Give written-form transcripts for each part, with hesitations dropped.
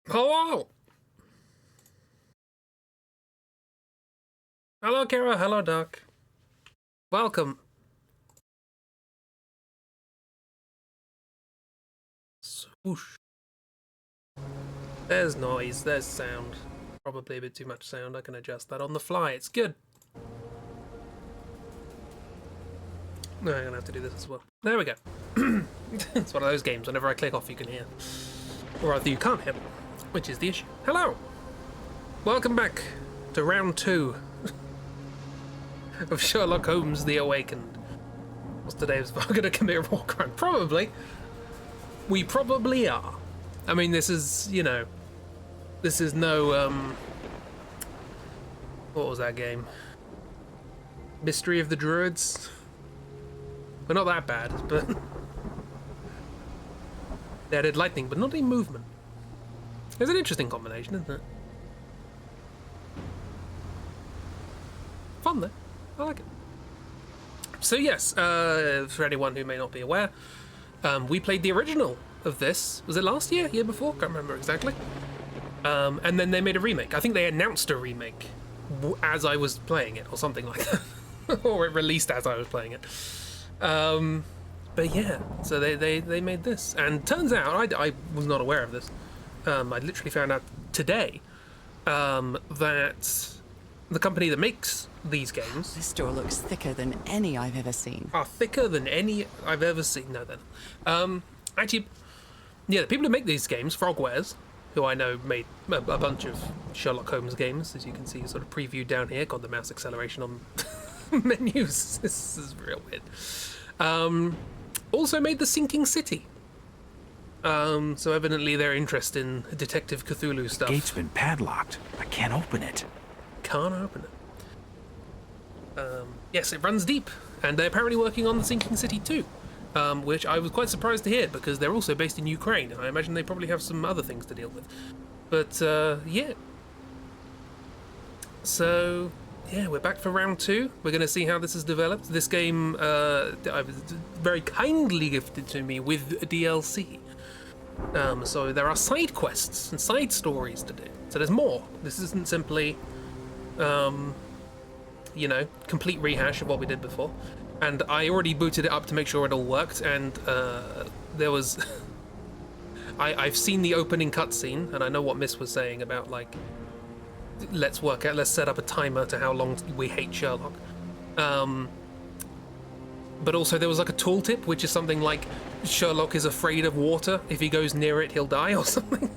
Hello! Hello, Kara. Hello, Doc. Welcome. Swoosh. There's noise, there's sound. Probably a bit too much sound. I can adjust that on the fly. It's good. No, I'm gonna have to do this as well. There we go. It's one of those games. Whenever I click off, you can hear. Or either you can't hear, which is the issue. Hello! Welcome back to round 2 of Sherlock Holmes the Awakened. What's today's we're gonna commit a war crime? Probably. We probably are. I mean, this is, you know, this is no, what was that game? Mystery of the Druids? We're not that bad, but they added lightning, but not any movement. It's an interesting combination, isn't it? Fun though. I like it. So yes, for anyone who may not be aware, we played the original of this. Was it last year? Year before? Can't remember exactly. And then they made a remake. I think they announced a remake as I was playing it, or something like that. Or it released as I was playing it. But yeah, so they made this. And turns out, I was not aware of this. I literally found out today that the company that makes these games... This door looks thicker than any I've ever seen. Are thicker than any I've ever seen. No, then. Actually, yeah, the people who make these games, Frogwares, who I know made a bunch of Sherlock Holmes games, as you can see sort of previewed down here. God, the mouse acceleration on menus. This is real weird. Also made The Sinking City. So evidently they're interested in Detective Cthulhu stuff. The gate's been padlocked. I can't open it. Can't open it. Yes, it runs deep, and they're apparently working on The Sinking City too, which I was quite surprised to hear because they're also based in Ukraine. I imagine they probably have some other things to deal with. But yeah. So yeah, we're back for round 2. We're going to see how this has developed. This game I was very kindly gifted to me with a DLC. So there are side quests and side stories to do. So there's more. This isn't simply, you know, complete rehash of what we did before. And I already booted it up to make sure it all worked. And there was, I've seen the opening cutscene, and I know what Miss was saying about like, let's set up a timer to how long we hate Sherlock. But also there was like a tooltip, which is something like Sherlock is afraid of water. If he goes near it, he'll die or something.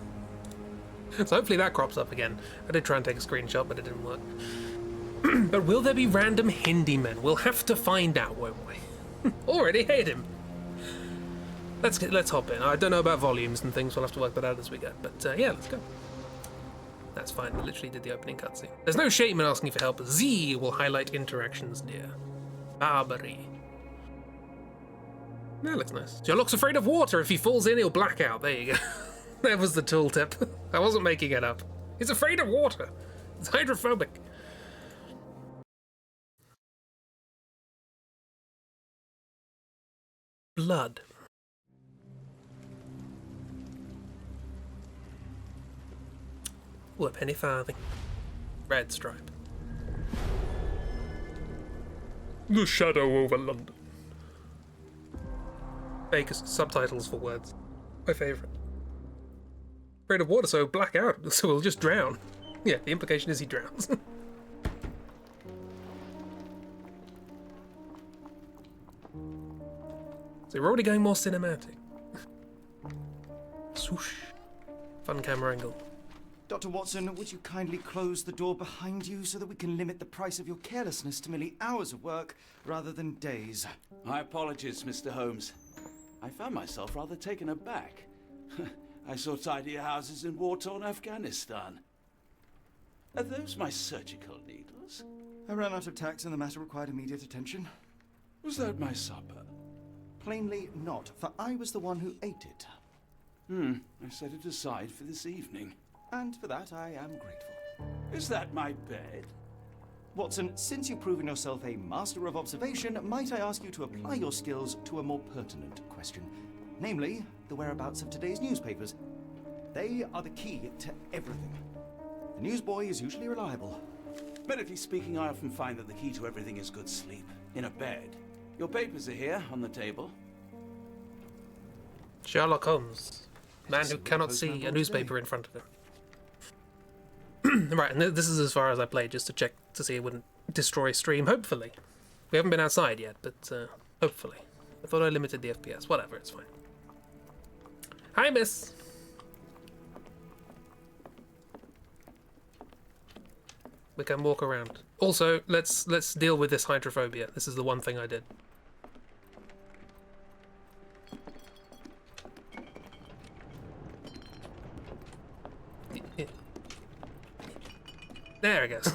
So hopefully that crops up again. I did try and take a screenshot, but it didn't work. But will there be random Hindi men? We'll have to find out, won't we? Already hate him. Let's hop in. I don't know about volumes and things. We'll have to work that out as we go. But yeah, let's go. That's fine. We literally did the opening cutscene. There's no shame in asking for help. Z will highlight interactions near. Barbary. That looks nice. Sherlock's afraid of water. If he falls in, he'll black out. There you go. There was the tooltip. I wasn't making it up. He's afraid of water. It's hydrophobic. Blood. Ooh, a penny farthing. Red stripe. The shadow over London. Fake subtitles for words. My favourite. Afraid of water, so black out, so we'll just drown. Yeah, the implication is he drowns. So we're already going more cinematic. Swoosh. Fun camera angle. Dr. Watson, would you kindly close the door behind you so that we can limit the price of your carelessness to merely hours of work rather than days? My apologies, Mr. Holmes. I found myself rather taken aback. I saw tidier houses in war-torn Afghanistan. Are those my surgical needles? I ran out of tacks and the matter required immediate attention. Was that my supper? Plainly not, for I was the one who ate it. I set it aside for this evening. And for that I am grateful. Is that my bed? Watson, since you've proven yourself a master of observation, might I ask you to apply your skills to a more pertinent question? Namely, the whereabouts of today's newspapers. They are the key to everything. The newsboy is usually reliable. Medically speaking, I often find that the key to everything is good sleep. In a bed. Your papers are here, on the table. Sherlock Holmes. Man who cannot see a newspaper in front of him. Right, and this is as far as I played, just to check to see it wouldn't destroy stream, hopefully. We haven't been outside yet, but hopefully. I thought I limited the FPS. Whatever, it's fine. Hi, miss. We can walk around. Also, let's deal with this hydrophobia. This is the one thing I did. There it goes.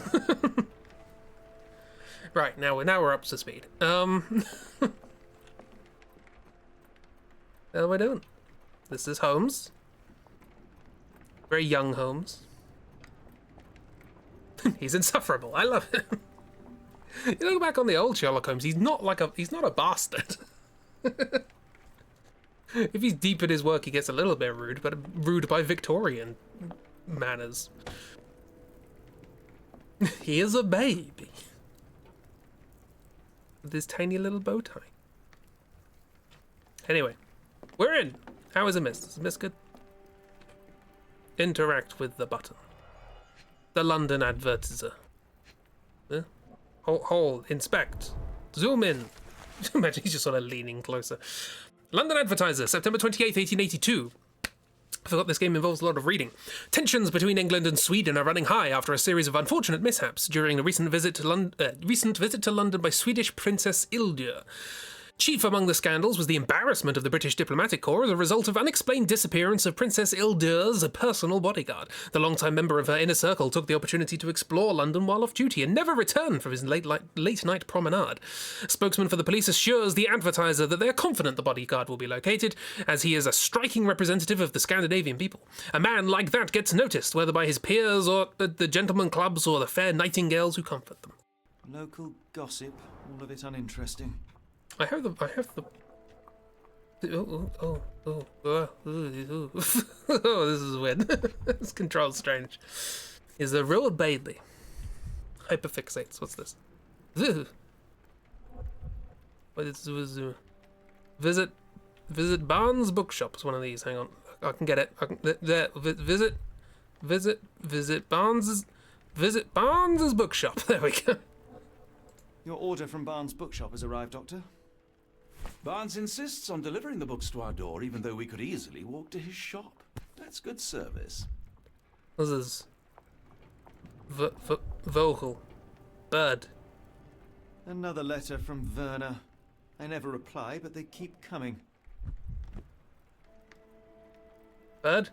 Right, now we're up to speed. How are we doing? This is Holmes. Very young Holmes. He's insufferable. I love him. You look back on the old Sherlock Holmes, he's not a bastard. If he's deep in his work, he gets a little bit rude, but rude by Victorian manners. He is a baby. With his tiny little bow tie. Anyway, we're in. How is a miss? Is a miss good? Interact with the button. The London Advertiser. Hold, inspect, zoom in. Imagine he's just sort of leaning closer. London Advertiser, September 28th, 1882. I forgot this game involves a lot of reading. Tensions between England and Sweden are running high after a series of unfortunate mishaps during a recent visit to London by Swedish Princess Hildur. Chief among the scandals was the embarrassment of the British diplomatic corps as a result of unexplained disappearance of Princess Hildur's personal bodyguard. The longtime member of her inner circle took the opportunity to explore London while off duty and never returned from his late-night promenade. A spokesman for the police assures the Advertiser that they are confident the bodyguard will be located, as he is a striking representative of the Scandinavian people. A man like that gets noticed, whether by his peers or the gentlemen clubs or the fair nightingales who comfort them. Local gossip, all of it uninteresting. I have the. Oh, this is weird. This control's strange. Is a real baby. Hyperfixates. What's this? What is visit Barnes Bookshop is one of these. Hang on, I can get it. I can there. Visit Barnes's Bookshop. There we go. Your order from Barnes Bookshop has arrived, Doctor. Barnes insists on delivering the books to our door, even though we could easily walk to his shop. That's good service. This is Vogel. Bird. Another letter from Werner. I never reply, but they keep coming. Bird?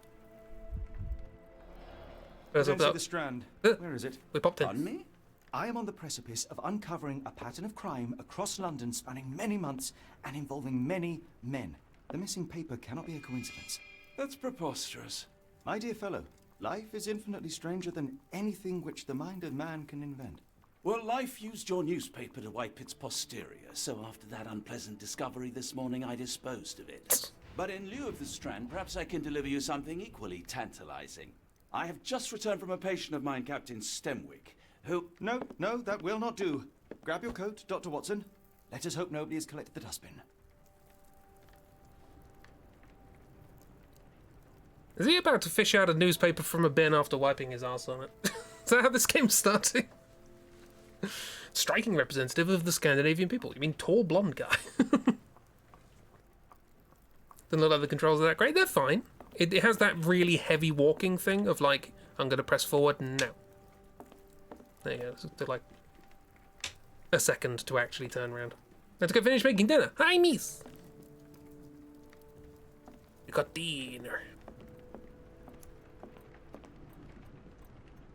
Where's I don't see up? the Strand. Where is it? We popped in. Pardon me? I am on the precipice of uncovering a pattern of crime across London spanning many months and involving many men. The missing paper cannot be a coincidence. That's preposterous. My dear fellow, life is infinitely stranger than anything which the mind of man can invent. Well, life used your newspaper to wipe its posterior, so after that unpleasant discovery this morning, I disposed of it. But in lieu of the Strand, perhaps I can deliver you something equally tantalizing. I have just returned from a patient of mine, Captain Stemwick, who... No, that will not do. Grab your coat, Dr. Watson. Let us hope nobody has collected the dustbin. Is he about to fish out a newspaper from a bin after wiping his ass on it? Is that how this game's starting? Striking representative of the Scandinavian people. You mean tall blonde guy? Doesn't look like the controls are that great. They're fine. It has that really heavy walking thing of like, I'm going to press forward now. There you go. It took like a second to actually turn around. Let's go finish making dinner. Hi, miss. We got dinner.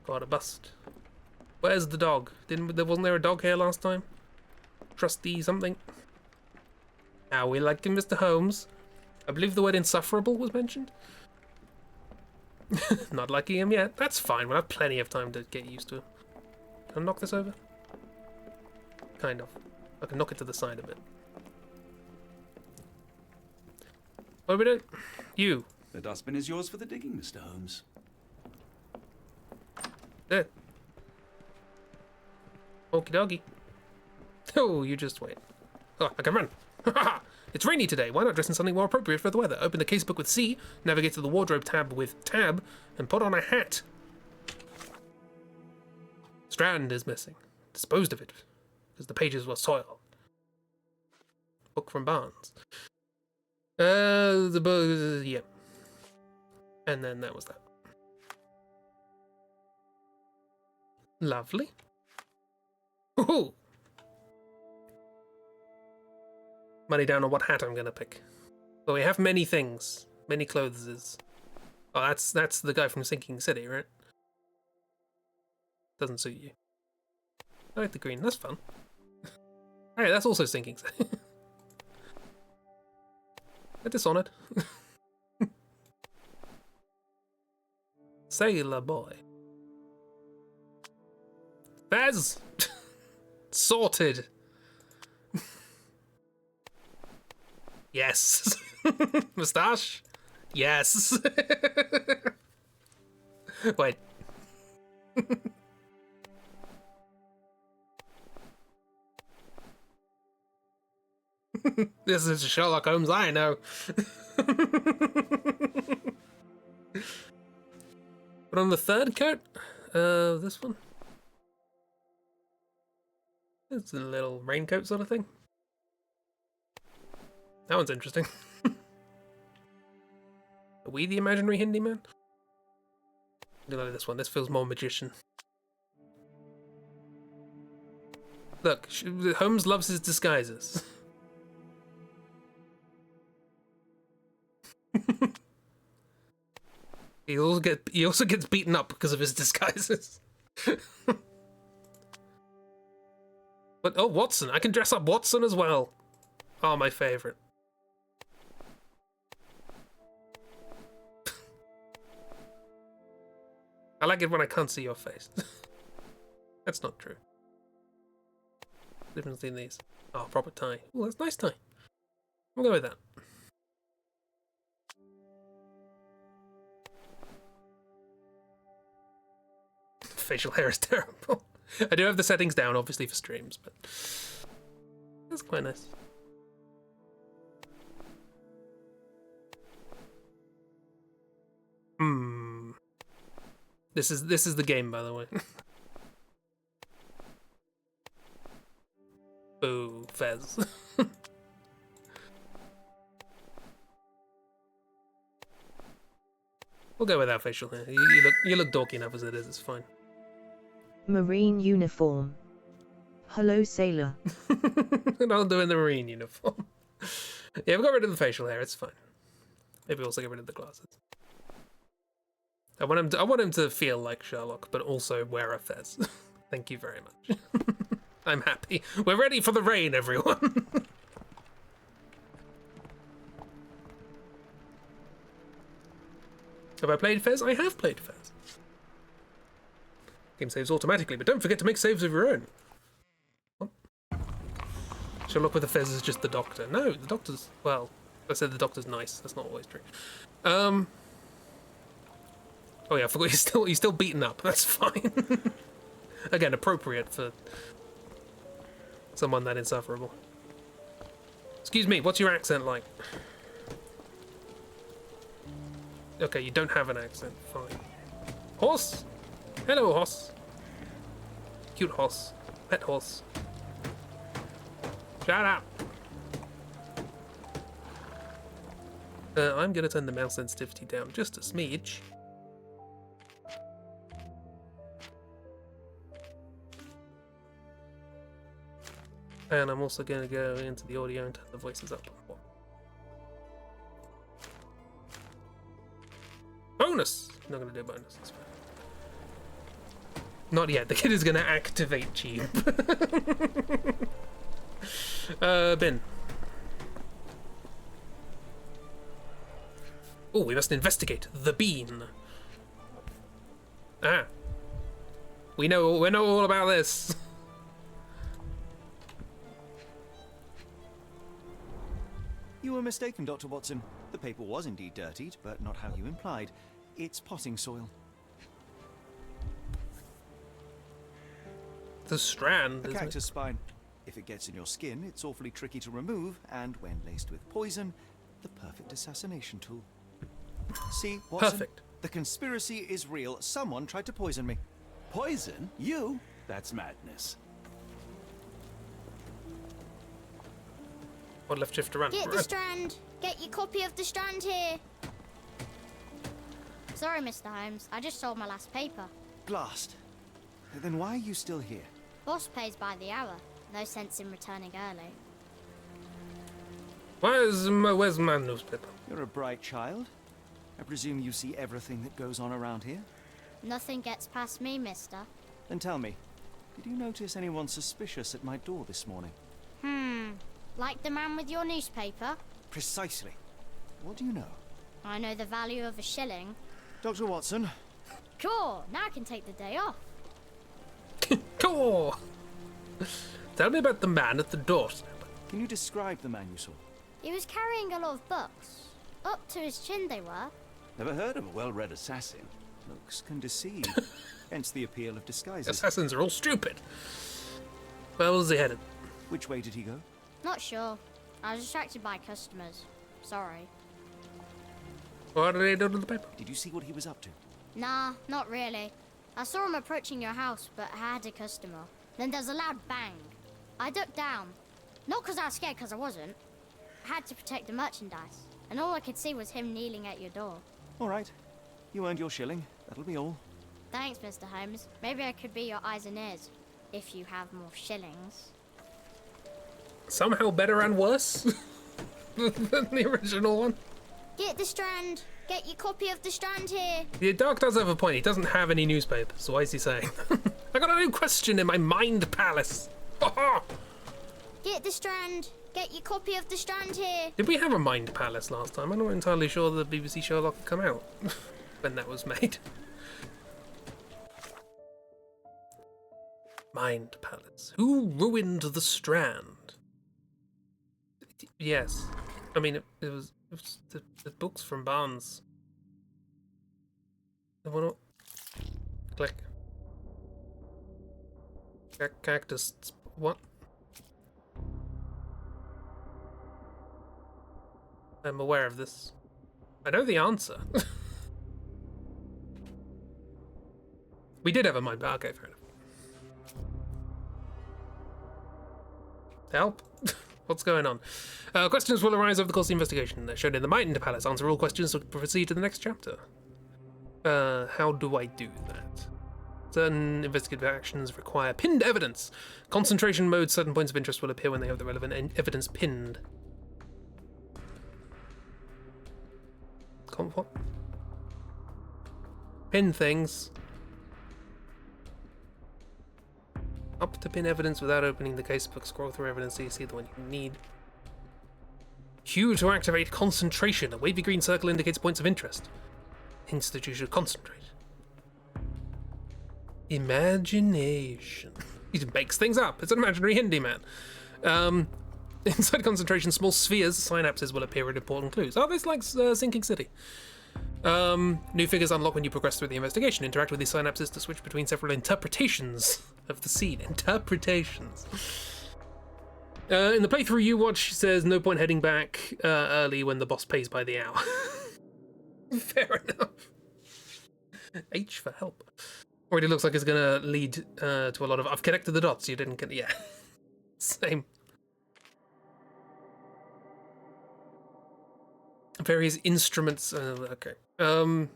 Got a bust. Where's the dog? Wasn't there a dog here last time? Trusty something. How we like him, Mr. Holmes. I believe the word insufferable was mentioned. Not liking him yet. That's fine. We'll have plenty of time to get used to him. Can I knock this over? Kind of. I can knock it to the side a bit. What are we doing? You. The dustbin is yours for the digging, Mr. Holmes. There. Okie dokie. Oh, you just wait. Oh, I can run. It's rainy today. Why not dress in something more appropriate for the weather? Open the casebook with C, navigate to the wardrobe tab with Tab, and put on a hat. Strand is missing. Disposed of it, because the pages were soiled. Book from Barnes. The book, yeah. And then that was that. Lovely. Ooh. Money down on what hat I'm gonna pick. Well, we have many things. Many clothes. Oh, that's the guy from Sinking City, right? Doesn't suit you. I like the green, that's fun. Alright, that's also Sinking City. They're Dishonored. Sailor boy. Fez! Sorted. Yes. Moustache? Yes. Wait. This is Sherlock Holmes, I know. But on the third coat, this one. It's a little raincoat sort of thing. That one's interesting. Are we the imaginary Hindi man? I like this one. This feels more magician. Look, Holmes loves his disguises. He also gets beaten up because of his disguises. But oh, Watson! I can dress up Watson as well. Oh, my favorite. I like it when I can't see your face. That's not true. Difference between these. Oh, proper tie. Oh, that's a nice tie. We'll go with that. Facial hair is terrible. I do have the settings down, obviously, for streams, but that's quite nice. This is the game, by the way. Boo, Fez. We'll go without facial hair. You look dorky enough as it is. It's fine. Marine uniform. Hello, sailor. I'll do in the marine uniform. Yeah, we got rid of the facial hair. It's fine. Maybe also get rid of the glasses. I want him to feel like Sherlock, but also wear a fez. Thank you very much. I'm happy. We're ready for the rain, everyone. Have I played Fez? I have played Fez. Game saves automatically, but don't forget to make saves of your own. What? Sherlock with a Fez is just the Doctor. No, the Doctor's... Well, I said the Doctor's nice. That's not always true. Oh yeah, I forgot he's still beaten up. That's fine. Again, appropriate for someone that insufferable. Excuse me, what's your accent like? Okay, you don't have an accent. Fine. Horse? Hello, horse. Cute horse. Pet horse. Shut up. I'm gonna turn the mouse sensitivity down just a smidge. And I'm also going to go into the audio and turn the voices up. Bonus! I'm not going to do bonus. It's fine. Not yet. The kid is going to activate Cheap. Bin. Oh, we must investigate the bean. Ah. We know all about this. You were mistaken, Dr. Watson. The paper was indeed dirtied, but not how you implied. It's potting soil. The Strand, A isn't it? cactus spine. If it gets in your skin, it's awfully tricky to remove, and when laced with poison, the perfect assassination tool. See, Watson? Perfect. The conspiracy is real. Someone tried to poison me. Poison? You? That's madness. Or left shift to run. Get the Strand. Get your copy of the Strand here. Sorry, Mr. Holmes. I just sold my last paper. Blast. Then why are you still here? Boss pays by the hour. No sense in returning early. Where's my newspaper? You're a bright child. I presume you see everything that goes on around here? Nothing gets past me, mister. Then tell me, did you notice anyone suspicious at my door this morning? Like the man with your newspaper? Precisely. What do you know? I know the value of a shilling. Dr. Watson, Cool, now I can take the day off. Cool. Tell me about the man at the doorstep. can you describe the man you saw? He was carrying a lot of books. Up to his chin they were. Never heard of a well-read assassin. Looks can deceive. Hence the appeal of disguises. Assassins are all stupid. Where was he headed? Which way did he go? Not sure. I was distracted by customers. Sorry. What did he do to the paper? Did you see what he was up to? Nah, not really. I saw him approaching your house, but I had a customer. Then there's a loud bang. I ducked down. Not because I was scared, because I wasn't. I had to protect the merchandise. And all I could see was him kneeling at your door. All right. You earned your shilling. That'll be all. Thanks, Mr. Holmes. Maybe I could be your eyes and ears. If you have more shillings. Somehow better and worse than the original one. Get the Strand. Get your copy of the Strand here. The Dark does have a point. He doesn't have any newspapers. So what is he saying? I got a new question in my mind palace. Get the Strand. Get your copy of the Strand here. Did we have a mind palace last time? I'm not entirely sure the BBC Sherlock had come out when that was made. Mind palace. Who ruined the Strand? Yes. I mean, it was the books from Barnes. Click. Cactus. What? I'm aware of this. I know the answer. We did have a mind, but okay, fair enough. Help? What's going on? Questions will arise over the course of the investigation. They're shown in the Mind Palace. Answer all questions to proceed to the next chapter. How do I do that? Certain investigative actions require pinned evidence. Concentration mode, certain points of interest will appear when they have the relevant evidence pinned. What? Pin things. Up to pin evidence without opening the casebook. Scroll through evidence so you see the one you need. Q to activate concentration. A wavy green circle indicates points of interest. Hints that you should concentrate. Imagination. He makes things up. It's an imaginary Hindi man. Inside concentration, small spheres, synapses will appear with important clues. Oh, it's like Sinking City. New figures unlock when you progress through the investigation. Interact with these synapses to switch between several interpretations of the scene. Interpretations. In the playthrough you watch, says no point heading back early when the boss pays by the hour. Fair enough. H for help. Already looks like it's gonna lead to a lot of I've connected the dots, you didn't get yeah. Same. Various instruments. Okay. Do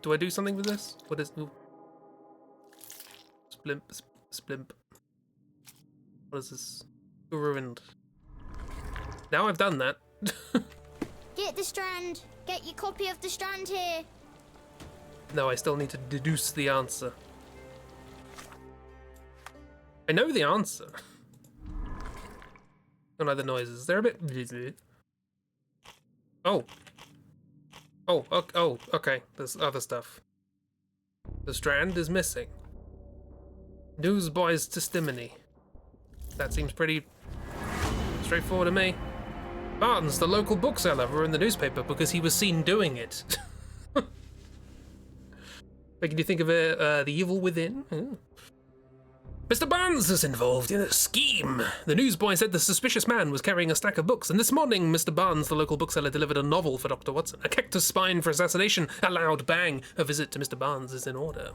I do something with this? What is? Ooh. Splimp. What is this? Ruined. Now I've done that. Get the Strand. Get your copy of the Strand here. No, I still need to deduce the answer. I know the answer. Don't like the noises. They're a bit. Oh, okay. There's other stuff. The Strand is missing. Newsboy's testimony. That seems pretty straightforward to me. Barnes, the local bookseller, were in the newspaper because he was seen doing it. Making you think of the evil within? Oh. Mr. Barnes is involved in a scheme. The newsboy said the suspicious man was carrying a stack of books, and this morning Mr. Barnes, the local bookseller, delivered a novel for Dr. Watson. A cactus spine for assassination, a loud bang. A visit to Mr. Barnes is in order.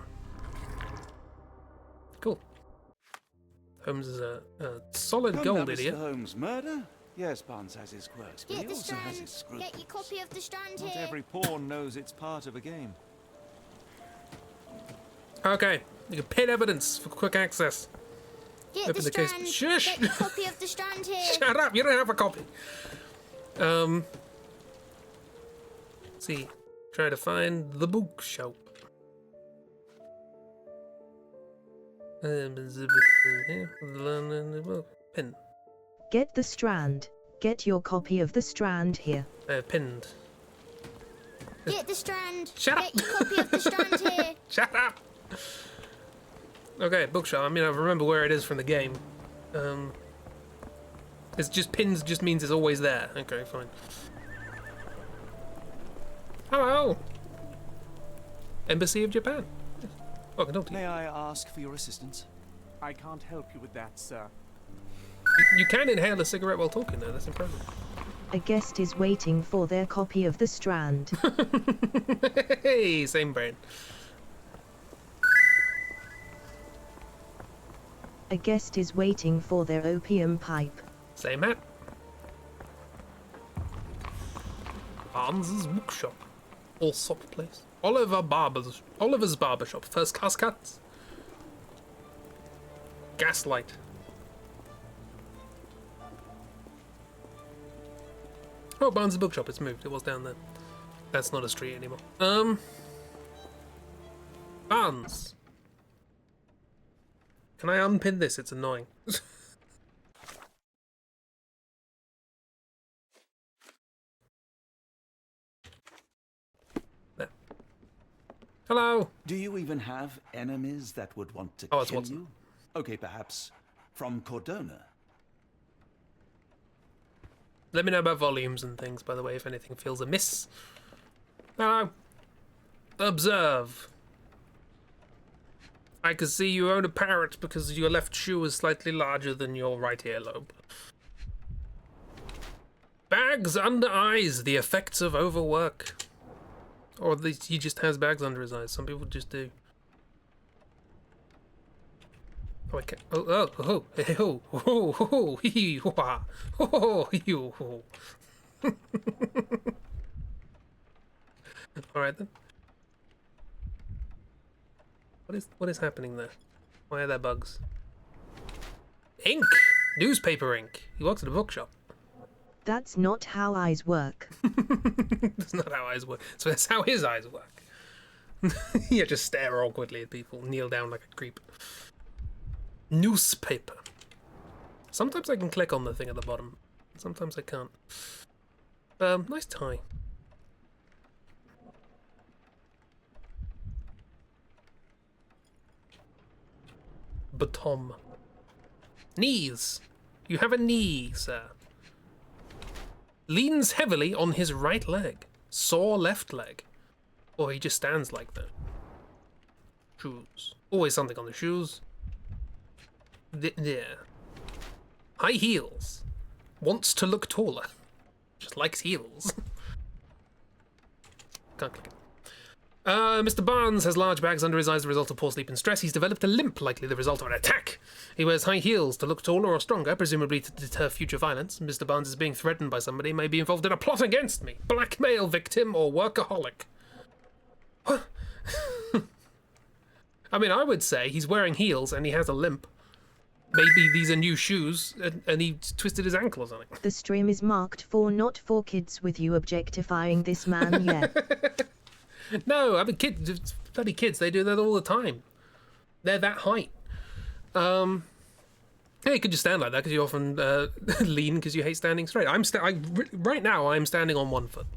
Cool. Holmes is a solid gold idiot. Mr. Holmes' murder? Yes, Barnes has his quirks, but Get he the also has Strand. his scruples. Get your copy of the Strand Not here. every pawn knows it's part of a game. Okay, you can pin evidence for quick access. Get Open the the case. Strand. Shush. Get your copy of the Strand here. Shut up, you don't have a copy. Let's see. Try to find the bookshop. Pin. Get the Strand. Get your copy of the Strand here. Pinned. Get the Strand. Shut up. Get your copy of the Strand here. Shut up! Okay, bookshop. I mean, I remember where it is from the game. It's just pins just means it's always there. Okay, fine. Hello! Embassy of Japan. Oh, I can talk to you. May I ask for your assistance? I can't help you with that, sir. You can inhale a cigarette while talking though, that's impressive. A guest is waiting for their copy of the Strand. Hey, same brain. A guest is waiting for their opium pipe. Same hat. Barnes's bookshop. Allsop place. Oliver's barbershop. First class cuts. Gaslight. Oh, Barnes' bookshop. It's moved. It was down there. That's not a street anymore. Barnes. Can I unpin this? It's annoying. There. Hello. Do you even have enemies that would want to Oh, it's kill Watson. you? Okay, perhaps from Cordona. Let me know about volumes and things, by the way, if anything feels amiss. Hello. Observe. I can see you own a parrot because your left shoe is slightly larger than your right earlobe. Bags under eyes, the effects of overwork. Or at least he just has bags under his eyes. Some people just do. Oh, I can't. Alright then. What is happening there? Why are there bugs? Ink! Newspaper ink. He works at a bookshop. That's not how eyes work. That's not how eyes work. So that's how his eyes work. Yeah, just stare awkwardly at people, kneel down like a creep. Newspaper. Sometimes I can click on the thing at the bottom. Sometimes I can't. Nice tie. Batom. Knees. You have a knee, sir. Leans heavily on his right leg. Sore left leg. Or he just stands like that. Shoes. Always something on the shoes. There. High heels. Wants to look taller. Just likes heels. Can't click it. Mr. Barnes has large bags under his eyes as a result of poor sleep and stress. He's developed a limp, likely the result of an attack. He wears high heels to look taller or stronger, presumably to deter future violence. Mr. Barnes is being threatened by somebody, may be involved in a plot against me. Blackmail victim or workaholic. I mean, I would say he's wearing heels and he has a limp. Maybe these are new shoes and he twisted his ankle or something. The stream is marked for not for kids with you objectifying this man yet. No, I mean, bloody kids, they do that all the time. They're that height. Yeah, you could just stand like that because you often lean because you hate standing straight. Right now, I'm standing on one foot.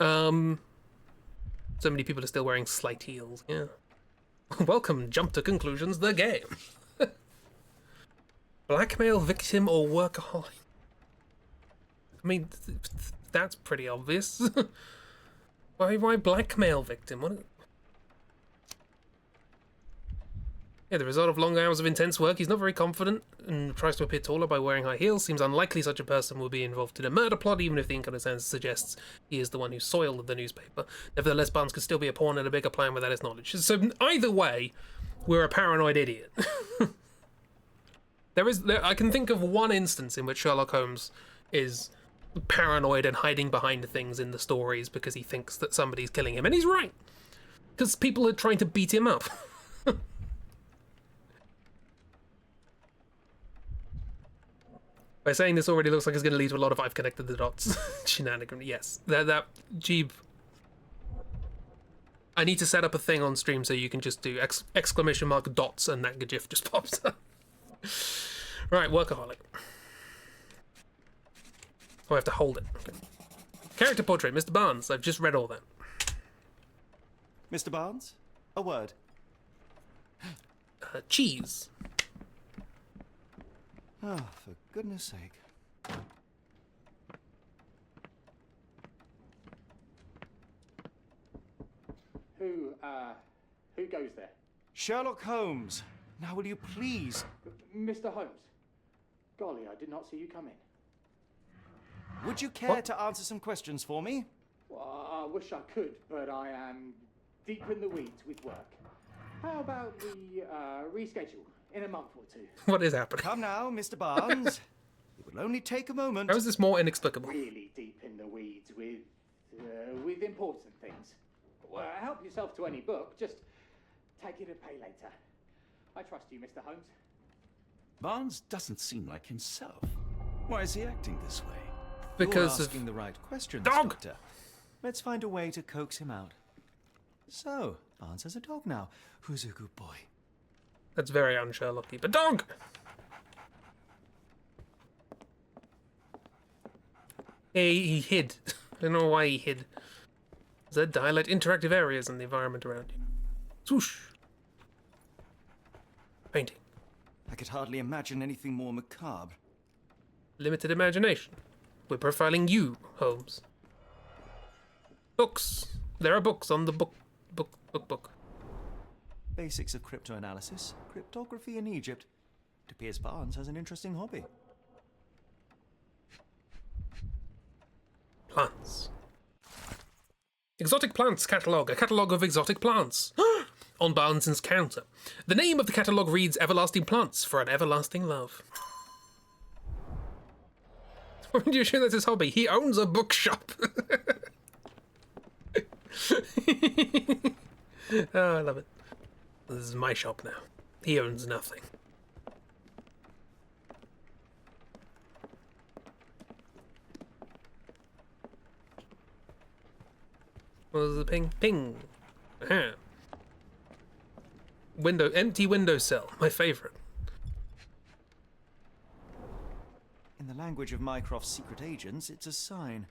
So many people are still wearing slight heels. Yeah. Welcome, Jump to Conclusions, the game. Blackmail victim or workaholic? I mean, that's pretty obvious. Why blackmail victim? What? Yeah, the result of long hours of intense work. He's not very confident and tries to appear taller by wearing high heels. Seems unlikely such a person will be involved in a murder plot, even if the inconsistency suggests he is the one who soiled the newspaper. Nevertheless, Barnes could still be a pawn in a bigger plan without his knowledge. So either way, we're a paranoid idiot. I can think of one instance in which Sherlock Holmes is paranoid and hiding behind things in the stories because he thinks that somebody's killing him, and he's right. Because people are trying to beat him up. By saying this already looks like it's going to lead to a lot of I've connected the dots shenanigans. Yes, that Jeeb. I need to set up a thing on stream so you can just do exclamation mark dots and that GIF just pops up. Right, workaholic. Oh, I have to hold it. Okay. Character portrait, Mr. Barnes. I've just read all that. Mr. Barnes, a word. Cheese. Oh, for goodness sake. Who goes there? Sherlock Holmes. Now will you please... Mr. Holmes. Golly, I did not see you come in. Would you care to answer some questions for me? Well, I wish I could, but I am deep in the weeds with work. How about we reschedule in a month or two? What is happening? Come now, Mr. Barnes. It will only take a moment. How is this more inexplicable? Really deep in the weeds with important things. Well, help yourself to any book. Just take it and pay later. I trust you, Mr. Holmes. Barnes doesn't seem like himself. Why is he acting this way? Because You're asking the right questions, Dog! Doctor. Let's find a way to coax him out. So, Barnes has a dog now. Who's a good boy? That's very un-Sherlocky. But dog! He hid. I don't know why he hid. Z, highlight interactive areas in the environment around you. Swoosh. Painting. I could hardly imagine anything more macabre. Limited imagination. We're profiling you, Holmes. Books. There are books on the book. Basics of cryptoanalysis, cryptography in Egypt. It appears Barnes has an interesting hobby. Plants. Exotic plants catalogue. A catalogue of exotic plants. On Barnes's counter. The name of the catalogue reads Everlasting Plants for an Everlasting Love. Why do you assume that's his hobby? He owns a bookshop. Oh, I love it. This is my shop now. He owns nothing. What was the ping? Ping. Aha. Empty windowsill. My favourite. In the language of Mycroft's secret agents, it's a sign.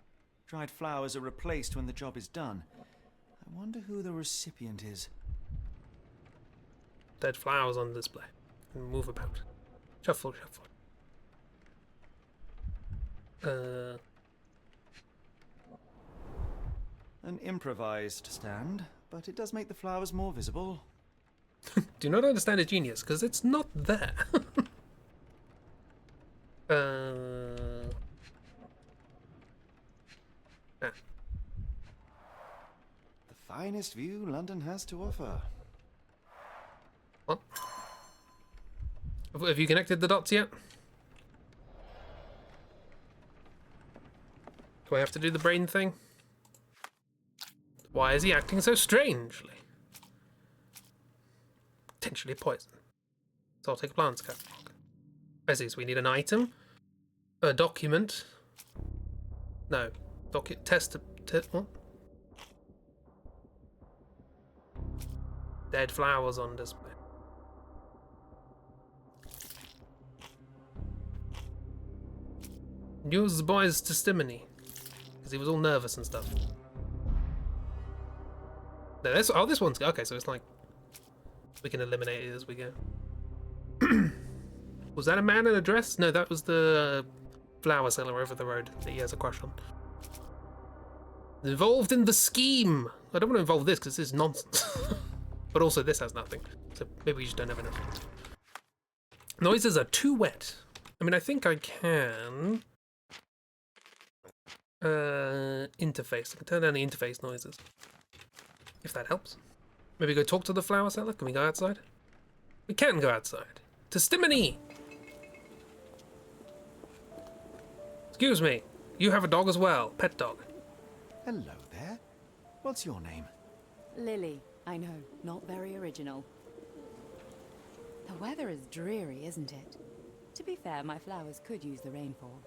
Dried flowers are replaced when the job is done. I wonder who the recipient is. Dead flowers on display. And move about. Shuffle, shuffle. An improvised stand, but it does make the flowers more visible. Do not understand a genius, because it's not there. The finest view London has to offer. What? Have you connected the dots yet? Do I have to do the brain thing? Why is he acting so strangely? Potentially poison. So I'll take a plants catalog. I see, so we need an item, a document. No, test. What? Dead flowers on display. Use the boy's testimony, because he was all nervous and stuff. No, this one's okay. So it's like we can eliminate it as we go. Was that a man in a dress? No, that was the flower seller over the road that he has a crush on. Involved in the scheme. I don't want to involve this because this is nonsense. But also this has nothing. So maybe we just don't have enough. Noises are too wet. I mean, I think I can... interface. I can turn down the interface noises. If that helps. Maybe go talk to the flower seller? Can we go outside? We can go outside. To Stimony! Excuse me. You have a dog as well. Pet dog. Hello there. What's your name? Lily, I know, not very original. The weather is dreary, isn't it? To be fair, my flowers could use the rainfall.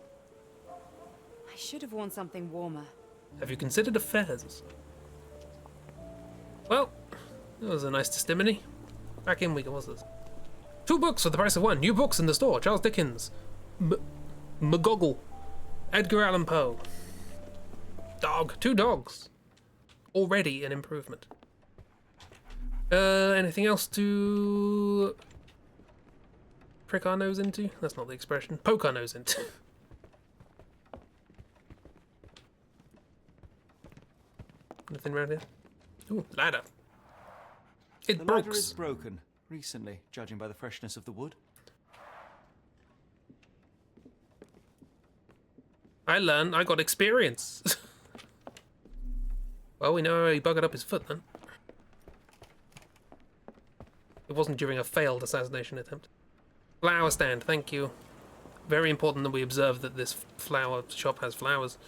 I should have worn something warmer. Have you considered affairs? Well, that was a nice testimony. Back in we go. What's this? 2 books for the price of 1. New books in the store. Charles Dickens. McGoggle. Edgar Allan Poe. Dog. 2 dogs. Already an improvement. Anything else to prick our nose into? That's not the expression. Poke our nose into. Nothing around here? Ooh, ladder. It The broke. ladder is broken recently, judging by the freshness of the wood. I learned. I got experience. Well, we know he buggered up his foot then. It wasn't during a failed assassination attempt. Flower stand, thank you. Very important that we observe that this flower shop has flowers.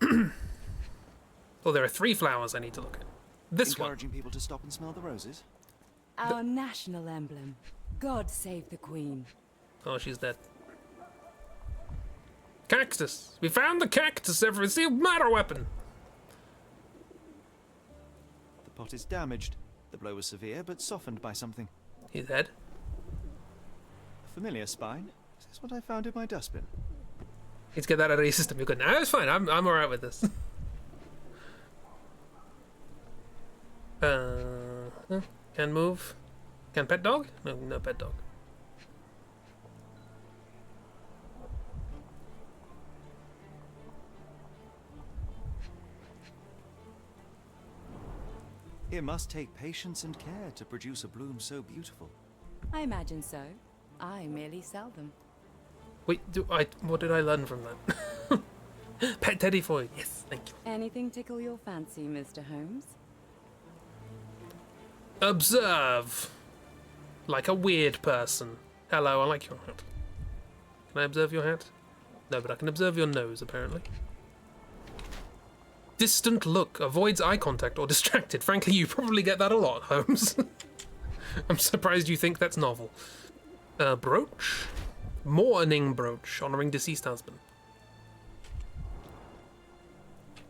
Well, there are 3 flowers I need to look at. This one. Encouraging people to stop and smell the roses. Our national emblem. God save the Queen. Oh, she's dead. Cactus. We found the cactus. It's a matter weapon. The pot is damaged. The blow was severe, but softened by something. He's dead. A familiar spine. Is this what I found in my dustbin? Let's get that out of your system. You're good. No, it's fine. I'm alright with this. Can move. Can pet dog? No, no pet dog. It must take patience and care to produce a bloom so beautiful. I imagine so. I merely sell them. Wait, what did I learn from that? Pet teddy for you. Yes, thank you. Anything tickle your fancy, Mr. Holmes? Observe. Like a weird person. Hello, I like your hat. Can I observe your hat? No, but I can observe your nose, apparently. Distant look. Avoids eye contact or distracted. Frankly, you probably get that a lot, Holmes. I'm surprised you think that's novel. Brooch? Mourning brooch, honouring deceased husband.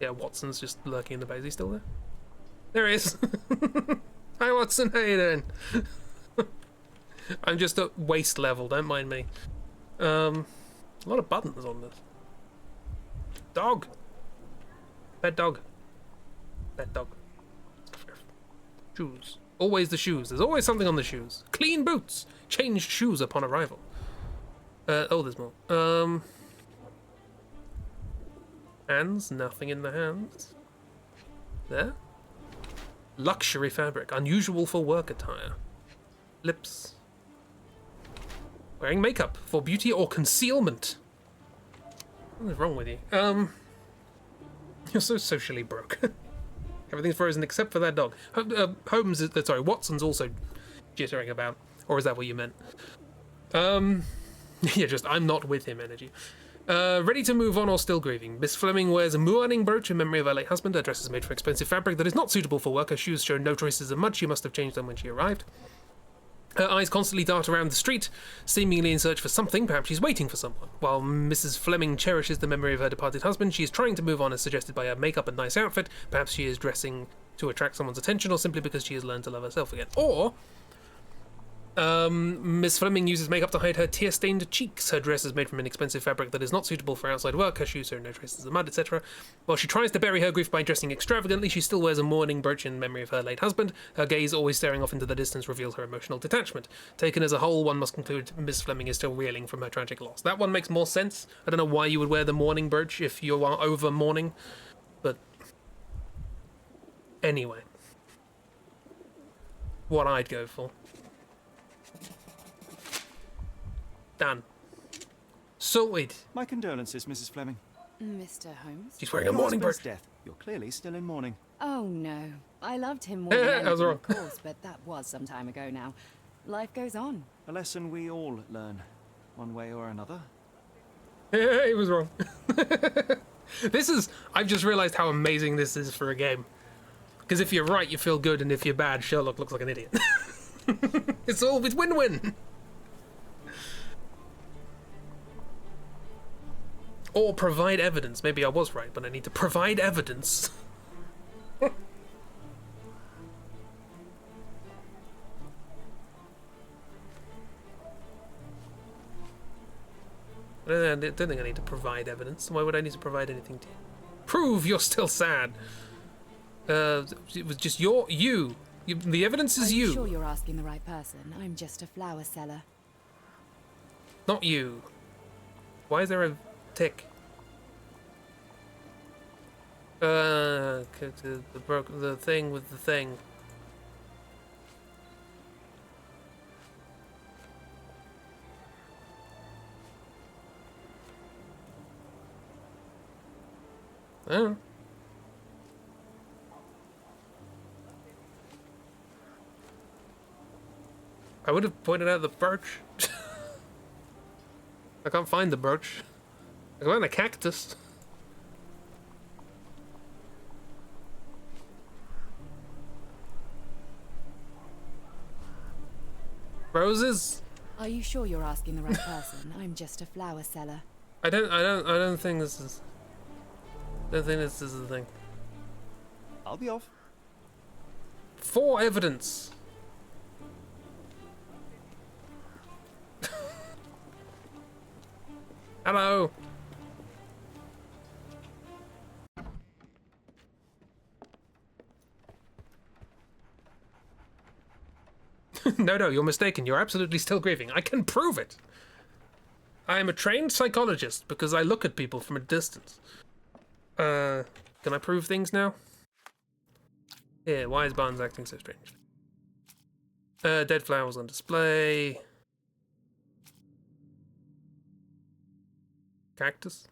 Yeah, Watson's just lurking in the base. Is he still there? There he is. Hi, Watson. How you doing? I'm just at waist level. Don't mind me. A lot of buttons on this. Dog. Pet dog. Pet dog. Shoes. Always the shoes. There's always something on the shoes. Clean boots. Changed shoes upon arrival. Oh, there's more. Hands. Nothing in the hands. There. Luxury fabric. Unusual for work attire. Lips. Wearing makeup for beauty or concealment. What is wrong with you? You're so socially broke. Everything's frozen except for that dog. Holmes is, sorry, Watson's also jittering about. Or is that what you meant? Yeah, just I'm not with him energy. Ready to move on or still grieving. Miss Fleming wears a mourning brooch in memory of her late husband. Her dress is made for expensive fabric that is not suitable for work. Her shoes show no traces of mud. She must have changed them when she arrived. Her eyes constantly dart around the street, seemingly in search for something. Perhaps she's waiting for someone. While Mrs. Fleming cherishes the memory of her departed husband, she is trying to move on as suggested by her makeup and nice outfit. Perhaps she is dressing to attract someone's attention or simply because she has learned to love herself again. Or Miss Fleming uses makeup to hide her tear-stained cheeks. Her dress is made from inexpensive fabric that is not suitable for outside work. Her shoes are no traces of mud, etc. While she tries to bury her grief by dressing extravagantly, she still wears a mourning brooch in memory of her late husband. Her gaze, always staring off into the distance, reveals her emotional detachment. Taken as a whole, one must conclude Miss Fleming is still reeling from her tragic loss. That one makes more sense. I don't know why you would wear the mourning brooch if you are over mourning, but anyway. What I'd go for. Done. Sorted. My condolences, Mrs. Fleming. Mr. Holmes? She's wearing a Your mourning husband's brooch. death. You're clearly still in mourning. Oh no, I loved him more than I was anything, wrong. of course, but that was some time ago now. Life goes on. A lesson we all learn, one way or another. He was wrong. I've just realized how amazing this is for a game. Because if you're right, you feel good, and if you're bad, Sherlock looks like an idiot. It's win-win. Or provide evidence. Maybe I was right, but I need to provide evidence. I don't think I need to provide evidence. Why would I need to provide anything to you? Prove you're still sad. It was just you. The evidence is Are you. you sure you're asking the right person? I'm just a flower seller. Not you. Why is there a tick? The thing with the thing. I don't know. I would have pointed out the birch. I can't find the birch. I can find a cactus. Roses? Are you sure you're asking the right person? I'm just a flower seller. I don't think this is. I don't think this is the thing. I'll be off. For evidence. Hello. No, you're mistaken. You're absolutely still grieving. I can prove it. I am a trained psychologist because I look at people from a distance. Can I prove things now? Yeah, why is Barnes acting so strange? Dead flowers on display. Cactus?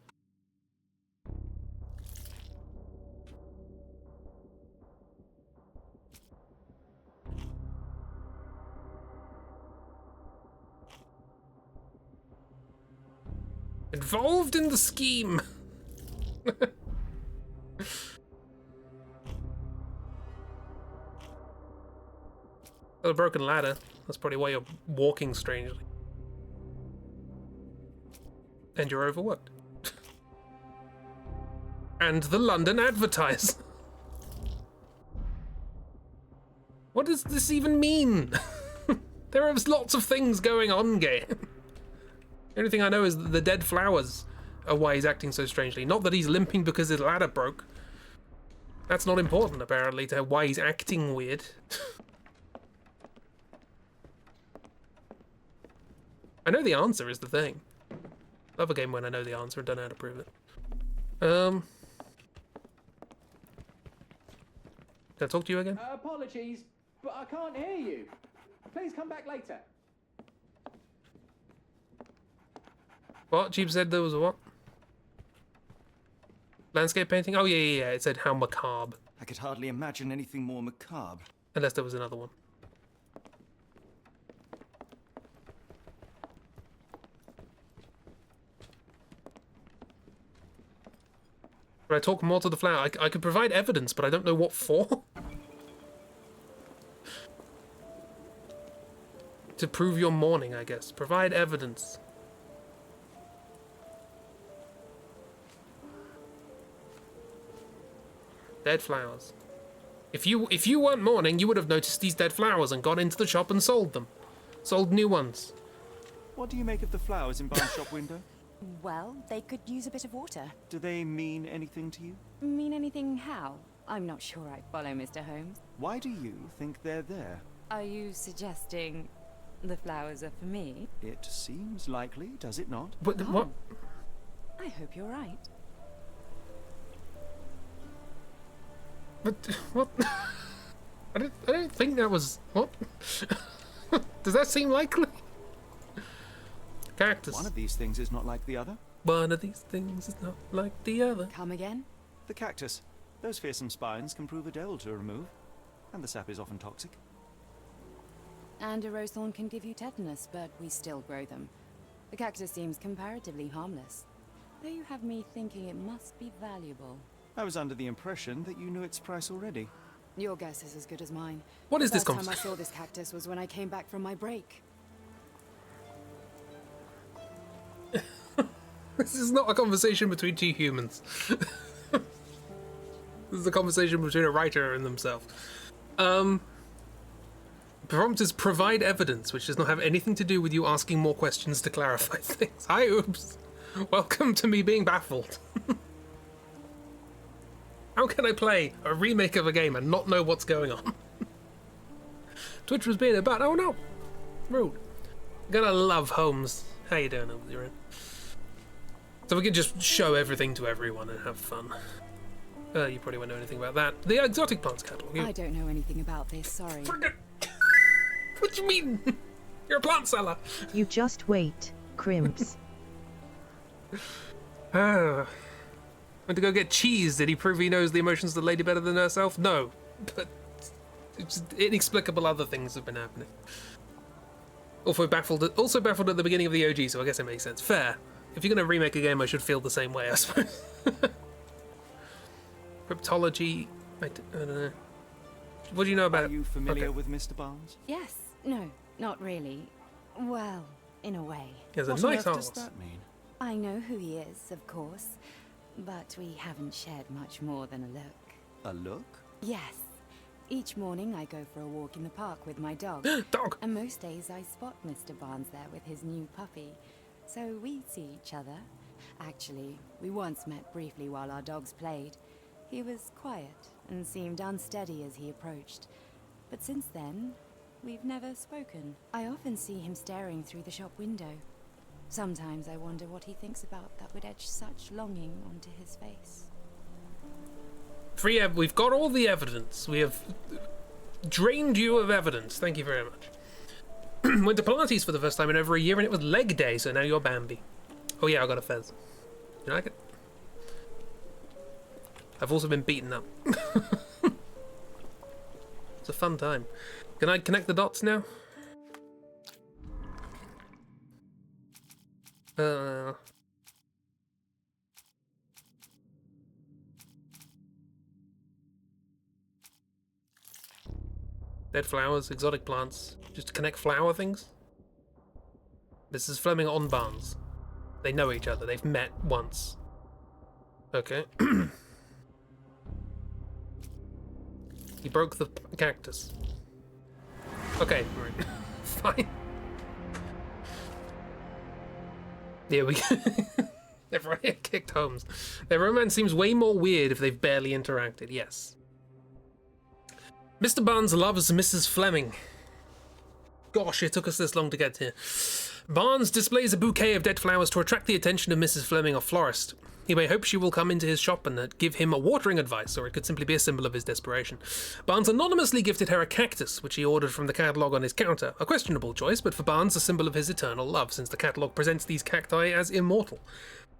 Involved in the scheme! Got a broken ladder. That's probably why you're walking strangely. And you're overworked. And the London Advertiser. What does this even mean? There are lots of things going on, game. The only thing I know is that the dead flowers are why he's acting so strangely. Not that he's limping because his ladder broke. That's not important, apparently, to why he's acting weird. I know the answer is the thing. Love a game when I know the answer and don't know how to prove it. Can I talk to you again? Apologies, but I can't hear you. Please come back later. What? Jeep said there was a what? Landscape painting? Oh, yeah. It said how macabre. I could hardly imagine anything more macabre. Unless there was another one. But I talk more to the flower. I could provide evidence, but I don't know what for. To prove your mourning, I guess. Provide evidence. Dead flowers. If you weren't mourning, you would have noticed these dead flowers and gone into the shop and sold them. Sold new ones. What do you make of the flowers in Barnes' shop window? Well, they could use a bit of water. Do they mean anything to you? Mean anything how? I'm not sure I follow, Mr. Holmes. Why do you think they're there? Are you suggesting the flowers are for me? It seems likely, does it not? What? What? I hope you're right. But what? I don't think that was what. Does that seem likely? Cactus. One of these things is not like the other. One of these things is not like the other. Come again? The cactus. Those fearsome spines can prove a devil to remove, and the sap is often toxic. And a rose thorn can give you tetanus, but we still grow them. The cactus seems comparatively harmless, though you have me thinking it must be valuable. I was under the impression that you knew its price already. Your guess is as good as mine. What is The this first time I conversation? saw this cactus was when I came back from my break. This is not a conversation between two humans. This is a conversation between a writer and themselves. Prompt is provide evidence, which does not have anything to do with you asking more questions to clarify things. Hi, oops. Welcome to me being baffled. How can I play a remake of a game and not know what's going on? Twitch was being about. Oh no, rude. Gonna love Holmes. How you doing over there? So we can just show everything to everyone and have fun. You probably won't know anything about that. The exotic plants catalog. I don't know anything about this, sorry. What do you mean? You're a plant seller. You just wait, Crimps. Went to go get cheese. Did he prove he knows the emotions of the lady better than herself? No, but it's inexplicable other things have been happening. Also baffled at the beginning of the OG, so I guess it makes sense. Fair. If you're going to remake a game, I should feel the same way, I suppose. Cryptology. I don't know. What do you know about? Are you familiar Okay. with Mr. Barnes? Yes, no, not really. Well, in a way. He has a What on nice earth does arse. that mean? I know who he is, of course, but we haven't shared much more than a look. A look? Yes. Each morning I go for a walk in the park with my dog. Dog. And most days I spot Mr. Barnes there with his new puppy. So we see each other. Actually, we once met briefly while our dogs played. He was quiet and seemed unsteady as he approached. But since then, we've never spoken. I often see him staring through the shop window. Sometimes I wonder what he thinks about that would etch such longing onto his face. We've got all the evidence. We have drained you of evidence. Thank you very much. Went to Pilates for the first time in over a year, and it was leg day, so now you're Bambi. Oh yeah, I got a fez. You like it? I've also been beaten up. It's a fun time. Can I connect the dots now? Dead flowers, exotic plants. Just to connect flower things. Mrs. Fleming on Barnes. They know each other. They've met once. Okay. He broke the cactus. Okay, right. Fine. There we go. Everyone here kicked Holmes. Their romance seems way more weird if they've barely interacted. Yes. Mr. Barnes loves Mrs. Fleming. Gosh, it took us this long to get here. Barnes displays a bouquet of dead flowers to attract the attention of Mrs. Fleming, a florist. He may hope she will come into his shop and give him a watering advice, or it could simply be a symbol of his desperation. Barnes anonymously gifted her a cactus, which he ordered from the catalogue on his counter. A questionable choice, but for Barnes, a symbol of his eternal love, since the catalogue presents these cacti as immortal.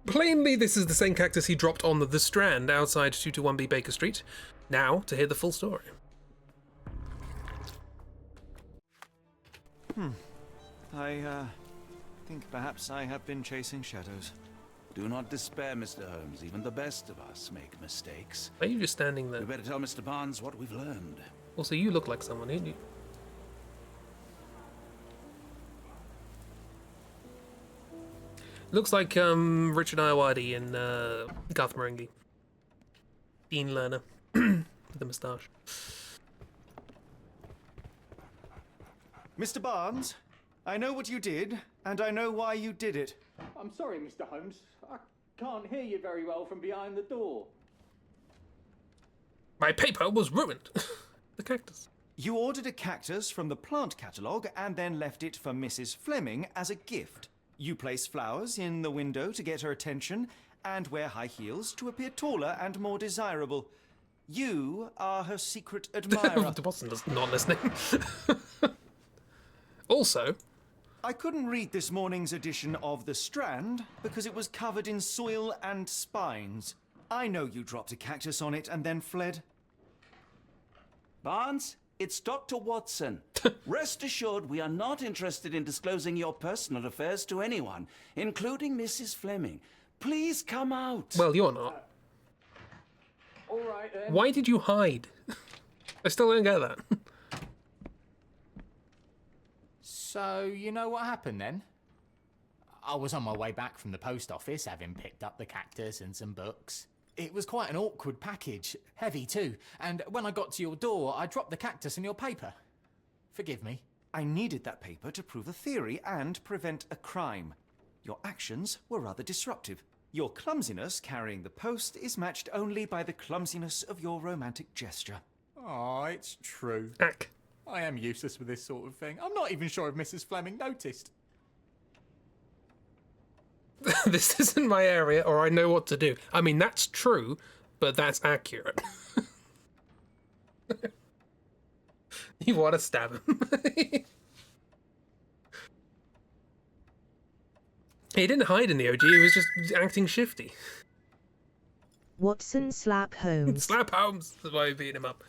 Plainly, this is the same cactus he dropped on the Strand outside 221B Baker Street. Now, to hear the full story. I think perhaps I have been chasing shadows. Do not despair, Mr. Holmes. Even the best of us make mistakes. Are you just standing there? We better tell Mr. Barnes what we've learned. Also, you look like someone, don't you? Looks like Richard Iowadi in Garth Marenghi. Dean Lerner. With the moustache. Mr. Barnes, I know what you did, and I know why you did it. I'm sorry, Mr. Holmes. I can't hear you very well from behind the door. My paper was ruined. The cactus. You ordered a cactus from the plant catalogue and then left it for Mrs. Fleming as a gift. You place flowers in the window to get her attention and wear high heels to appear taller and more desirable. You are her secret admirer. Watson's not listening. Also, I couldn't read this morning's edition of The Strand because it was covered in soil and spines. I know you dropped a cactus on it and then fled. Barnes, it's Dr. Watson. Rest assured, we are not interested in disclosing your personal affairs to anyone, including Mrs. Fleming. Please come out. well, you're not. All right, then. Why did you hide? I still don't get that. So, you know what happened then? I was on my way back from the post office, having picked up the cactus and some books. It was quite an awkward package, heavy too, and when I got to your door, I dropped the cactus and your paper. Forgive me. I needed that paper to prove a theory and prevent a crime. Your actions were rather disruptive. Your clumsiness carrying the post is matched only by the clumsiness of your romantic gesture. Oh, it's true. Ack. I am useless with this sort of thing. I'm not even sure if Mrs. Fleming noticed. This isn't my area, or I know what to do. I mean, that's true, but that's accurate. You want to stab him. He didn't hide in the OG, he was just acting shifty. Watson slap Holmes. Slap Holmes! That's why he beat him up.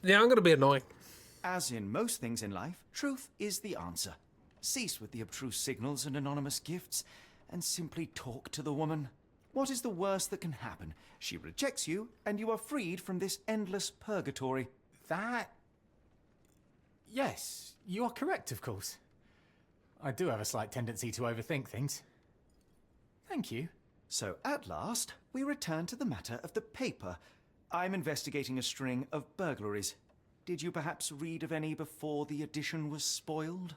Yeah, I'm gonna be annoying. As in most things in life, truth is the answer. Cease with the abstruse signals and anonymous gifts, and simply talk to the woman. What is the worst that can happen? She rejects you, and you are freed from this endless purgatory. That... Yes, you are correct, of course. I do have a slight tendency to overthink things. Thank you. So at last, we return to the matter of the paper. I'm investigating a string of burglaries. Did you perhaps read of any before the edition was spoiled?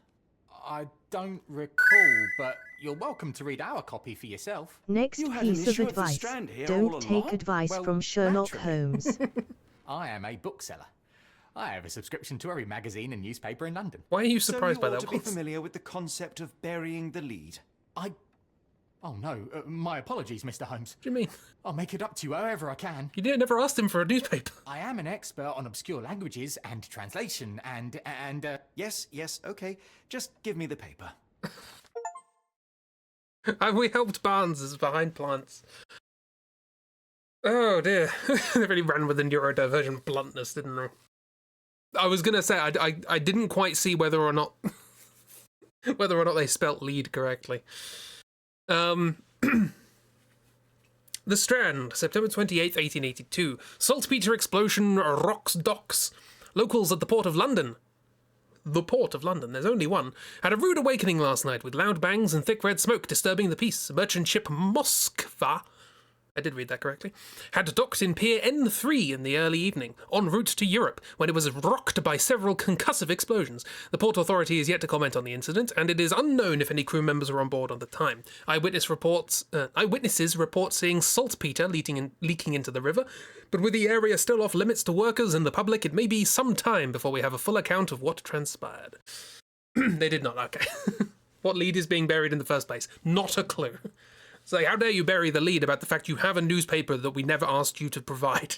I don't recall, but you're welcome to read our copy for yourself. Next You had an piece of issue of The advice. Strand here all Don't take along? advice Well, from Sherlock naturally. Holmes. I am a bookseller. I have a subscription to every magazine and newspaper in London. Why are you surprised so by you ought that? to be familiar with the concept of burying the lead. Oh no, my apologies, Mr. Holmes. What do you mean? I'll make it up to you however I can. You never asked him for a newspaper. I am an expert on obscure languages and translation and Yes, okay. Just give me the paper. We helped Barnes is behind plants. Oh dear. They really ran with the neurodivergent bluntness, didn't they? I was gonna say I didn't quite see whether or not they spelt lead correctly. The Strand, September 28th, 1882. Saltpeter explosion rocks docks. Locals at the Port of London. The Port of London, there's only one, had a rude awakening last night with loud bangs and thick red smoke disturbing the peace. Merchant ship Moskva, I did read that correctly, had docked in Pier N3 in the early evening, en route to Europe, when it was rocked by several concussive explosions. The Port Authority is yet to comment on the incident, and it is unknown if any crew members were on board at the time. Eyewitnesses report seeing saltpeter leaking into the river, but with the area still off limits to workers and the public, it may be some time before we have a full account of what transpired. They did not, okay. What lead is being buried in the first place? Not a clue. It's like, how dare you bury the lead about the fact you have a newspaper that we never asked you to provide?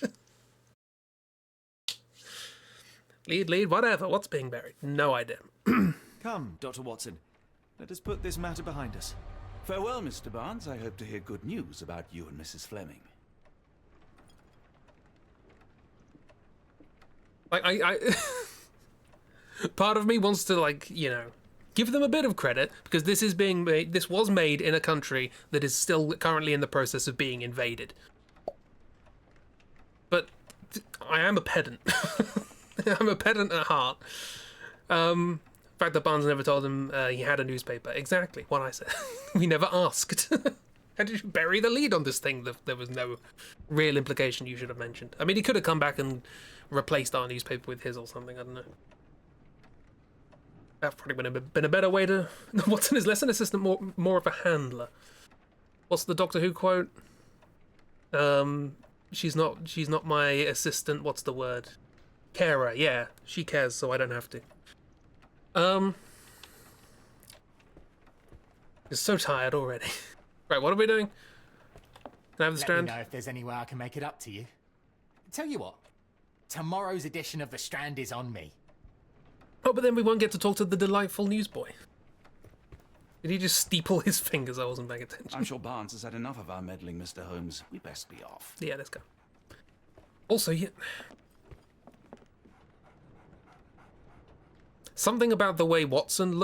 Lead, whatever. What's being buried? No idea. Come, Dr. Watson. Let us put this matter behind us. Farewell, Mr. Barnes. I hope to hear good news about you and Mrs. Fleming. Like, I part of me wants to, give them a bit of credit, because this was made in a country that is still currently in the process of being invaded. But I am a pedant. I'm a pedant at heart. The fact that Barnes never told him he had a newspaper. Exactly what I said. We never asked. How did you bury the lead on this thing? There was no real implication you should have mentioned. I mean, he could have come back and replaced our newspaper with his or something, I don't know. That probably would have been a better way to. Watson is less an assistant, more of a handler. What's the Doctor Who quote? She's not my assistant. What's the word? Carer. Yeah, she cares, so I don't have to. Just so tired already. Right, what are we doing? Can I have the Strand? Let me know if there's any way I can make it up to you. Tell you what, tomorrow's edition of The Strand is on me. Oh, but then we won't get to talk to the delightful newsboy. Did he just steeple his fingers? I wasn't paying attention. I'm sure Barnes has had enough of our meddling, Mr. Holmes. We best be off. Yeah, let's go. Also, yeah. Something about the way Watson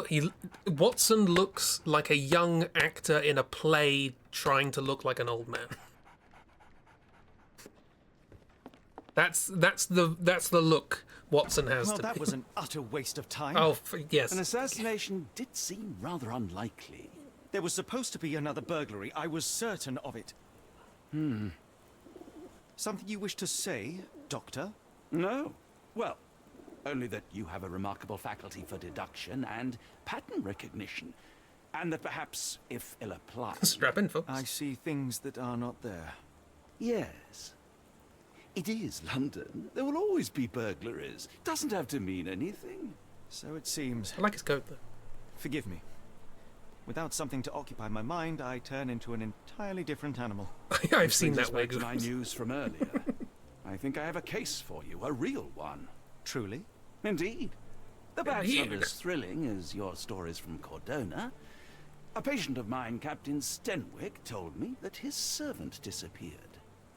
Watson looks like a young actor in a play trying to look like an old man. That's the look Watson has. Well, to that me. was an utter waste of time. Oh, yes. An assassination did seem rather unlikely. There was supposed to be another burglary. I was certain of it. Something you wish to say, Doctor? No. Well, only that you have a remarkable faculty for deduction and pattern recognition. And that perhaps, if ill applied... Strap in, folks. I see things that are not there. Yes. It is London. There will always be burglaries. Doesn't have to mean anything. So it seems. I like his coat, though. Forgive me. Without something to occupy my mind, I turn into an entirely different animal. I've seen Brings that us way. back to my news from earlier. I think I have a case for you, a real one. Truly? Indeed. The perhaps not Indeed. as thrilling as your stories from Cordona. A patient of mine, Captain Stenwick, told me that his servant disappeared.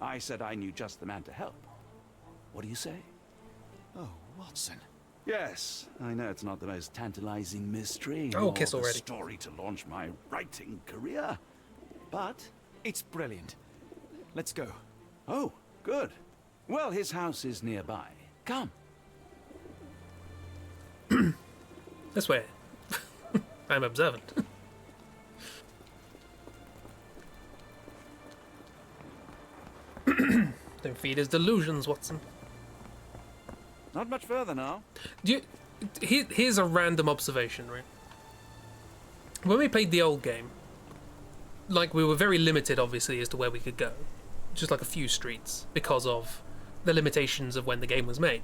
I said I knew just the man to help. What do you say? Oh, Watson. Yes, I know it's not the most tantalizing mystery Oh, or kiss the already. story to launch my writing career, but... It's brilliant. Let's go. Oh, good. Well, his house is nearby. Come. This way. I'm observant. Don't feed his delusions, Watson. Not much further now. Here's a random observation, right? When we played the old game, like, we were very limited, obviously, as to where we could go. Just like a few streets, because of the limitations of when the game was made.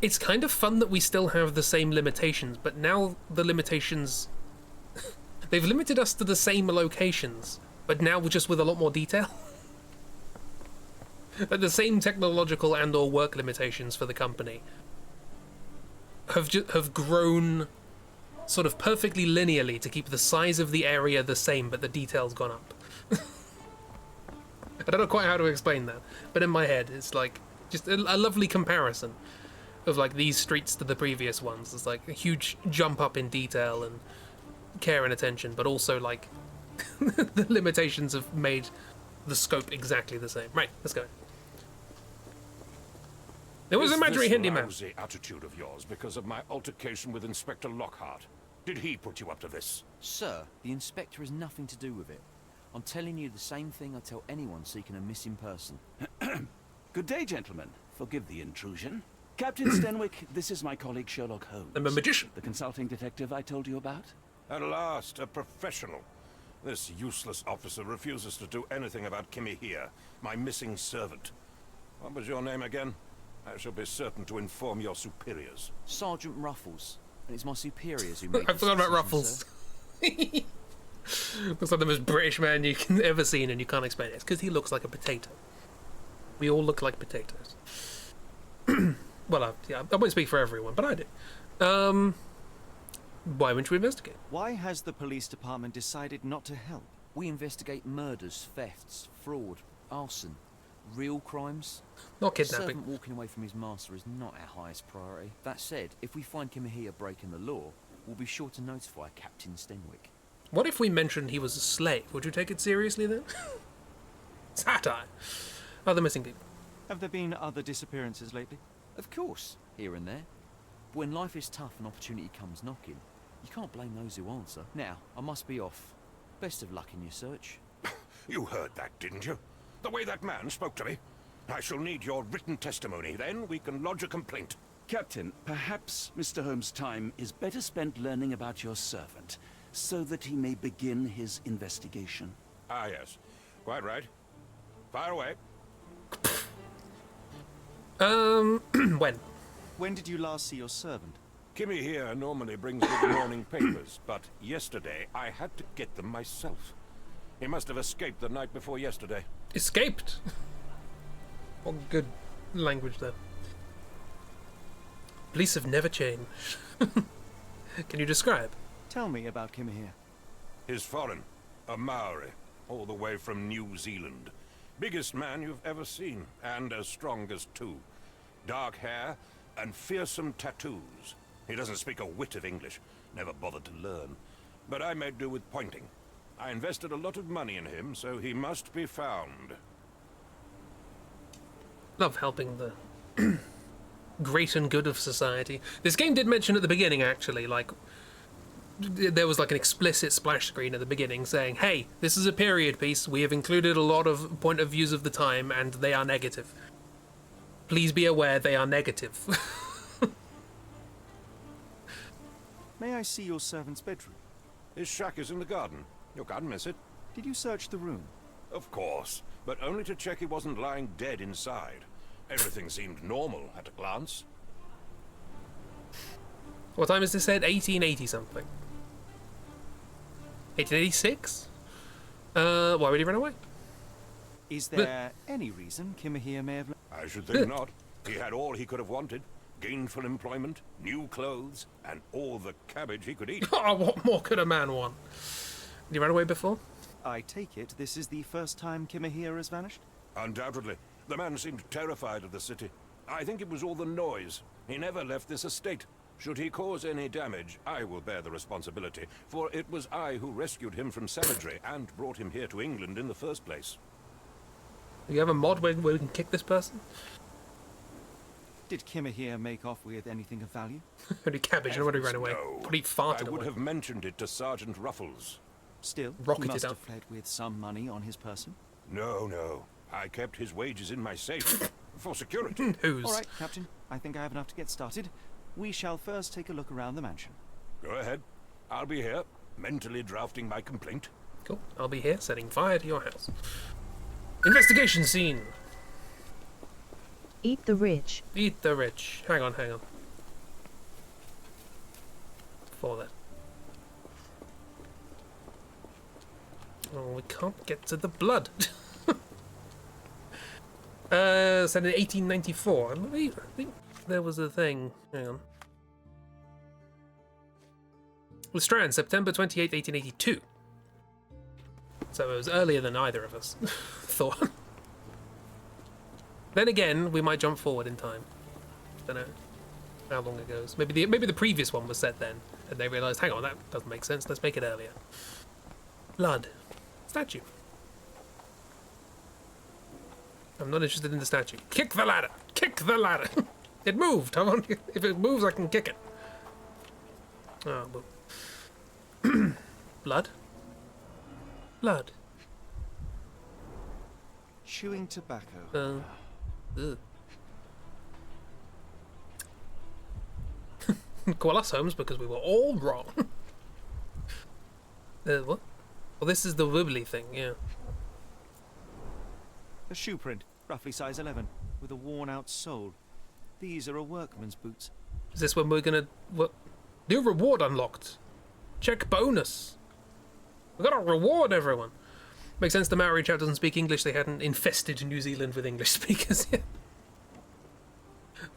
It's kind of fun that we still have the same limitations, but now the limitations... They've limited us to the same locations, but now just with a lot more detail. But the same technological and or work limitations for the company have grown sort of perfectly linearly to keep the size of the area the same, but the detail's gone up. I don't know quite how to explain that, but in my head it's like just a lovely comparison of like these streets to the previous ones. It's like a huge jump up in detail and care and attention, but also like the limitations have made the scope exactly the same. Right, let's go. There was an imaginary handyman. Is this lousy attitude of yours because of my altercation with Inspector Lockhart? Did he put you up to this? Sir, the inspector has nothing to do with it. I'm telling you the same thing I tell anyone seeking a missing person. Good day, gentlemen. Forgive the intrusion. Captain Stenwick, this is my colleague Sherlock Holmes. I'm a magician. The consulting detective I told you about. At last, a professional. This useless officer refuses to do anything about Kimmy here, my missing servant. What was your name again? I shall be certain to inform your superiors. Sergeant Ruffles. And it's my superiors who make I this forgot about decision, Ruffles. Looks like the most British man you can ever seen, and you can't explain it. It's because he looks like a potato. We all look like potatoes. Well, I won't speak for everyone, but I do. Why wouldn't you investigate? Why has the police department decided not to help? We investigate murders, thefts, fraud, arson, real crimes. Not A kidnapping. servant walking away from his master is not our highest priority. That said, if we find Kimahia breaking the law, we'll be sure to notify Captain Stenwick. What if we mentioned he was a slave? Would you take it seriously then? Satire. Other missing people. Have there been other disappearances lately? Of course, here and there. But when life is tough and opportunity comes knocking, you can't blame those who answer. Now, I must be off. Best of luck in your search. You heard that, didn't you? The way that man spoke to me. I shall need your written testimony, then we can lodge a complaint. Captain, perhaps Mr. Holmes' time is better spent learning about your servant, so that he may begin his investigation. Ah, yes. Quite right. Fire away. When? When did you last see your servant? Kimmy here normally brings me the morning papers, but yesterday I had to get them myself. He must have escaped the night before yesterday. Escaped? What good language there. Police have never changed. Can you describe? Tell me about Kimahir. He's foreign. A Maori. All the way from New Zealand. Biggest man you've ever seen, and as strong as two. Dark hair and fearsome tattoos. He doesn't speak a whit of English. Never bothered to learn. But I made do with pointing. I invested a lot of money in him, so he must be found. Love helping the great and good of society. This game did mention at the beginning, actually, like, there was like an explicit splash screen at the beginning saying, hey, this is a period piece. We have included a lot of point of views of the time, and they are negative. Please be aware they are negative. May I see your servant's bedroom? His shack is in the garden. You can't miss it. Did you search the room? Of course, but only to check he wasn't lying dead inside. Everything seemed normal at a glance. What time is this said? 1880 something. 1886? Why would he run away? Is there any reason Kimahir may have... I should think not. He had all he could have wanted. Gainful employment, new clothes, and all the cabbage he could eat. Oh, what more could a man want? Did he run away before? I take it this is the first time Kimahir has vanished? Undoubtedly. The man seemed terrified of the city. I think it was all the noise. He never left this estate. Should he cause any damage, I will bear the responsibility, for it was I who rescued him from savagery and brought him here to England in the first place. Do you have a mod where we can kick this person? Did Kimahir make off with anything of value? Only cabbage, nobody ran away. No. Probably farted I would away. have mentioned it to Sergeant Ruffles. Still, Rocketed he must up. have fled with some money on his person. No, no. I kept his wages in my safe. For security. Whose? All right, Captain. I think I have enough to get started. We shall first take a look around the mansion. Go ahead. I'll be here, mentally drafting my complaint. Cool. I'll be here, setting fire to your house. Investigation scene. Eat the rich. Eat the rich. Hang on, hang on. Before that. Oh, we can't get to the blood. Set in 1894. I think there was a thing. Hang on. Strand, September 28, 1882. So it was earlier than either of us thought. Then again, we might jump forward in time. Don't know how long it goes. Maybe the previous one was set then, and they realised, hang on, that doesn't make sense. Let's make it earlier. Blood. Statue. I'm not interested in the statue. Kick the ladder! Kick the ladder! It moved! If it moves, I can kick it. Oh, well. Blood? Blood. Chewing tobacco. Ugh. Call us Holmes because we were all wrong. What? Well, this is the wibbly thing, yeah. A shoe print, roughly size 11, with a worn-out sole. These are a workman's boots. Is this when we're gonna... What? New reward unlocked. Check bonus. We got a reward, everyone. Makes sense the Maori chap doesn't speak English. They hadn't infested New Zealand with English speakers yet.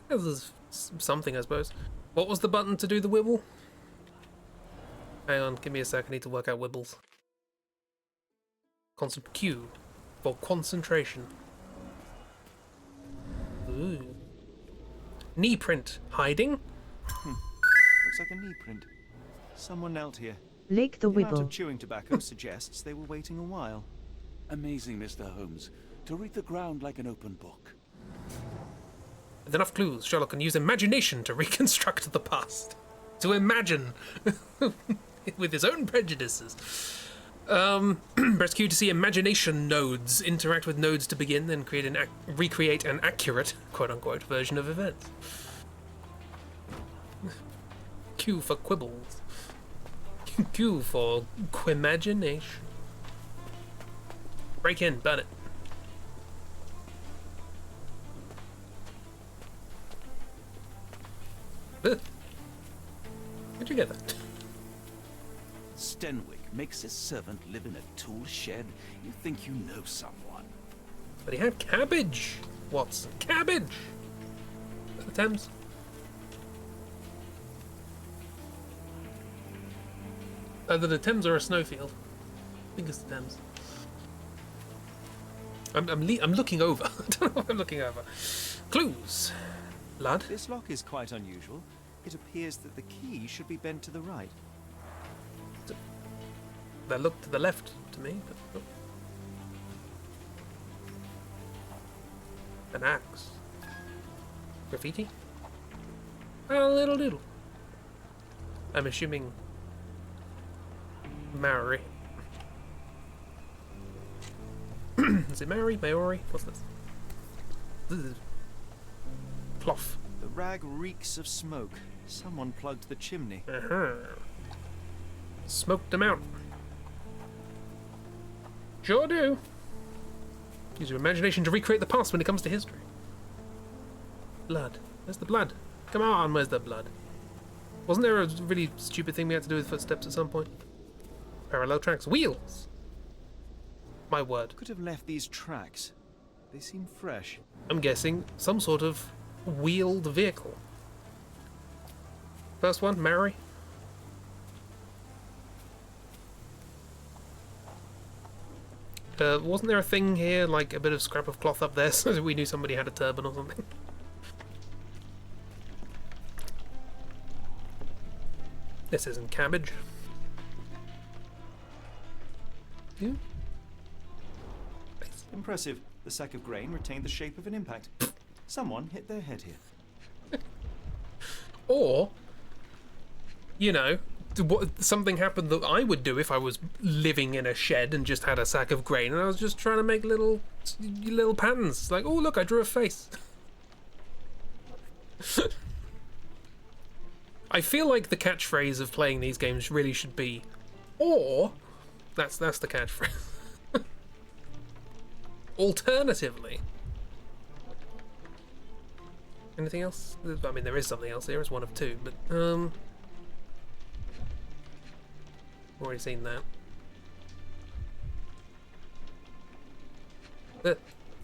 This is something, I suppose. What was the button to do the wibble? Hang on, give me a sec. I need to work out wibbles. Q for concentration. Ooh. Knee print. Hiding? Looks like a knee print. Someone knelt here. Lick the The amount of wibble. chewing tobacco suggests they were waiting a while. Amazing, Mr. Holmes. To read the ground like an open book. With enough clues, Sherlock can use imagination to reconstruct the past. To imagine. With his own prejudices. Press Q to see imagination nodes. Interact with nodes to begin, then recreate an accurate, quote-unquote, version of events. Q for quibbles. Q for quimagination. Break in, burn it. Ugh. Where'd you get that? Stenwick makes his servant live in a tool shed. You think you know someone. But he had cabbage. What's cabbage? The Thames. Either the Thames or a snowfield. I think it's the Thames. I'm looking over. I don't know what I'm looking over. Clues. Blood. This lock is quite unusual. It appears that the key should be bent to the right. That looked to the left to me, but oh. An axe. Graffiti? A little doodle. I'm assuming Maori. Is it Maori? Maori? What's this? Cloth. The rag reeks of smoke. Someone plugged the chimney. Smoked them out. Sure do. Use your imagination to recreate the past when it comes to history. Blood. Where's the blood? Come on, where's the blood? Wasn't there a really stupid thing we had to do with footsteps at some point? Parallel tracks. Wheels! My word. Could have left these tracks. They seem fresh. I'm guessing some sort of wheeled vehicle. First one, Mary. Wasn't there a thing here, like a bit of scrap of cloth up there so that we knew somebody had a turban or something? This isn't cabbage. You? Impressive. The sack of grain retained the shape of an impact. Someone hit their head here. Or, you know, something happened that I would do if I was living in a shed and just had a sack of grain and I was just trying to make little patterns. Like, oh look, I drew a face. I feel like the catchphrase of playing these games really should be, or, that's the catchphrase. Alternatively. Anything else? I mean, there is something else here. It's one of two, but already seen that.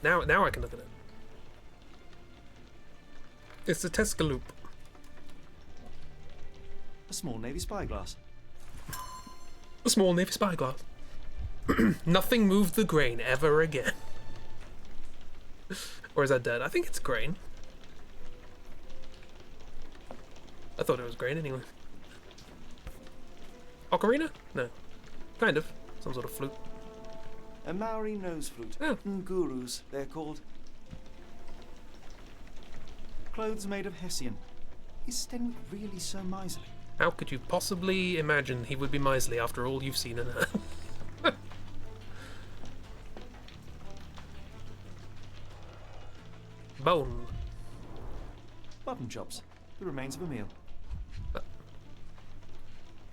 Now I can look at it. It's a Tescaloop. A small navy spyglass. A small navy spyglass. Nothing moved the grain ever again. Or is that dead? I think it's grain. I thought it was grain anyway. Ocarina? No. Kind of. Some sort of flute. A Maori nose flute. Oh. Ngurus, they're called. Clothes made of Hessian. Is Stenwick really so miserly? How could you possibly imagine he would be miserly after all you've seen and heard? Bone. Mutton chops. The remains of a meal.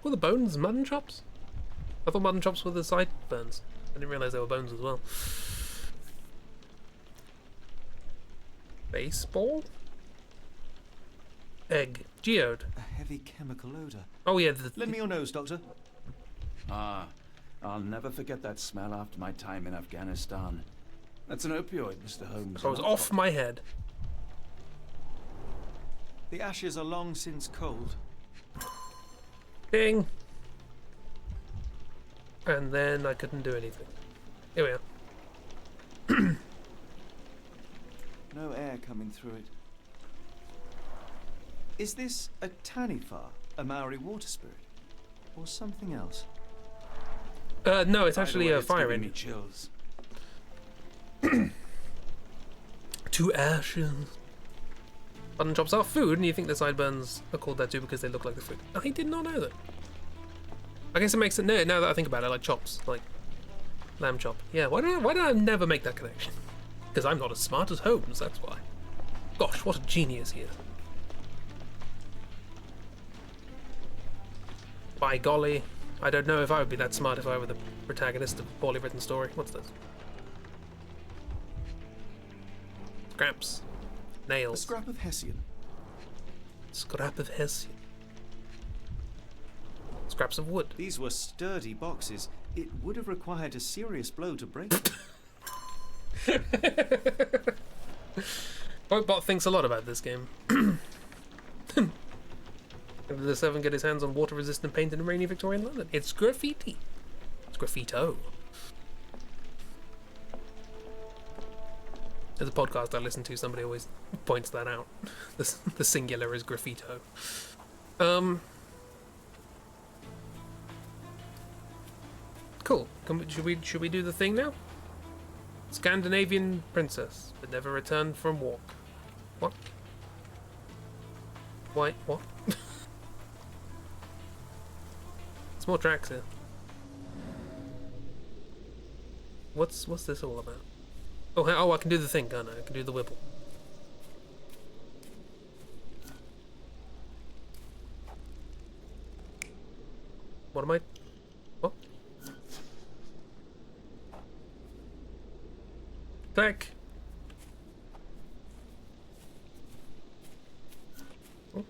Were the bones mutton chops? I thought mutton chops were the sideburns. I didn't realise they were bones as well. Baseball? Egg. Geode. A heavy chemical odour. Oh yeah. Lend me your nose, Doctor. Ah, I'll never forget that smell after my time in Afghanistan. That's an opioid, Mr. Holmes. I was off my head. The ashes are long since cold. Ding. And then I couldn't do anything. Here we are. No air coming through it. Is this a Tanifar, a Maori water spirit, or something else? No, it's By the actually way, a it's fire giving me engine. chills. To ashes. Mutton chops are food, and you think the sideburns are called that too because they look like the food. I did not know that. I guess it makes it now that I think about it, like chops, like lamb chop. Yeah, why did I never make that connection? Because I'm not as smart as Holmes, that's why. Gosh, what a genius he is. By golly, I don't know if I would be that smart if I were the protagonist of a poorly written story. What's this? Scraps. A Nails. scrap of Hessian. Scrap of Hessian. Scraps of wood. These were sturdy boxes. It would have required a serious blow to break them. Quotebot thinks a lot about this game. Did the Seven get his hands on water-resistant paint in rainy Victorian London? It's graffiti. It's graffito. There's a podcast I listen to, somebody always points that out. The singular is graffito. Cool. Should we do the thing now? Scandinavian princess, but never returned from walk. What? Why? What? There's more tracks here. What's this all about? Oh, I can do the thing, can't I? I can do the wibble. What am I? What? Back. Oh.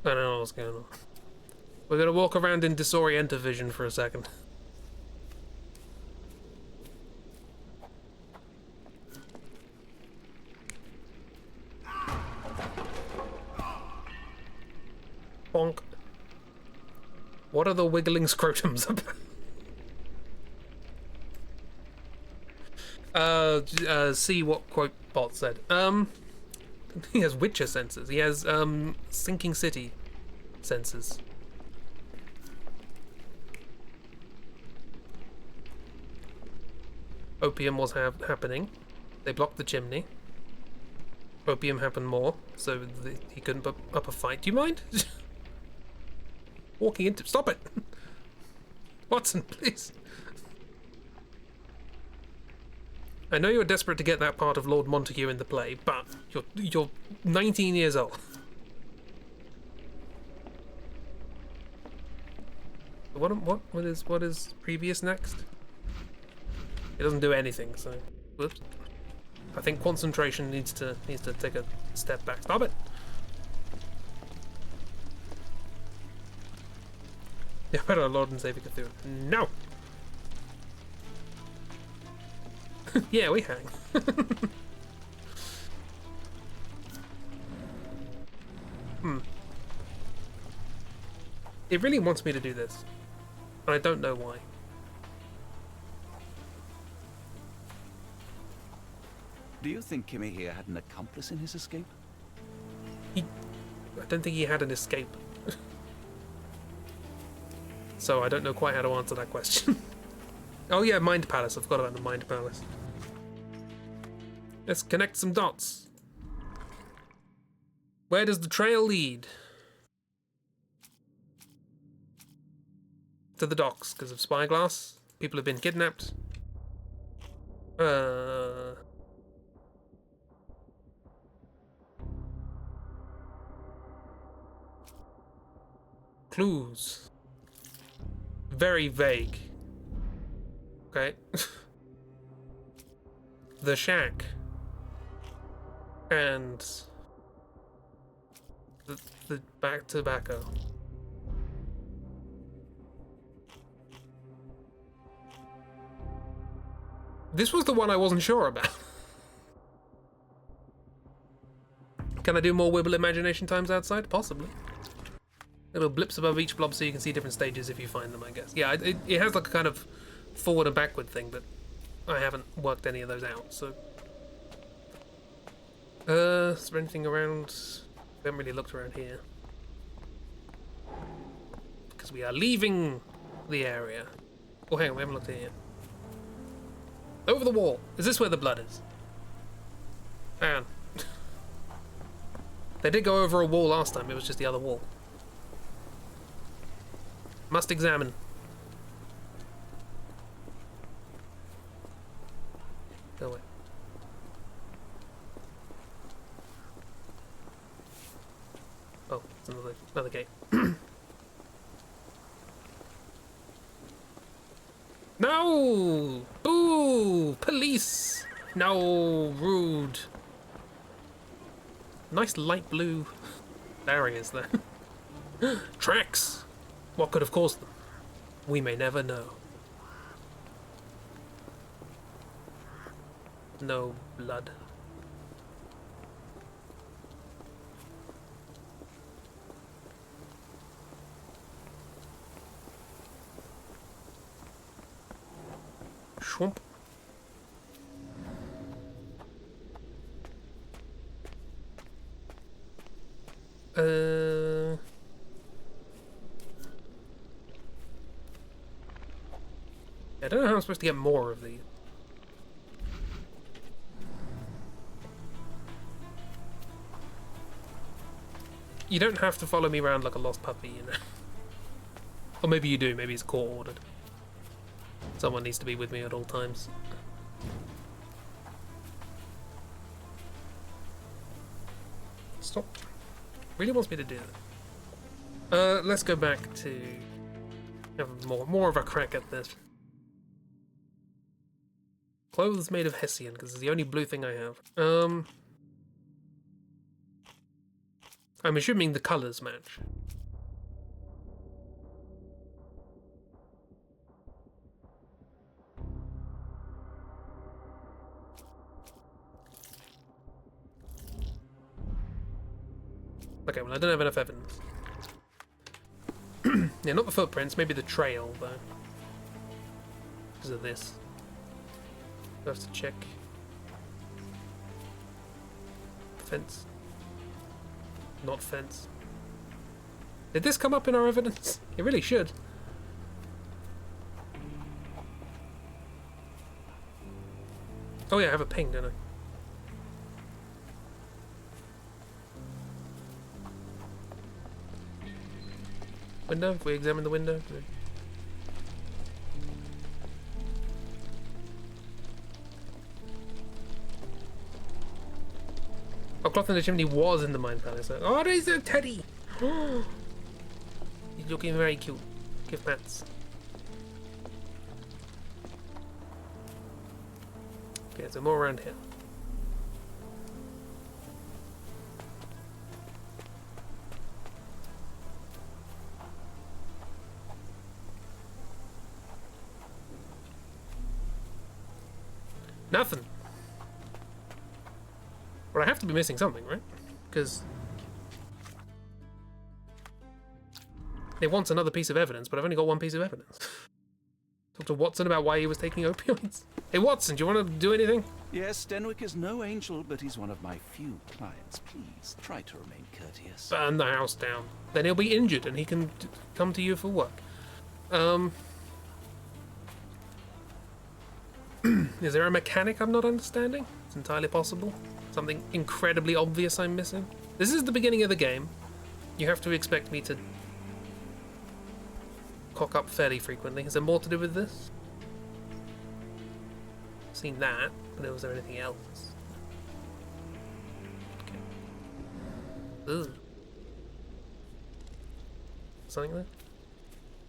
I don't know what's going on. We're gonna walk around in disoriented vision for a second. Bonk. What are the wiggling scrotums about? See what Quotebot said. He has Witcher sensors. He has, Sinking City sensors. Opium was happening. They blocked the chimney. Opium happened more, so he couldn't put up a fight. Do you mind? Walking into... Stop it! Watson, please. I know you're desperate to get that part of Lord Montague in the play, but you're 19 years old. What is previous next? It doesn't do anything, so whoops. I think concentration needs to take a step back. Stop it. Yeah, better Lord and Savior Cthulhu. No. Yeah, we hang. It really wants me to do this, and I don't know why. Do you think Kimmy here had an accomplice in his escape? I don't think he had an escape. So I don't know quite how to answer that question. Oh yeah, Mind Palace. I forgot about the Mind Palace. Let's connect some dots. Where does the trail lead? To the docks, because of Spyglass. People have been kidnapped. Clues. Very vague. Okay. The shack. And the back tobacco. This was the one I wasn't sure about. Can I do more Wibble imagination times outside? Possibly. Little blips above each blob so you can see different stages if you find them, I guess. Yeah, it has like a kind of forward and backward thing, but I haven't worked any of those out, so... is there anything around? We haven't really looked around here. Because we are leaving the area. Oh, hang on, we haven't looked here yet. Over the wall. Is this where the blood is? Hang on. They did go over a wall last time, it was just the other wall. Must examine. Go away. It's another gate. No! Boo! Police! No! Rude. Nice light blue barriers there. Tracks! What could have caused them? We may never know. No blood. Schwump. I don't know how I'm supposed to get more of these. You don't have to follow me around like a lost puppy, you know. Or maybe you do, maybe it's court ordered. Someone needs to be with me at all times. Stop. Really wants me to do that. Let's go back to have more of a crack at this. Clothes made of Hessian, because it's the only blue thing I have. I'm assuming the colours match. Okay, well I don't have enough evidence. Yeah, not the footprints, maybe the trail though. Because of this. I have to check. Fence. Not fence. Did this come up in our evidence? It really should. Oh yeah, I have a ping, don't I? Window? If we examine the window? Good. Oh, cloth in the chimney was in the mine palace. Oh, there's a teddy! He's looking very cute. Give pats. Okay, so more around here. Nothing. But I have to be missing something, right? Because it wants another piece of evidence, but I've only got one piece of evidence. Talk to Watson about why he was taking opioids. Hey Watson, do you want to do anything? Yes, Denwick is no angel, but he's one of my few clients. Please, try to remain courteous. Burn the house down. Then he'll be injured and he can come to you for work. Is there a mechanic I'm not understanding? It's entirely possible. Something incredibly obvious I'm missing. This is the beginning of the game. You have to expect me to cock up fairly frequently. Is there more to do with this? I've seen that, but was there anything else? Okay. Ugh. Something there?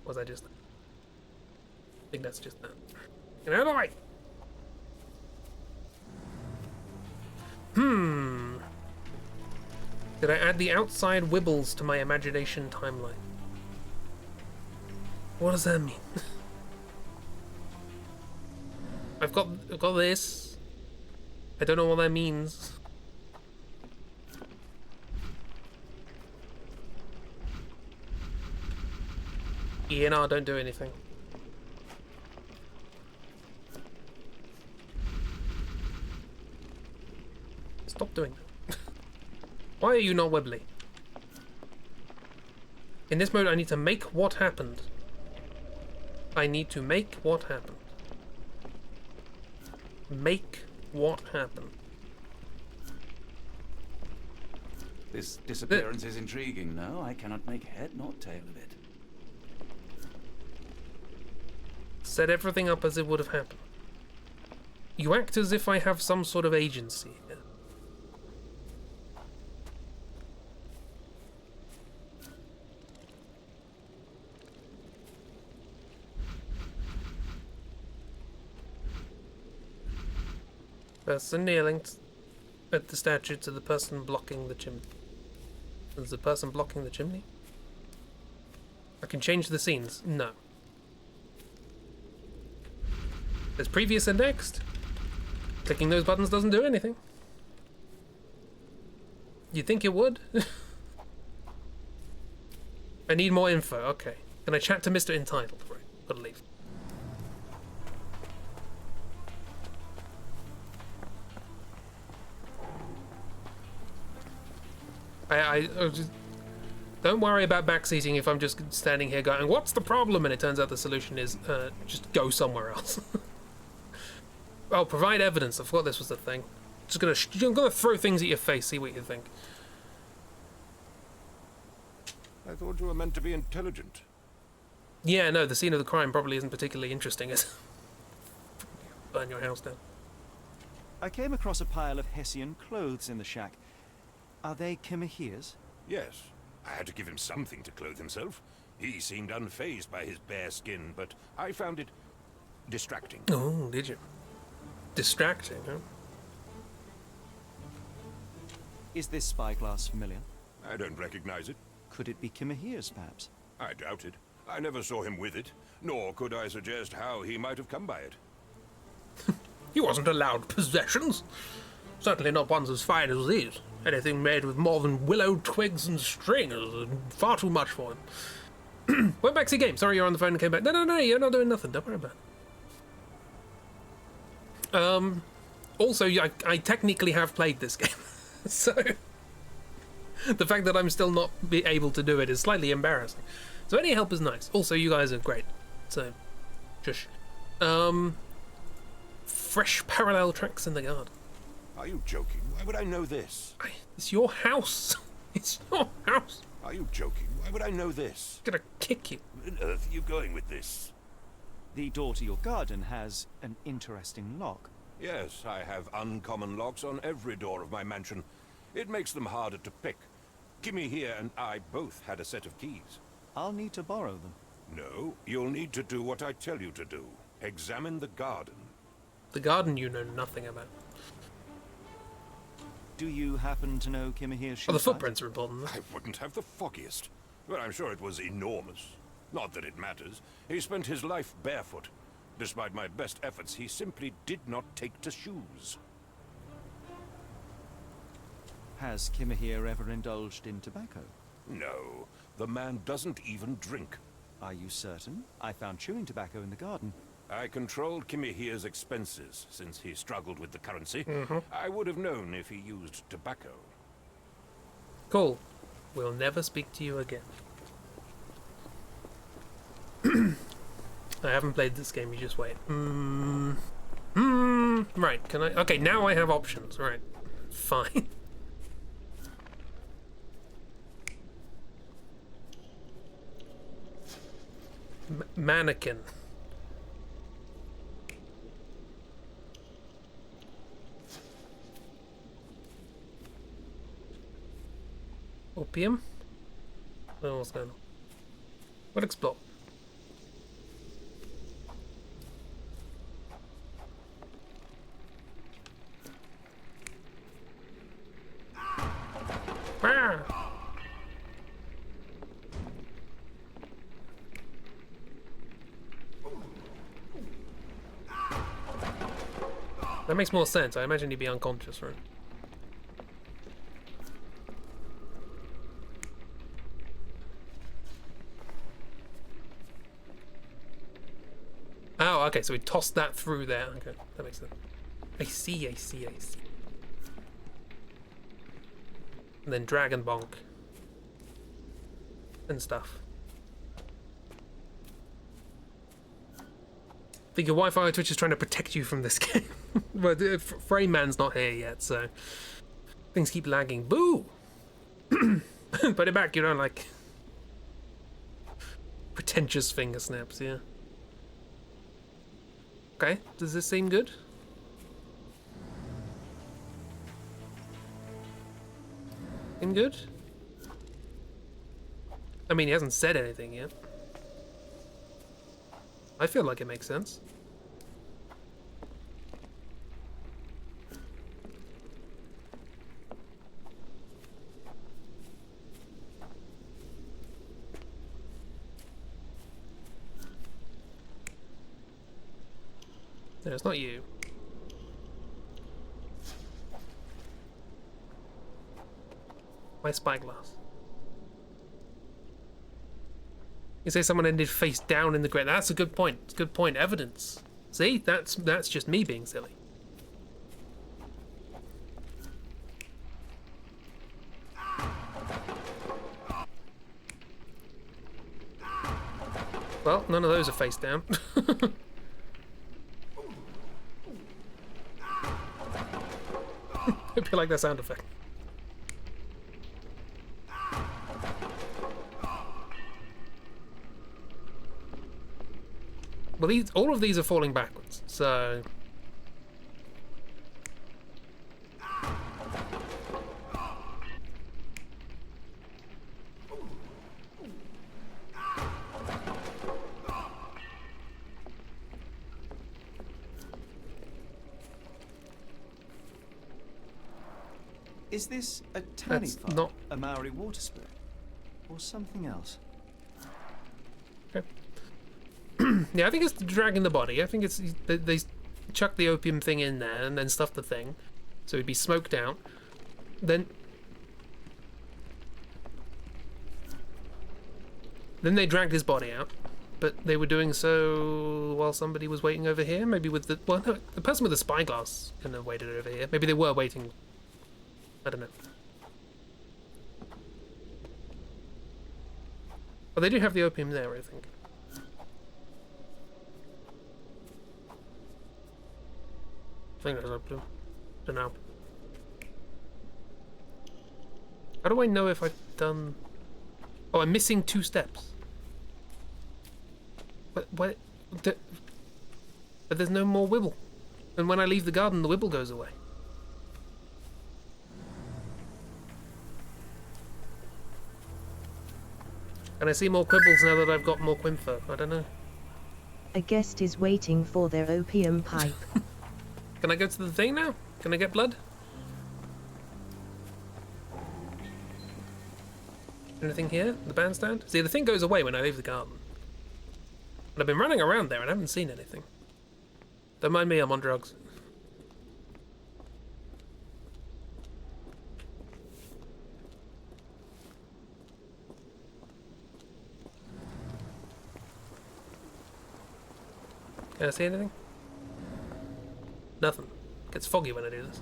Or was that just that? I think that's just that. Get out of the way! Did I add the outside wibbles to my imagination timeline? What does that mean? I've got this. I don't know what that means. ENR, don't do anything. Stop doing that. Why are you not Webley? In this mode, I need to make what happened. I need to make what happened. Make what happened. This disappearance is intriguing, no? I cannot make head nor tail of it. Set everything up as it would have happened. You act as if I have some sort of agency here. Person kneeling at the statue to the person blocking the chimney. Is the person blocking the chimney? I can change the scenes. No. There's previous and next. Clicking those buttons doesn't do anything. You'd think it would? I need more info. Okay. Can I chat to Mr. Entitled? Right. Gotta leave. I just, don't worry about backseating if I'm just standing here going, what's the problem? And it turns out the solution is just go somewhere else. Oh, provide evidence. I forgot this was the thing. I'm gonna throw things at your face, see what you think. I thought you were meant to be intelligent. Yeah, no, the scene of the crime probably isn't particularly interesting as burn your house down. I came across a pile of Hessian clothes in the shack. Are they Kimahir's? Yes. I had to give him something to clothe himself. He seemed unfazed by his bare skin, but I found it distracting. Oh, did you? Distracting, huh? Is this spyglass familiar? I don't recognize it. Could it be Kimahir's, perhaps? I doubt it. I never saw him with it, nor could I suggest how he might have come by it. He wasn't allowed possessions. Certainly not ones as fine as these. Anything made with more than willow twigs and string is far too much for him. Went back to the game. Sorry, you're on the phone and came back. No, you're not doing nothing. Don't worry about it. Also, I technically have played this game. So, the fact that I'm still not able to do it is slightly embarrassing. So any help is nice. Also, you guys are great. So, shush. Fresh parallel tracks in the garden. Are you joking? Why would I know this? It's your house. It's your house. Are you joking? Why would I know this? I'm gonna kick you. Where on earth are you going with this? The door to your garden has an interesting lock. Yes, I have uncommon locks on every door of my mansion. It makes them harder to pick. Kimmy here and I both had a set of keys. I'll need to borrow them. No, you'll need to do what I tell you to do. Examine the garden. The garden you know nothing about. Do you happen to know Kimahir's shoe Oh, the size? footprints are important. I wouldn't have the foggiest. But I'm sure it was enormous. Not that it matters. He spent his life barefoot. Despite my best efforts, he simply did not take to shoes. Has Kimahir ever indulged in tobacco? No, the man doesn't even drink. Are you certain? I found chewing tobacco in the garden. I controlled Kimahir's expenses since he struggled with the currency. I would have known if he used tobacco. Cool. We'll never speak to you again. I haven't played this game, you just wait. Right, can I? Okay, now I have options. Right. Fine. Mannequin. Opium? Oh, what's going on? What explore? Ah! That makes more sense. I imagine he'd be unconscious, right? Oh, okay, so we tossed that through there. Okay, that makes sense. I see. And then Dragon Bonk. And stuff. I think your Wi-Fi Twitch is trying to protect you from this game. But Frame Man's not here yet, so things keep lagging. Boo! Put it back, you don't like pretentious finger snaps, yeah. Okay, does this seem good? Seem good? I mean, he hasn't said anything yet. I feel like it makes sense. No, it's not you. My spyglass. You say someone ended face down in the grave. That's a good point. It's a good point. Evidence. See, that's just me being silly. Well, none of those are face down. Hope you like that sound effect. Well, all of these are falling backwards, so... Is this a tanning That's farm, not- a Maori water spirit, or something else? Okay. Yeah, I think it's dragging the body. I think it's they chuck the opium thing in there and then stuff the thing, so he'd be smoked out. Then they dragged his body out, but they were doing so while somebody was waiting over here. Maybe with the no, the person with the spyglass couldn't have waited over here. Maybe they were waiting. I don't know. Well, they do have the opium there, I think. I think there's opium. Don't know. How do I know if I've done... Oh, I'm missing 2 steps. But there's no more wibble. And when I leave the garden, the wibble goes away. Can I see more quibbles now that I've got more quimfo? I don't know. A guest is waiting for their opium pipe. Can I go to the thing now? Can I get blood? Anything here? The bandstand? See, the thing goes away when I leave the garden. But I've been running around there and I haven't seen anything. Don't mind me, I'm on drugs. Can I see anything? Nothing. Gets foggy when I do this.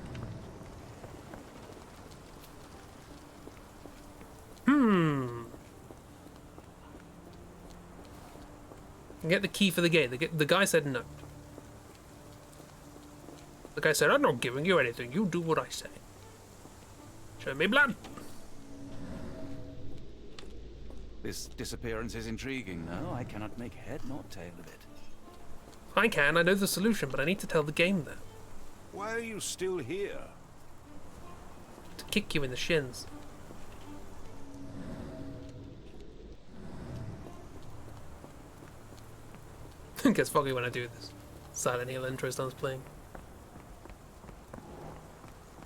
Get the key for the gate. The guy said no. The guy said, I'm not giving you anything. You do what I say. Show me blood. This disappearance is intriguing, no? I cannot make head nor tail of it. I can. I know the solution, but I need to tell the game that. Why are you still here? To kick you in the shins. It gets foggy when I do this. Silent Hill intro starts playing.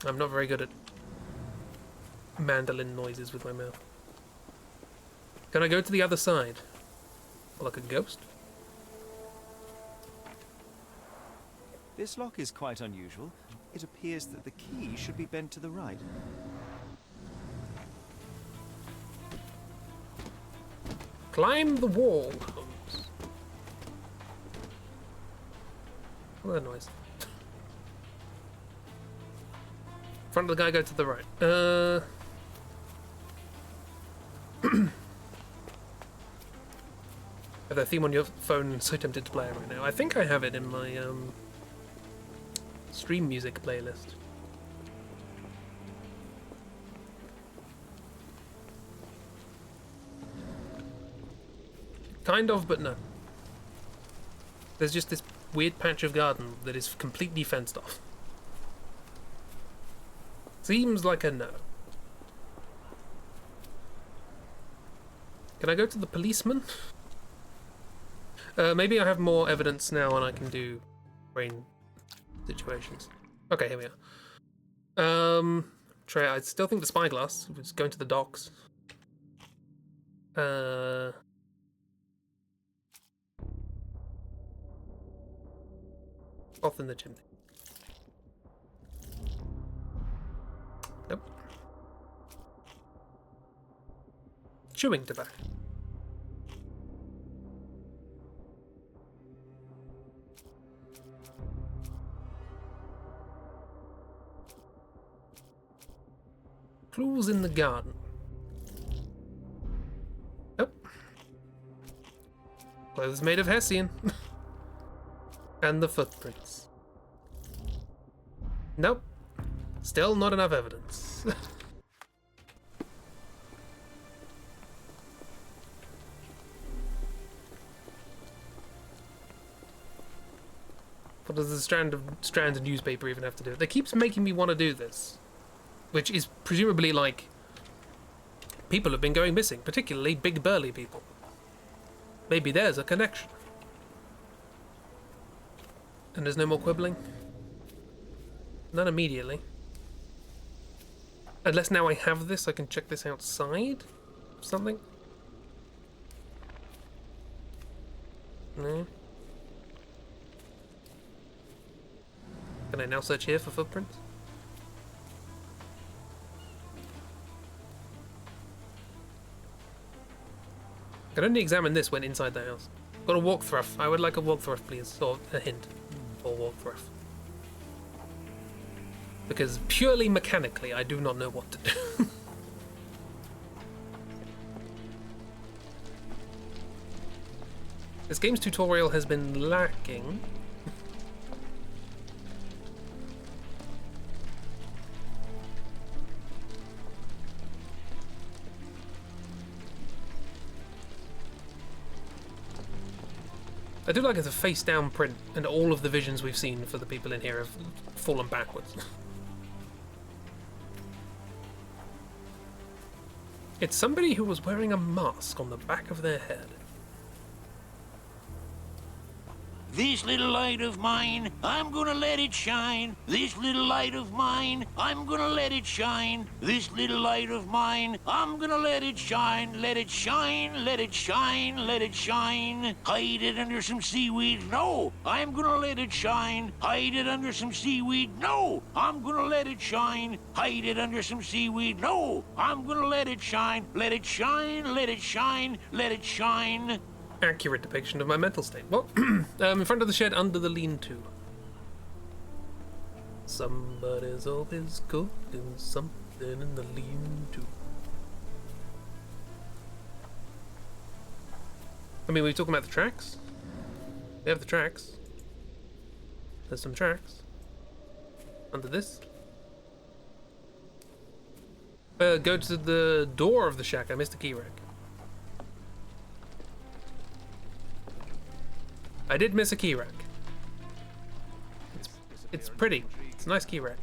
I'm not very good at mandolin noises with my mouth. Can I go to the other side? Like a ghost? This lock is quite unusual. It appears that the key should be bent to the right. Climb the wall, Holmes. What's that noise? Front of the guy, go to the right. Have that theme on your phone, so tempted to play it right now. I think I have it in my stream music playlist. Kind of, but no. There's just this weird patch of garden that is completely fenced off. Seems like a no. Can I go to the policeman? Maybe I have more evidence now and I can do brain situations. Okay, here we are. Trey, I still think the spyglass was going to the docks. Off in the chimney. Nope. Chewing tobacco. Clues in the garden. Nope. Clothes made of Hessian. And the footprints. Nope. Still not enough evidence. What does the strand of newspaper even have to do? They keeps making me want to do this. Which is presumably like people have been going missing, particularly big burly people. Maybe there's a connection. And there's no more quibbling? Not immediately. Unless now I have this, I can check this outside? Something? No. Can I now search here for footprints? I can only examine this when inside the house. Got a walk thruff. I would like a walk thruff, please. Or a hint. Or walk thruff. Because purely mechanically, I do not know what to do. This game's tutorial has been lacking. I do like it's a face-down print, and all of the visions we've seen for the people in here have fallen backwards. It's somebody who was wearing a mask on the back of their head. This little light of mine, I'm gonna let it shine. This little light of mine, I'm gonna let it shine. This little light of mine, I'm gonna let it shine. Let it shine, let it shine, let it shine. Hide it under some seaweed, no, I'm gonna let it shine. Hide it under some seaweed, no, I'm gonna let it shine. Hide it under some seaweed, no, I'm gonna let it shine. Let it shine, let it shine, let it shine. Accurate depiction of my mental state. Well, in front of the shed under the lean-to. Somebody's always cooking something in the lean-to. I mean, we're talking about the tracks. They have the tracks. There's some tracks. Under this. Go to the door of the shack. I missed a key rack. I did miss a key rack. It's pretty. It's a nice key rack.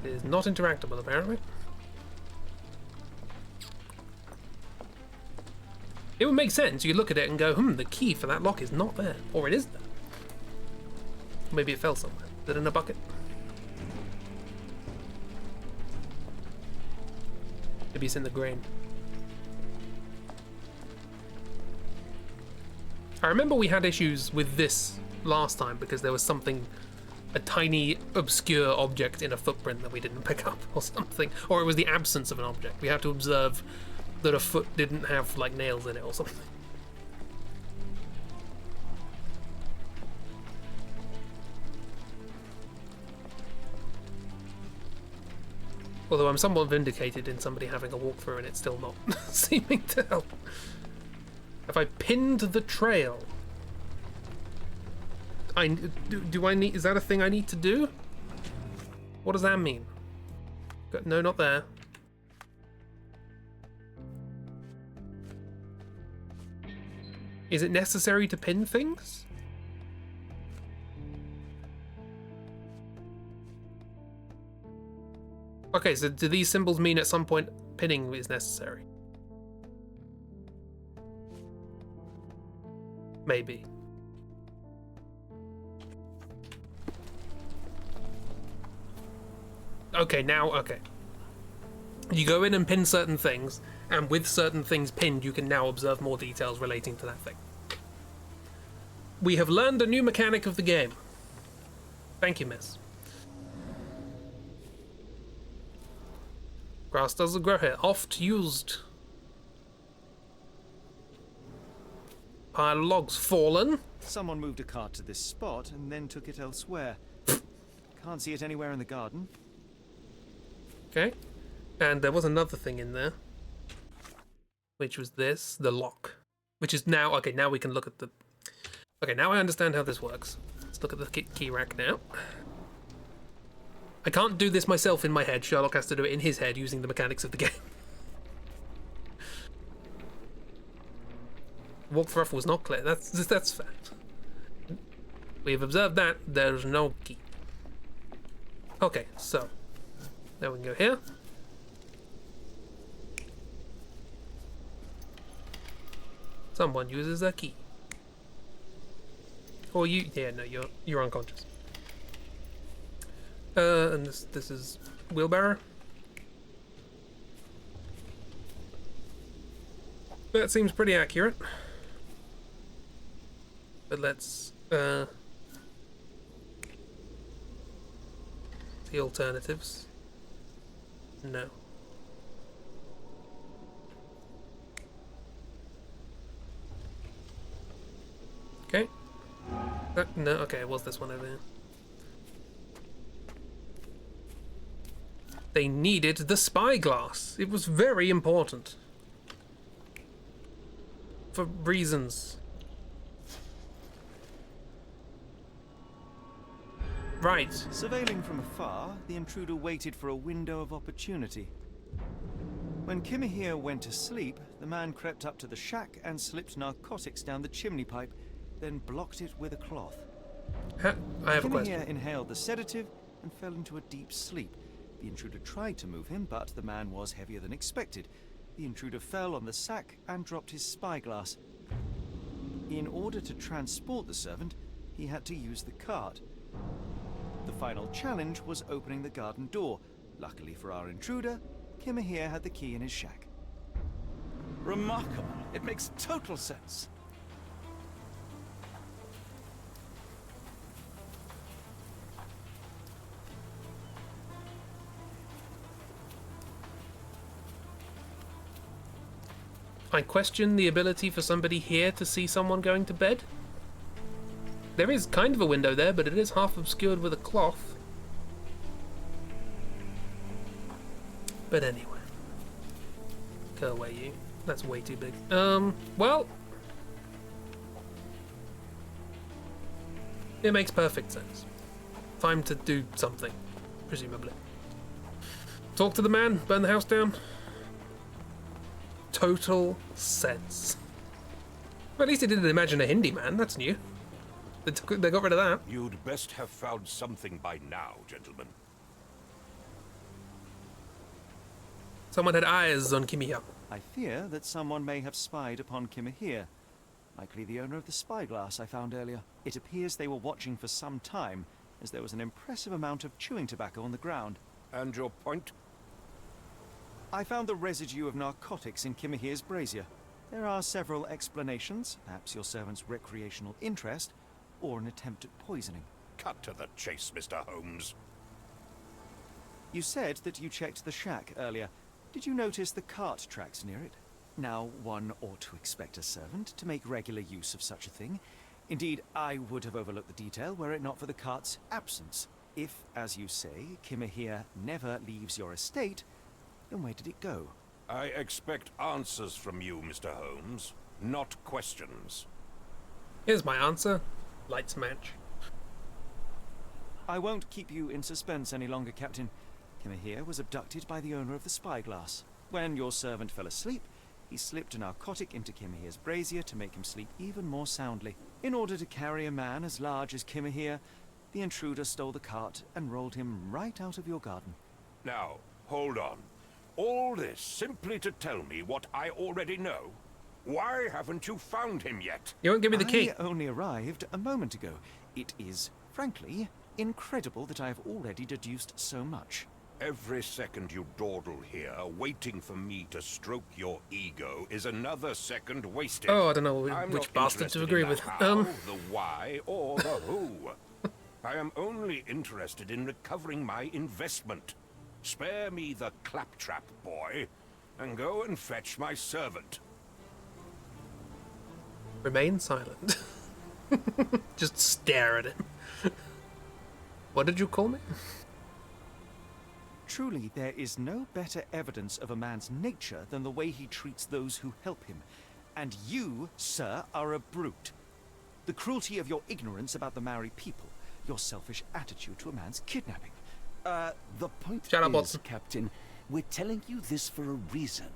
It is not interactable, apparently. It would make sense. You look at it and go, the key for that lock is not there. Or it is there. Maybe it fell somewhere. Is it in a bucket? Maybe it's in the grain. I remember we had issues with this last time because there was something, a tiny obscure object in a footprint that we didn't pick up or something. Or it was the absence of an object. We had to observe that a foot didn't have like nails in it or something. Although I'm somewhat vindicated in somebody having a walkthrough and it's still not seeming to help. Have I pinned the trail? Do I need? Is that a thing I need to do? What does that mean? No, not there. Is it necessary to pin things? Okay, so do these symbols mean at some point pinning is necessary? Maybe. Okay, now, okay. You go in and pin certain things, and with certain things pinned, you can now observe more details relating to that thing. We have learned a new mechanic of the game. Thank you, miss. Grass doesn't grow here. Oft used. Pile of logs fallen. Someone moved a cart to this spot and then took it elsewhere. Can't see it anywhere in the garden. Okay. And there was another thing in there. Which was this, the lock. Which is now, okay, now we can look at the... Okay, now I understand how this works. Let's look at the key rack now. I can't do this myself in my head. Sherlock has to do it in his head using the mechanics of the game. Walk through was not clear. That's fact. We've observed that. There's no key. Okay, so now we can go here. Someone uses a key. Or you? Yeah, no, you're unconscious. And this is wheelbarrow. That seems pretty accurate. But let's the alternatives. No. Okay. No, okay, it was this one over here. They needed the spyglass. It was very important. For reasons. Right. Surveilling from afar, the intruder waited for a window of opportunity. When Kimahir went to sleep, the man crept up to the shack and slipped narcotics down the chimney pipe, then blocked it with a cloth. I have a question. Kimahir inhaled the sedative and fell into a deep sleep. The intruder tried to move him, but the man was heavier than expected. The intruder fell on the sack and dropped his spyglass. In order to transport the servant, he had to use the cart. The final challenge was opening the garden door. Luckily for our intruder, Kimahir had the key in his shack. Remarkable. It makes total sense. I question the ability for somebody here to see someone going to bed. There is kind of a window there, but it is half obscured with a cloth. But anyway. Go away, you. That's way too big. Well. It makes perfect sense. Time to do something, presumably. Talk to the man, burn the house down. Total sense. Well, at least he didn't imagine a Hindi man. That's new. They got rid of that. You'd best have found something by now, gentlemen. Someone had eyes on Kimahir. I fear that someone may have spied upon Kimahir. Likely the owner of the spyglass I found earlier. It appears they were watching for some time, as there was an impressive amount of chewing tobacco on the ground. And your point? I found the residue of narcotics in Kimahir's brazier. There are several explanations, perhaps your servant's recreational interest, or an attempt at poisoning. Cut to the chase, Mr. Holmes. You said that you checked the shack earlier. Did you notice the cart tracks near it? Now, one ought to expect a servant to make regular use of such a thing. Indeed, I would have overlooked the detail were it not for the cart's absence. If, as you say, Kimahir never leaves your estate, then where did it go? I expect answers from you, Mr. Holmes, not questions. Here's my answer. Lights match. I won't keep you in suspense any longer, Captain. Kimahir was abducted by the owner of the spyglass. When your servant fell asleep, he slipped a narcotic into Kimahir's brazier to make him sleep even more soundly. In order to carry a man as large as Kimahir, the intruder stole the cart and rolled him right out of your garden. Now, hold on. All this simply to tell me what I already know? Why haven't you found him yet? You won't give me the key. I only arrived a moment ago. It is, frankly, incredible that I have already deduced so much. Every second you dawdle here, waiting for me to stroke your ego, is another second wasted. Oh, I don't know I'm which not bastard to interested agree in the with. How, the why, or the who. I am only interested in recovering my investment. Spare me the claptrap, boy, and go and fetch my servant. Remain silent. Just stare at him. What did you call me? Truly, there is no better evidence of a man's nature than the way he treats those who help him. And you, sir, are a brute. The cruelty of your ignorance about the Maori people, your selfish attitude to a man's kidnapping. The point Shut up, is, Watson. Captain, we're telling you this for a reason.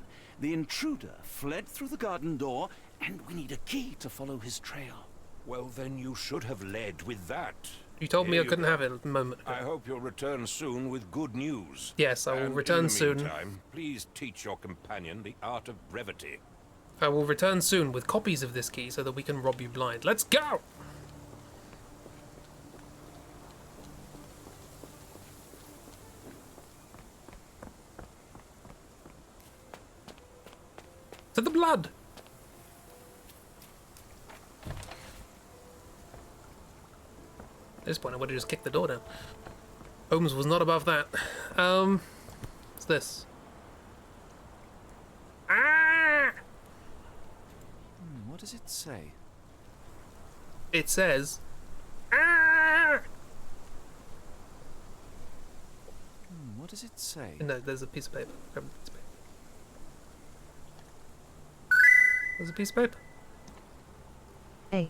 The intruder fled through the garden door, and we need a key to follow his trail. Well, then you should have led with that. You told me Here I you couldn't go. have it a moment ago. I hope you'll return soon with good news. Yes, I will And return in the soon. Meantime, please teach your companion the art of brevity. I will return soon with copies of this key so that we can rob you blind. Let's go! To the blood! At this point, I would have just kicked the door down. Holmes was not above that. What's this? Ah! What does it say? It says, ah! What does it say? No, there's a piece of paper. Grab the piece of paper. There's a piece of paper. A.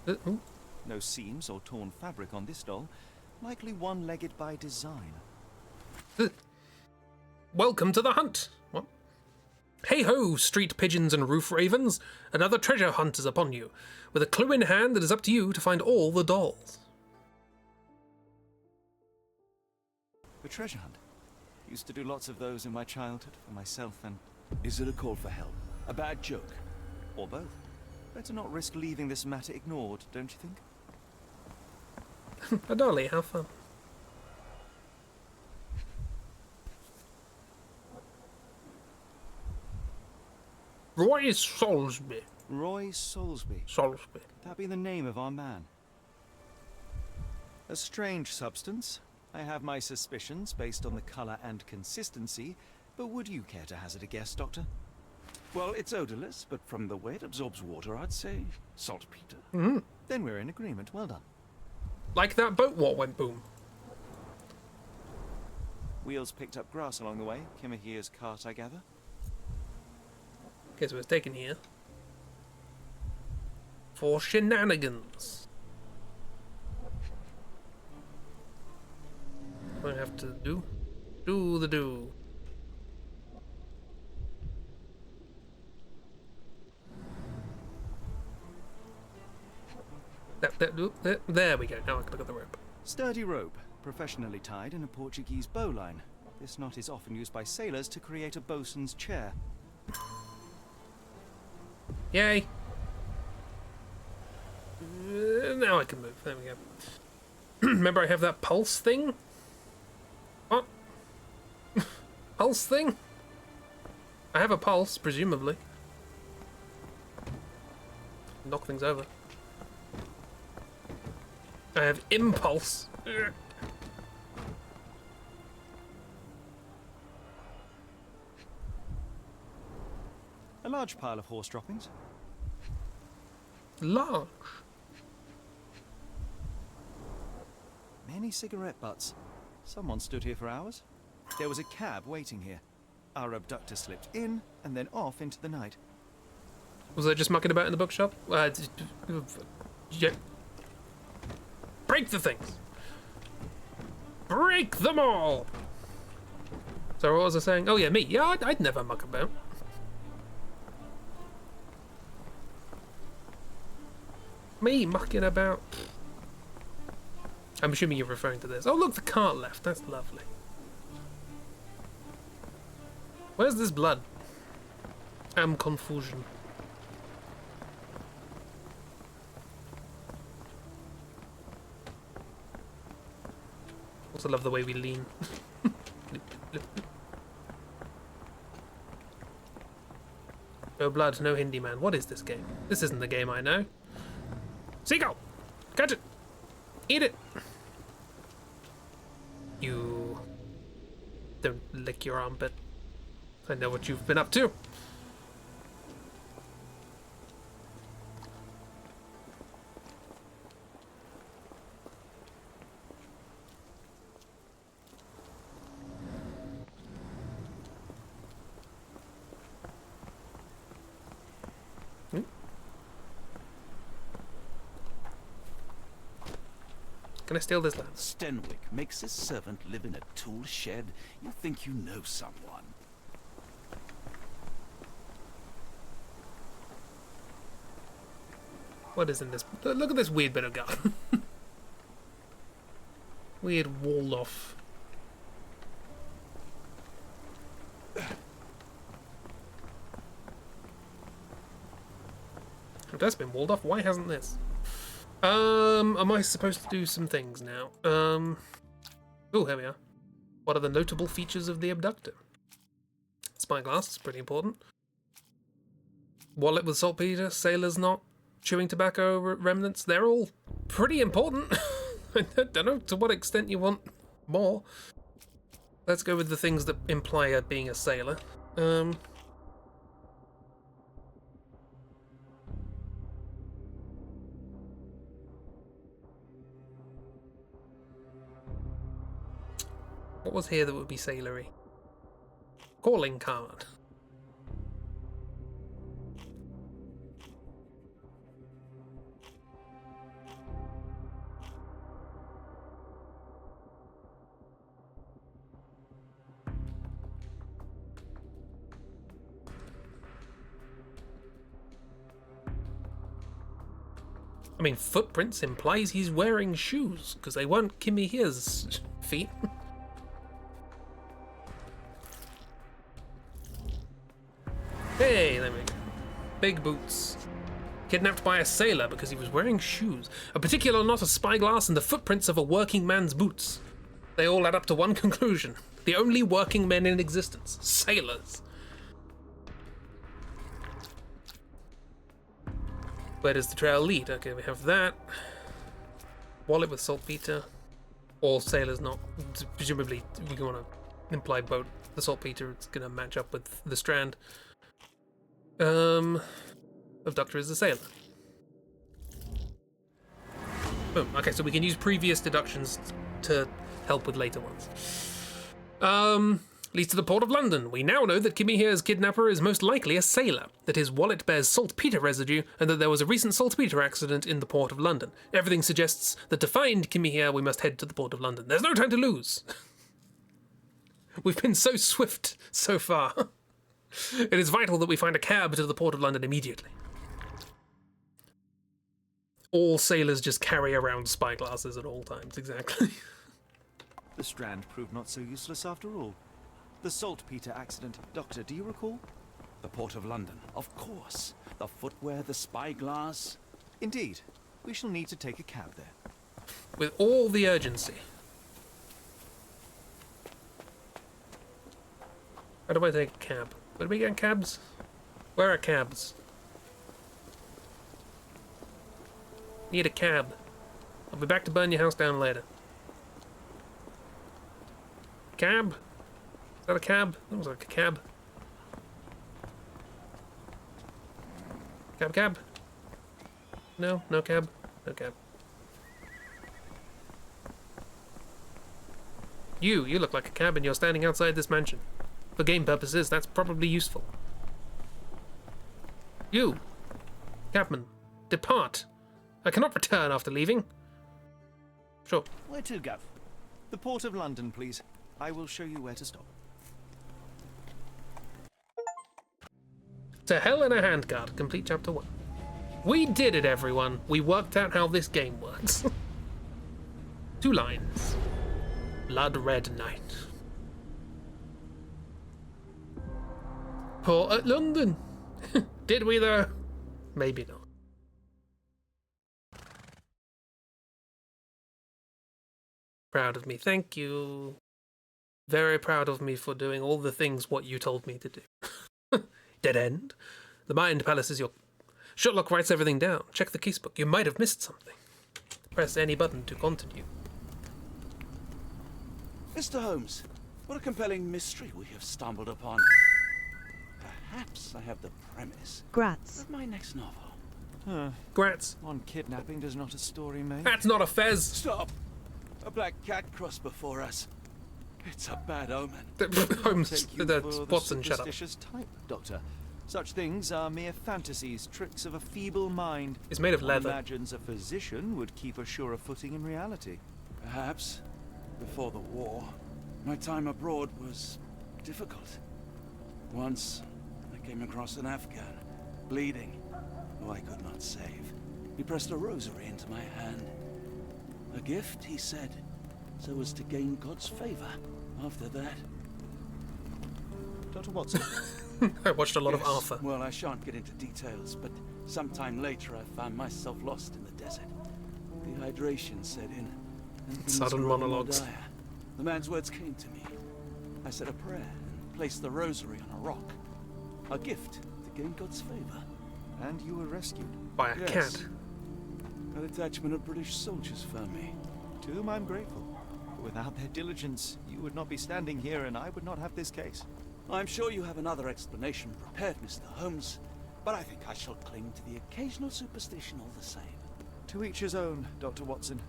Ooh. No seams or torn fabric on this doll. Likely one-legged by design. Welcome to the hunt. What? Hey ho, street pigeons and roof ravens. Another treasure hunt is upon you. With a clue in hand, it is up to you to find all the dolls. The treasure hunt. Used to do lots of those in my childhood for myself and... Is it a call for help? A bad joke? or both. Better not risk leaving this matter ignored, don't you think? A dolly, how fun. Roy Soulsby. Roy Soulsby. Soulsby. That be the name of our man. A strange substance. I have my suspicions based on the colour and consistency, but would you care to hazard a guess, Doctor? Well, it's odorless, but from the way it absorbs water, I'd say saltpeter. Mm-hmm. Then we're in agreement. Well done. Like that boat what went boom. Wheels picked up grass along the way. Kimahir's cart, I gather. Okay, so it's taken here. For shenanigans. What do I have to do? Do the do. There we go. Now I can look at the rope. Sturdy rope, professionally tied in a Portuguese bowline. This knot is often used by sailors to create a bosun's chair. Yay! Now I can move. There we go. Remember I have that pulse thing? What? Pulse thing? I have a pulse, presumably. Knock things over. I have impulse. A large pile of horse droppings. Large. Many cigarette butts. Someone stood here for hours. There was a cab waiting here. Our abductor slipped in and then off into the night. Was I just mucking about in the bookshop? Yeah. Break the things! Break them all! So what was I saying? Oh yeah, me. Yeah, I'd never muck about. Me mucking about. I'm assuming you're referring to this. Oh look, the cart left. That's lovely. Where's this blood? Am confusion. Also love the way we lean. No blood, no Hindi man. What is this game? This isn't the game I know. Seagull! Catch it! Eat it! You... Don't lick your armpit. I know what you've been up to. Can I steal this land? Stenwick makes his servant live in a tool shed. You think you know someone. What is in this? Look at this weird bit of garden. Weird walled off. If that's been walled off, why hasn't this? Am I supposed to do some things now? Oh, here we are. What are the notable features of the abductor? Spyglass is pretty important. Wallet with saltpeter, sailor's knot, chewing tobacco remnants, they're all pretty important. I don't know to what extent you want more. Let's go with the things that imply being a sailor. What was here that would be sailory? Calling card. I mean, footprints implies he's wearing shoes, because they weren't Kimmy Here's feet. Hey, there we go. Big boots. Kidnapped by a sailor because he was wearing shoes. A particular knot of spyglass and the footprints of a working man's boots. They all add up to one conclusion. The only working men in existence. Sailors. Where does the trail lead? Okay, we have that. Wallet with saltpeter. Or sailor's knot. Presumably, we want to imply boat. The saltpeter, it's going to match up with the strand. Abductor is a sailor. Boom. Okay, so we can use previous deductions to help with later ones. Leads to the Port of London. We now know that Kimmy Here's kidnapper is most likely a sailor, that his wallet bears saltpeter residue, and that there was a recent saltpeter accident in the Port of London. Everything suggests that to find Kimmy Here, we must head to the Port of London. There's no time to lose. We've been so swift so far. It is vital that we find a cab to the Port of London immediately. All sailors just carry around spyglasses at all times, exactly. The strand proved not so useless after all. The saltpeter accident. Doctor, do you recall? The Port of London, of course. The footwear, the spyglass. Indeed. We shall need to take a cab there. With all the urgency. How do I take a cab? Where do we get cabs? Where are cabs? Need a cab. I'll be back to burn your house down later. Cab? Is that a cab? That was like a cab. Cab? No? No cab? No cab. You look like a cab and you're standing outside this mansion. For game purposes, that's probably useful. You, cabman, depart. I cannot return after leaving. Sure. Where to, Gav? The Port of London, please. I will show you where to stop. To hell in a handcart, complete chapter 1. We did it, everyone. We worked out how this game works. 2 lines. Blood Red Night. Port at London. Did we though? Maybe not. Proud of me, thank you. Very proud of me for doing all the things what you told me to do. Dead end. The Mind Palace is your... Sherlock writes everything down. Check the casebook. You might have missed something. Press any button to continue. Mr. Holmes, what a compelling mystery we have stumbled upon. Perhaps I have the premise Grats. of my next novel. Grats. One kidnapping does not a story make. That's not a fez. Stop! A black cat crossed before us. It's a bad omen. Holmes, Take you that's for the Watson, shut up. superstitious type, Doctor. Such things are mere fantasies, tricks of a feeble mind. It's made of One leather. imagines a physician would keep a surer footing in reality. Perhaps, before the war, my time abroad was difficult. Once, I came across an Afghan, bleeding, who I could not save. He pressed a rosary into my hand. A gift, he said, so as to gain God's favor. After that... Dr. Watson, I watched a lot of Yes, Arthur. Well, I shan't get into details, but sometime later I found myself lost in the desert. Dehydration set in. And things Sudden grew more monologues. dire. The man's words came to me. I said a prayer and placed the rosary on a rock. A gift to gain God's favor. and you were rescued. By a Yes. cat. A detachment of British soldiers found me. To whom I'm grateful. Without their diligence, you would not be standing here and I would not have this case. I'm sure you have another explanation prepared, Mr. Holmes, but I think I shall cling to the occasional superstition all the same. To each his own, Dr. Watson.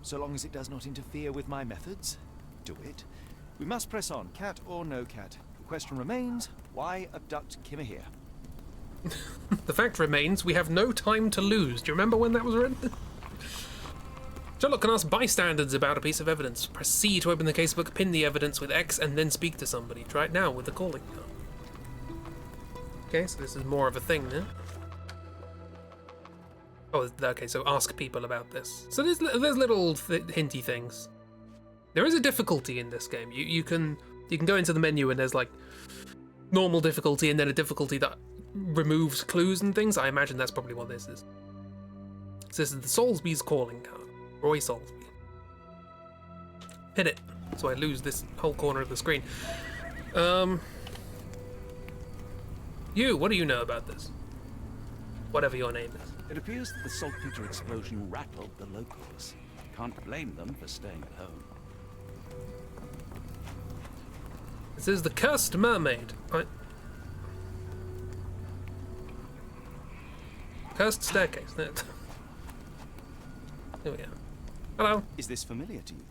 So long as it does not interfere with my methods, do it. We must press on, cat or no cat. The question remains, why abduct Kimmer here? The fact remains, we have no time to lose. Do you remember when that was written? Sherlock can ask bystanders about a piece of evidence. Press C to open the casebook, pin the evidence with X, and then speak to somebody. Try it now with the calling card. Okay, so this is more of a thing now. Oh, okay, so ask people about this. So there's little hinty things. There is a difficulty in this game. You can go into the menu and there's like normal difficulty and then a difficulty that removes clues and things. I imagine that's probably what this is. So this is the Soulsby's calling card. Roy Soulsby. Hit it, so I lose this whole corner of the screen. You, what do you know about this? Whatever your name is. It appears that the saltpeter explosion rattled the locals. Can't blame them for staying at home. This is the Cursed Mermaid. Cursed Staircase. Here we go. Hello. Is this familiar to you?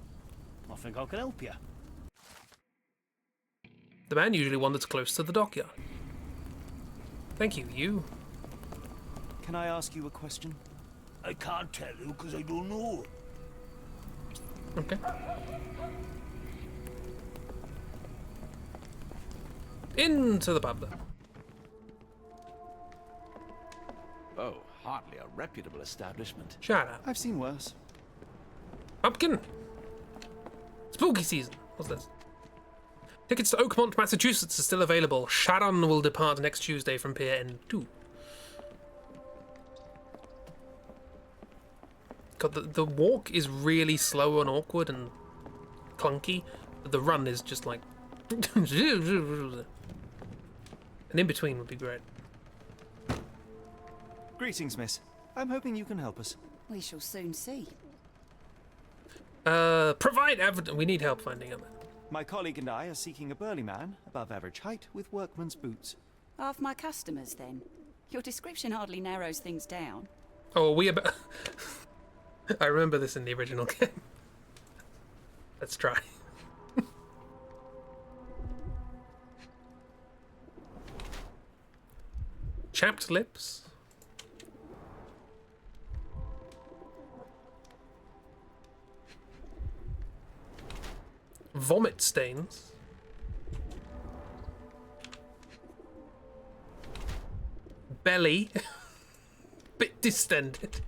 I think I can help you. The man usually wanders close to the dockyard. Thank you. You? Can I ask you a question? I can't tell you because I don't know. Okay. Into the pub then. Oh, hardly a reputable establishment. Shut up. I've seen worse. Pumpkin. Spooky season. What's this? Tickets to Oakmont, Massachusetts are still available. Sharon will depart next Tuesday from Pier N2. God, the walk is really slow and awkward and clunky. But the run is just like... and in between would be great. Greetings, miss. I'm hoping you can help us. We shall soon see. Provide evidence. We need help finding him. My colleague and I are seeking a burly man, above average height, with workman's boots. Half my customers, then. Your description hardly narrows things down. Oh, are we about... I remember this in the original game. Let's try. Chapped lips. Vomit stains. Belly. Bit distended.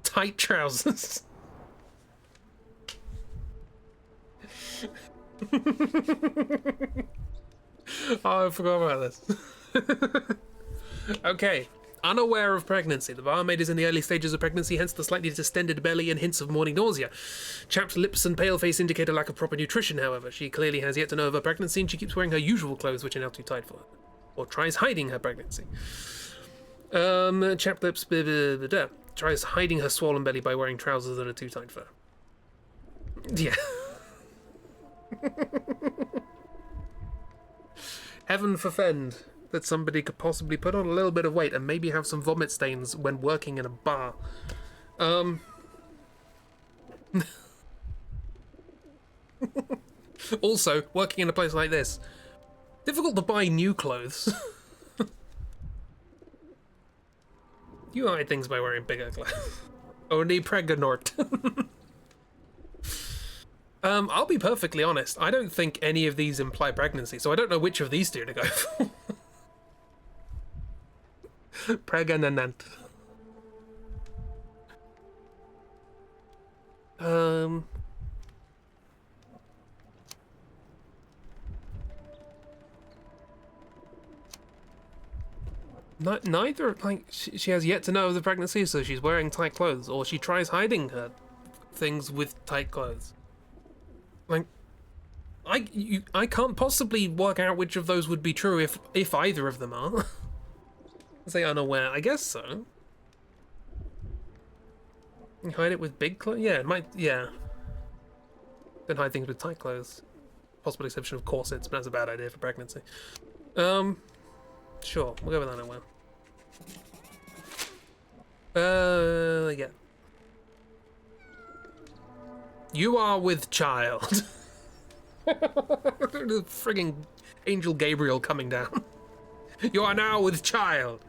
Tight trousers. Oh, I forgot about this. Okay, Unaware of pregnancy. The barmaid is in the early stages of pregnancy, hence the slightly distended belly and hints of morning nausea. Chapped lips and pale face indicate a lack of proper nutrition, however. She clearly has yet to know of her pregnancy, and she keeps wearing her usual clothes, which are now too tight for her. Or tries hiding her pregnancy. Chapped lips, tries hiding her swollen belly by wearing trousers that are too tight for her. Yeah. Heaven forfend that somebody could possibly put on a little bit of weight and maybe have some vomit stains when working in a bar. Also, working in a place like this, difficult to buy new clothes. You hide things by wearing bigger clothes. Only pregnant. I'll be perfectly honest. I don't think any of these imply pregnancy, so I don't know which of these two to go for. Pregnant. Neither, like, she has yet to know of the pregnancy, so she's wearing tight clothes, or she tries hiding her things with tight clothes. Like, I can't possibly work out which of those would be true if either of them are. Say unaware, I guess so. You hide it with big clothes? Yeah, it might, yeah. Then hide things with tight clothes. Possible exception of corsets, but that's a bad idea for pregnancy. Sure, we'll go with unaware. Yeah. You are with child. The frigging Angel Gabriel coming down. You are now with child.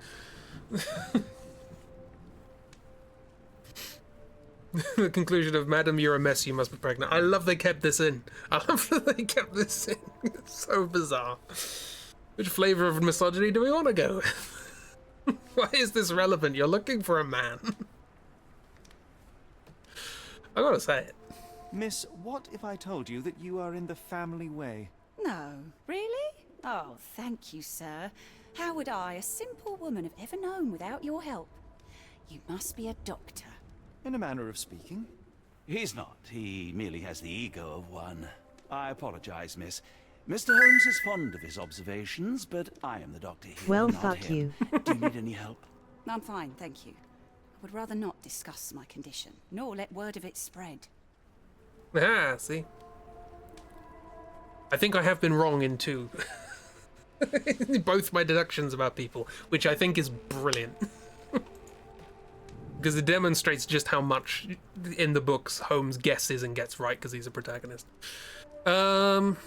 The conclusion of Madam, you're a mess, you must be pregnant. I love they kept this in. I love that they kept this in. It's so bizarre. Which flavor of misogyny do we want to go with? Why is this relevant? You're looking for a man. I gotta say it. Miss, what if I told you that you are in the family way? No, really? Oh, thank you, sir. How would I, a simple woman, have ever known without your help? You must be a doctor. In a manner of speaking. He's not. He merely has the ego of one. I apologize, miss. Mr. Holmes is fond of his observations, but I am the doctor here. Well, not fuck him. you. Do you need any help? I'm fine, thank you. I would rather not discuss my condition, nor let word of it spread. Ah, see? I think I have been wrong in two. Both my deductions about people, which I think is brilliant. Because it demonstrates just how much in the books Holmes guesses and gets right because he's a protagonist. Doesn't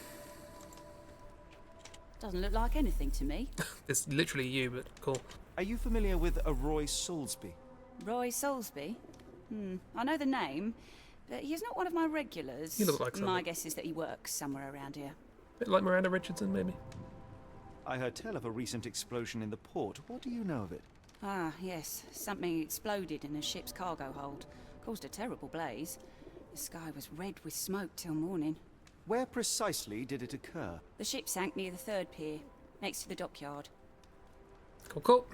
look like anything to me. It's literally you, but cool. Are you familiar with a Roy Soulsby? Roy Soulsby? I know the name, but he's not one of my regulars. He looks like someone. My guess is that he works somewhere around here. Bit like Miranda Richardson, maybe. I heard tell of a recent explosion in the port. What do you know of it? Ah, yes. Something exploded in a ship's cargo hold. Caused a terrible blaze. The sky was red with smoke till morning. Where precisely did it occur? The ship sank near the third pier, next to the dockyard. Cool, cool.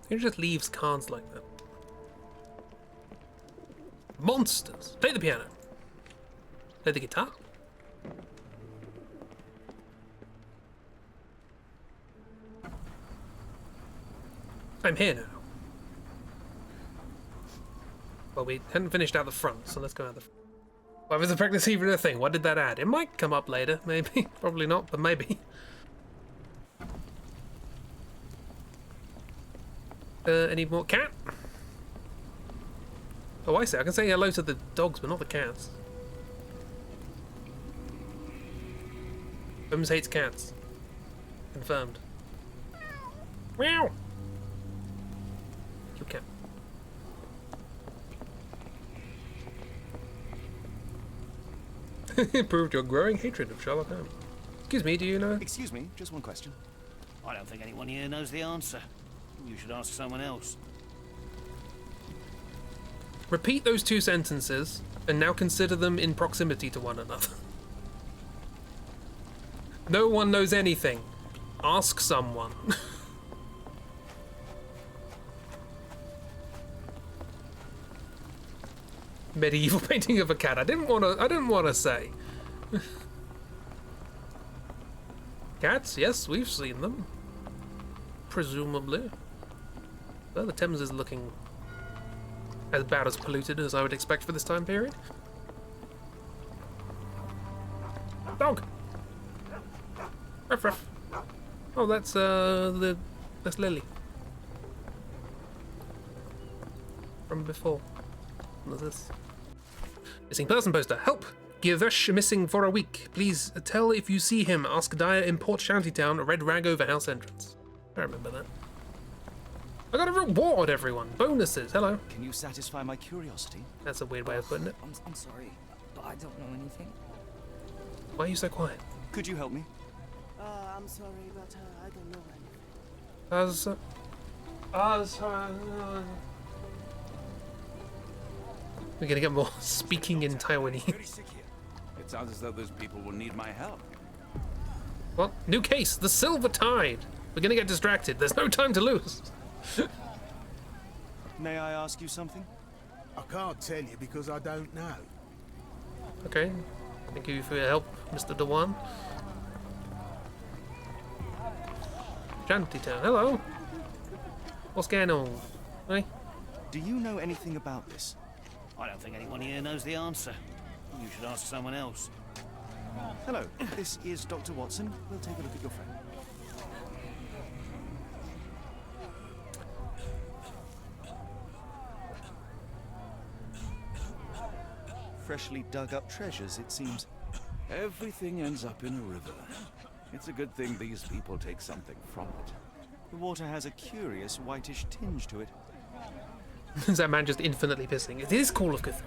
Who just leaves cards like that? Monsters! Play the piano. Play the guitar. I'm here now. Well, we hadn't finished out the front, so let's go out the front. Why was the pregnancy even a thing? What did that add? It might come up later, maybe. Probably not, but maybe. Any more cat? Oh, I see. I can say hello to the dogs, but not the cats. Holmes hates cats. Confirmed. Meow! Cute cat. Proved your growing hatred of Sherlock Holmes. Excuse me, do you know? Excuse me, just one question. I don't think anyone here knows the answer. You should ask someone else. Repeat those 2 sentences, and now consider them in proximity to one another. No one knows anything. Ask someone. Medieval painting of a cat. I didn't want to say. Cats, yes, we've seen them. Presumably. Well, the Thames is looking about as polluted as I would expect for this time period. Dog. Ruff, ruff. Oh, that's Lily from before. What is this? Missing person poster. Help! Gyavesh missing for a week. Please tell if you see him. Ask Dyer in Port Shantytown. Red rag over house entrance. I remember that. I got a reward, everyone. Bonuses. Hello. Can you satisfy my curiosity? That's a weird way of putting it. I'm sorry, but I don't know anything. Why are you so quiet? Could you help me? I'm sorry, but I don't know anything. We're gonna get more speaking in Taiwanese. It sounds as though those people will need my help. Well, new case, the Silver Tide. We're gonna get distracted. There's no time to lose. May I ask you something? I can't tell you because I don't know. Okay. Thank you for your help, Mr. Dewan. Shantytown, hello. What's going on? Hey? Do you know anything about this? I don't think anyone here knows the answer. You should ask someone else. Hello, this is Dr. Watson. We'll take a look at your friend. Freshly dug up treasures, it seems. Everything ends up in a river. It's a good thing these people take something from it. The water has a curious whitish tinge to it. Is that man just infinitely pissing? It is Call of Cthulhu.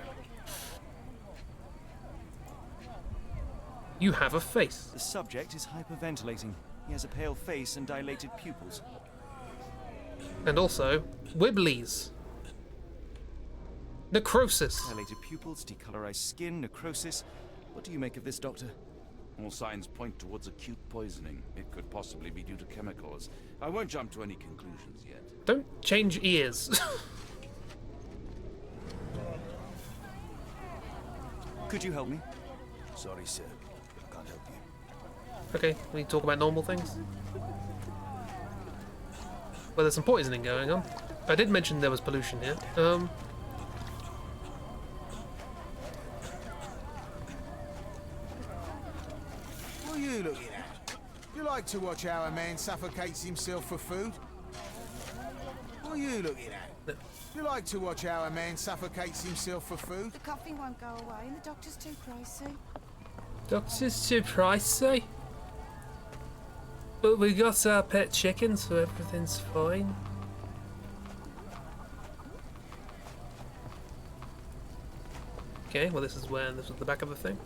You have a face. The subject is hyperventilating. He has a pale face and dilated pupils. And also, wibblies. Necrosis. Dilated pupils, decolorized skin, necrosis. What do you make of this, Doctor? All signs point towards acute poisoning. It could possibly be due to chemicals. I won't jump to any conclusions yet. Don't change ears. Could you help me? Sorry, sir. I can't help you. Okay, we talk about normal things. Well, there's some poisoning going on. I did mention there was pollution here. What are you looking at? You like to watch how a man suffocates himself for food? What are you looking at? You like to watch how a man suffocates himself for food? The coughing won't go away and the doctor's too pricey. Doctor's too pricey. But we got our pet chicken, so everything's fine. Okay, well this is when this was the back of the thing.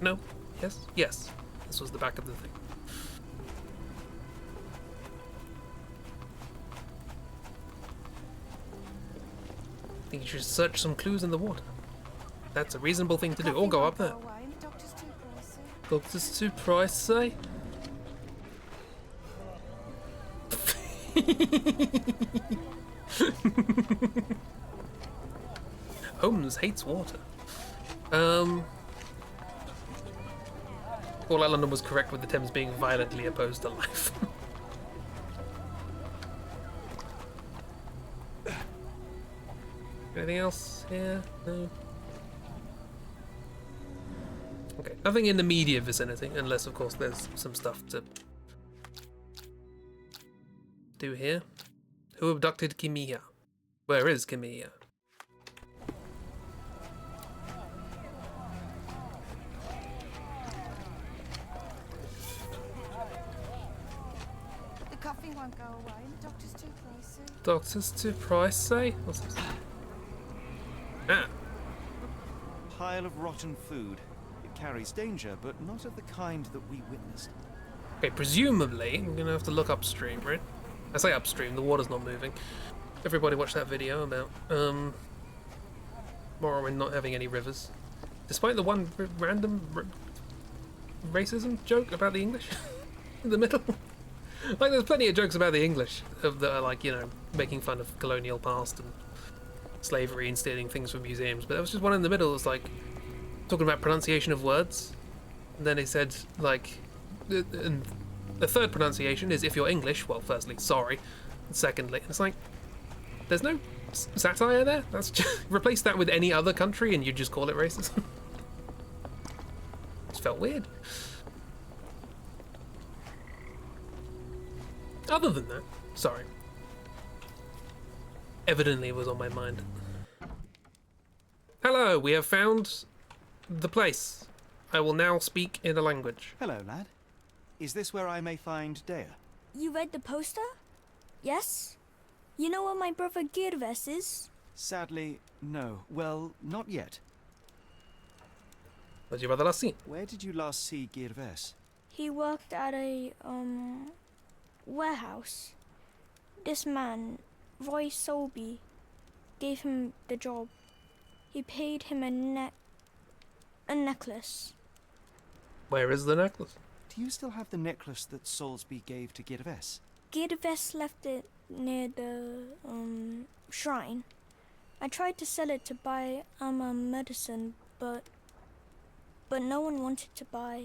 No? Yes? Yes. This was the back of the thing. I think you should search some clues in the water. That's a reasonable thing to do. Or go up there. Doctor's too pricey. Holmes hates water. All London was correct with the Thames being violently opposed to life. Anything else here? No. Okay, nothing in the immediate vicinity, unless of course there's some stuff to do here. Who abducted Kimiya? Where is Kimiya? The coughing won't go away and the doctor's too pricey. Doctor's too pricey? What's this? Ah. Pile of rotten food. It carries danger, but not of the kind that we witnessed. Okay, presumably, I'm gonna have to look upstream, right? I say upstream, the water's not moving. Everybody watch that video about, Morrowind not having any rivers, despite the one random racism joke about the English in the middle. Like, there's plenty of jokes about the English that are like, you know, making fun of colonial past and slavery and stealing things from museums. But there was just one in the middle that was like talking about pronunciation of words. And then he said, like, and the third pronunciation is if you're English, well, firstly, sorry. And secondly, it's like, there's no satire there. That's just, replace that with any other country and you just call it racism. It felt weird. Other than that, sorry. Evidently it was on my mind. Hello, we have found the place. I will now speak in a language. Hello, lad. Is this where I may find Dea? You read the poster? Yes? You know where my brother Girves is? Sadly, no. Well, not yet. Where's your brother last seen? Where did you last see Girves? He worked at a, warehouse. This man, Roy Solby, gave him the job. He paid him a necklace. Where is the necklace? Do you still have the necklace that Solsby gave to Girves? Girves left it near the, shrine. I tried to sell it to buy medicine, but no one wanted to buy.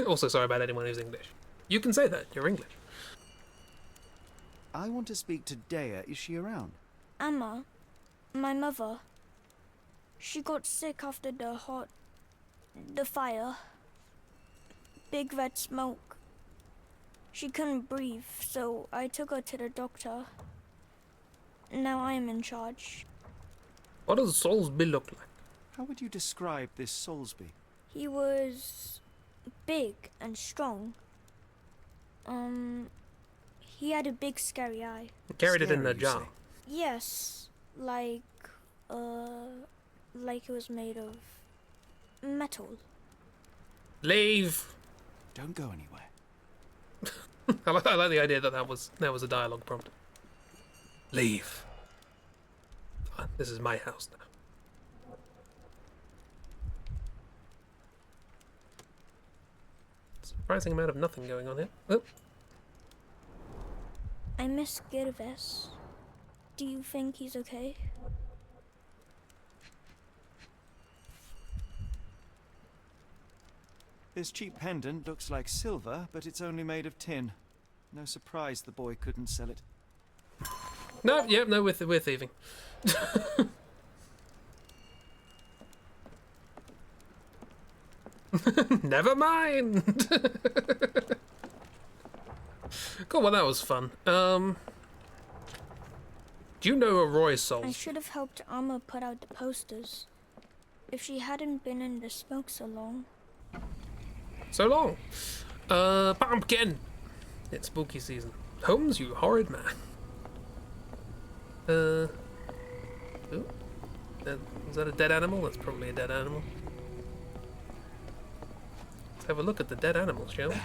Also, sorry about anyone who's English. You can say that, you're English. I want to speak to Dea. Is she around? Amma, my mother, she got sick after the fire. Big red smoke. She couldn't breathe, so I took her to the doctor. Now I am in charge. What does Solsby look like? How would you describe this Solsby? He was big and strong. He had a big scary eye. He carried it in a jar. Yes, like it was made of metal. Leave! Don't go anywhere. I like the idea that was a dialogue prompt. Leave. This is my house now. Surprising amount of nothing going on here. Oh. I miss Girves. Do you think he's okay? This cheap pendant looks like silver, but it's only made of tin. No surprise the boy couldn't sell it. No, yep, no, we're thieving. Never mind. Cool, well that was fun. Do you know a Roy Souls? I should have helped Amma put out the posters. If she hadn't been in the smoke so long. So long. Pumpkin! It's spooky season. Holmes, you horrid man. Ooh. Is that a dead animal? That's probably a dead animal. Let's have a look at the dead animals, shall we?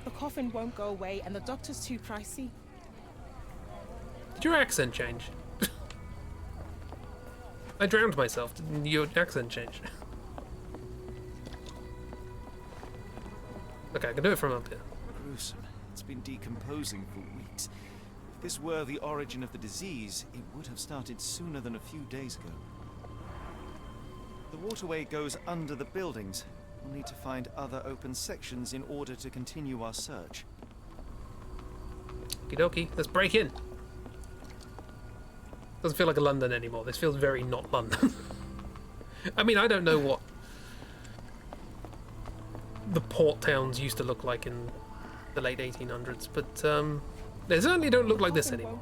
The coffin won't go away and the doctor's too pricey. Did your accent change? I drowned myself. Did your accent change? Okay, I can do it from up here. Gruesome. It's been decomposing for weeks. If this were the origin of the disease, it would have started sooner than a few days ago. The waterway goes under the buildings. We'll need to find other open sections in order to continue our search. Okie dokie, let's break in. Doesn't feel like a London anymore. This feels very not London. I mean, I don't know what the port towns used to look like in the late 1800s, but they certainly don't look like this anymore.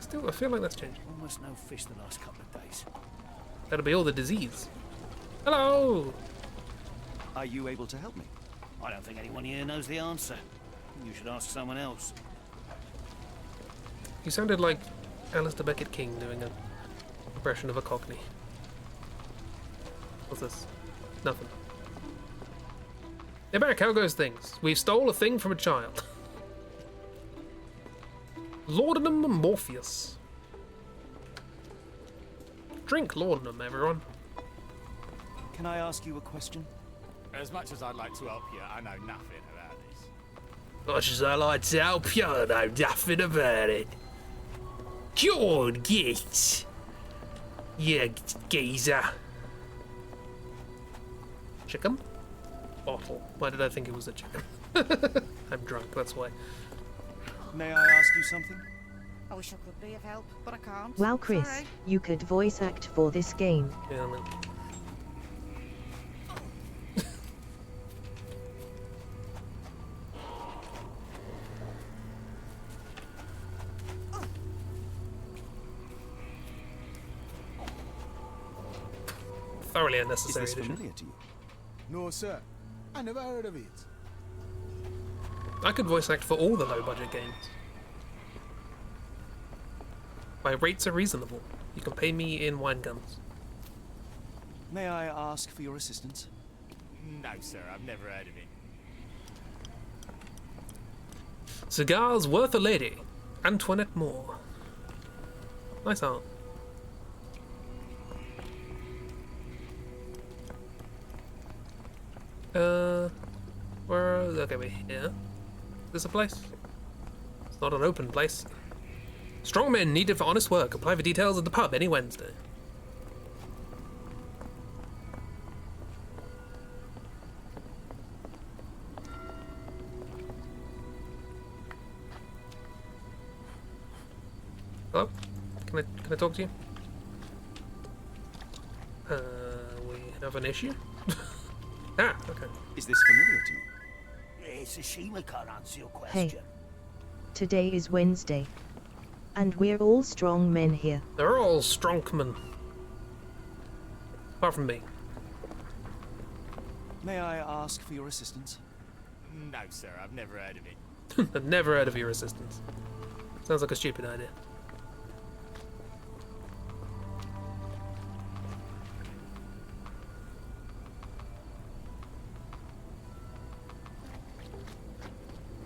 Still, I feel like that's changed. Almost no fish the last couple of days. That'll be all the disease. Hello! Are you able to help me? I don't think anyone here knows the answer. You should ask someone else. You sounded like Alistair Beckett King doing an impression of a Cockney. What's this? Nothing. They're back, how goes things? We stole a thing from a child. Laudanum Morpheus. Drink laudanum, everyone. Can I ask you a question? As much as I'd like to help you, I know nothing about this. Much as I like to help you, I know nothing about it. John, get. Yeah, geezer. Chicken? Bottle. Why did I think it was a chicken? I'm drunk, that's why. May I ask you something? I wish I could be of help, but I can't. Wow, Chris, Sorry. you could voice act for this game. Yeah, man. Thoroughly unnecessary. Is this addition. familiar to you? No, sir. I never heard of it. I could voice act for all the low budget games. My rates are reasonable. You can pay me in wine guns. May I ask for your assistance? No, sir, I've never heard of it. Cigars worth a lady. Antoinette Moore. Nice art. Where? Okay, we're here. Is this a place? It's not an open place. Strong men needed for honest work. Apply for details at the pub any Wednesday. Hello? Can I talk to you? We have an issue? Ah, okay. Is this familiar to you? It's a shame I can't answer your Hey. question. Today is Wednesday. And we're all strong men here. They're all strong men. Apart from me. May I ask for your assistance? No, sir, I've never heard of it. I've never heard of your assistance. Sounds like a stupid idea.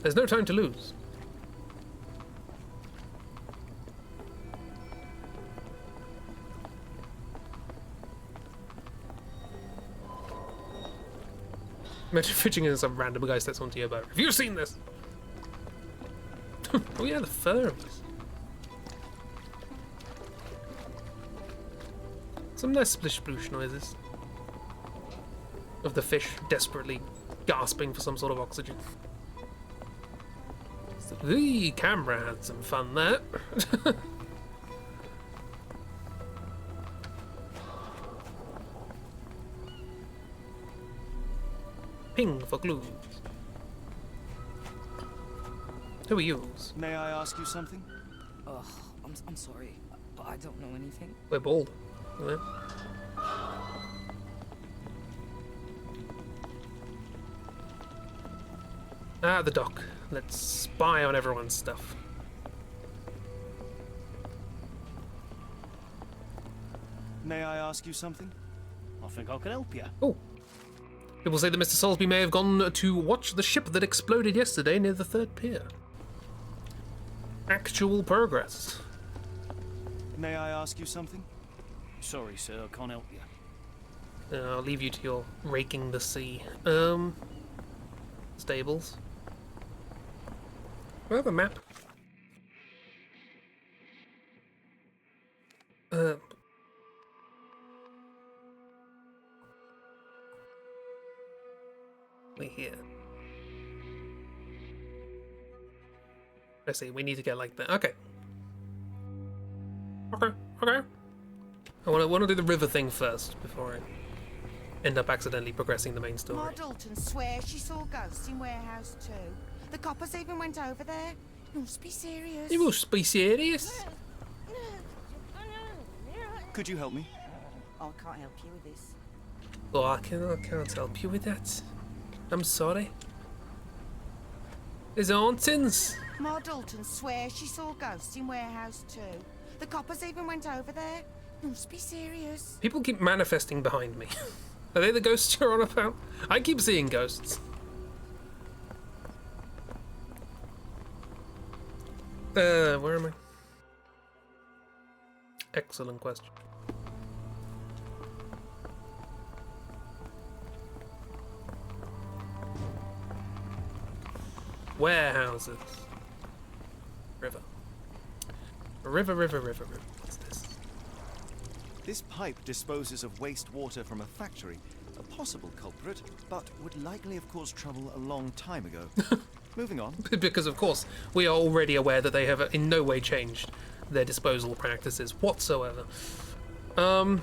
There's no time to lose. Imagine fitting in some random guy steps onto your boat. Have you seen this? Oh yeah, the furries. Some nice splish sploosh noises. Of the fish desperately gasping for some sort of oxygen. The camera had some fun there. Ping for clues. Who are you? May I ask you something? Ugh, I'm sorry, but I don't know anything. We're bald. Yeah. Ah, the dock. Let's spy on everyone's stuff. May I ask you something? I think I can help you. Oh. People say that Mr. Soulsby may have gone to watch the ship that exploded yesterday near the third pier. Actual progress. May I ask you something? Sorry, sir, I can't help you. I'll leave you to your raking the sea. Stables. Do I have a map? We're here. I see, we need to get like that. Okay. Okay. I want to do the river thing first before I end up accidentally progressing the main story. Ma Dalton swears she saw ghosts in Warehouse 2. The coppers even went over there. You must be serious. You must be serious. Could you help me? I can't help you with this. Oh, I can't help you with that. I'm sorry. There's hauntings. Ma Dalton swears she saw ghosts in Warehouse 2. The coppers even went over there. You must be serious. People keep manifesting behind me. Are they the ghosts you're on about? I keep seeing ghosts. Where am I? Excellent question. Warehouses. River. River. What's this? This pipe disposes of wastewater from a factory. A possible culprit, but would likely have caused trouble a long time ago. Moving on. Because, of course, we are already aware that they have in no way changed their disposal practices whatsoever. Whole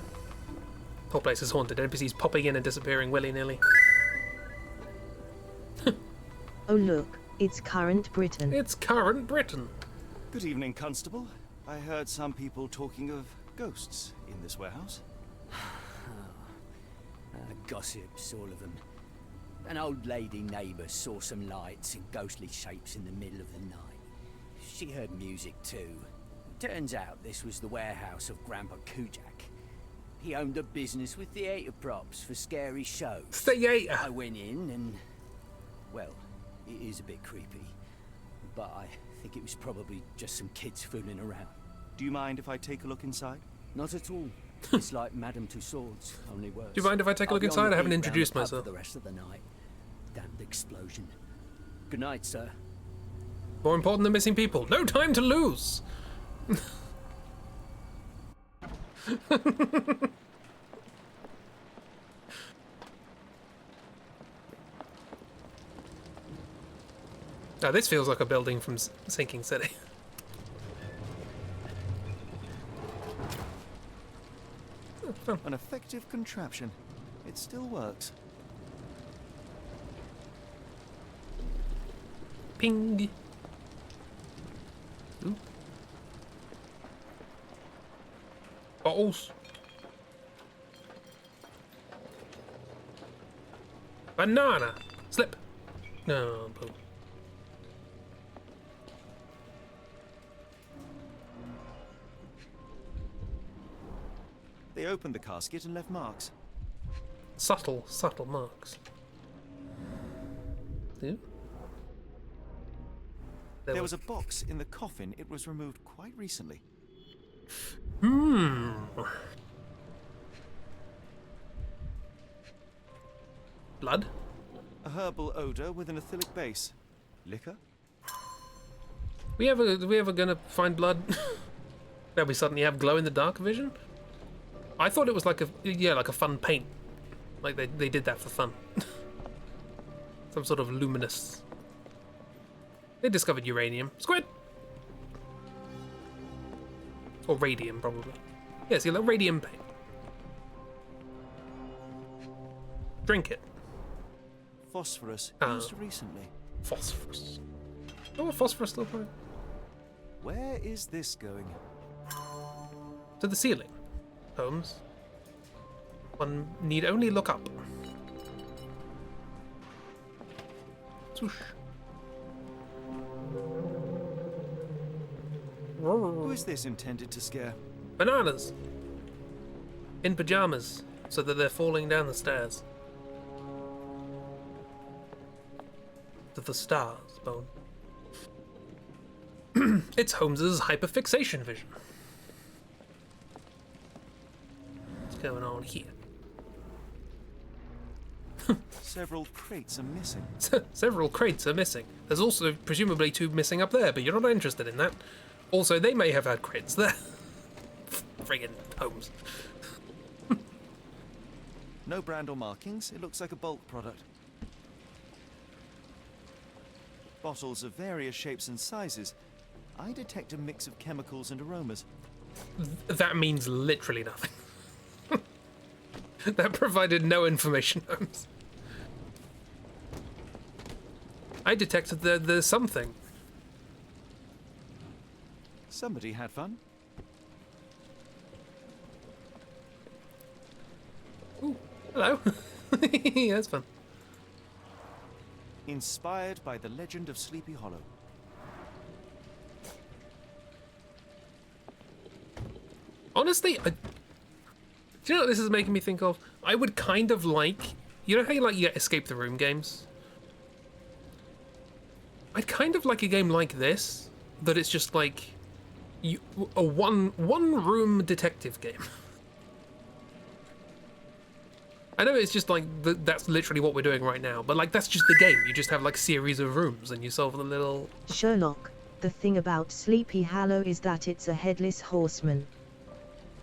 place is haunted. NPCs popping in and disappearing willy-nilly. Oh look, it's current Britain. It's current Britain. Good evening, Constable. I heard some people talking of ghosts in this warehouse. Gossips, all of them. An old lady neighbour saw some lights and ghostly shapes in the middle of the night. She heard music too. Turns out this was the warehouse of Grandpa Kujak. He owned a business with theatre props for scary shows. Theatre! I went in and... well, it is a bit creepy. But I think it was probably just some kids fooling around. Do you mind if I take a look inside? Not at all. It's like Madame Tussauds, only worse. Do you mind if I take a look inside? I haven't introduced myself. For the rest of the night. Damned explosion. Good night, sir. More important than missing people. No time to lose. Now this feels like a building from Sinking City. An effective contraption. It still works. Ping. Ooh. Bottles. Banana. Slip. No, boo. They opened the casket and left marks. Subtle marks. Yeah. There was a box in the coffin. It was removed quite recently. Blood? A herbal odor with an acylic base. Liquor? We ever gonna find blood? That we suddenly have glow in the dark vision? I thought it was like a fun paint. Like they did that for fun. Some sort of luminous. They discovered uranium. Squid! Or radium, probably. Yeah, see, like radium paint. Drink it. Phosphorus. Used recently. Phosphorus. Oh, phosphorus still fine. Where is this going? To the ceiling. Holmes. One need only look up. Swoosh. Who is this intended to scare? Bananas. In pajamas, so that they're falling down the stairs. To the stars, Bone. It's Holmes's hyperfixation vision. What's going on here? Several crates are missing. Several crates are missing. There's also presumably 2 missing up there, but you're not interested in that. Also, they may have had crates there. Friggin' Holmes. No brand or markings. It looks like a bulk product. Bottles of various shapes and sizes. I detect a mix of chemicals and aromas. That means literally nothing. That provided no information, Holmes. I detected there's something. Somebody had fun. Ooh, hello. That's fun. Inspired by the legend of Sleepy Hollow. Honestly, do you know what this is making me think of? I would kind of like... You know how you get Escape the Room games? I'd kind of like a game like this, that it's just like a one room detective game. I know it's just like that's literally what we're doing right now, but like that's just the game. You just have like a series of rooms and you solve the little... Sherlock, the thing about Sleepy Hollow is that it's a headless horseman.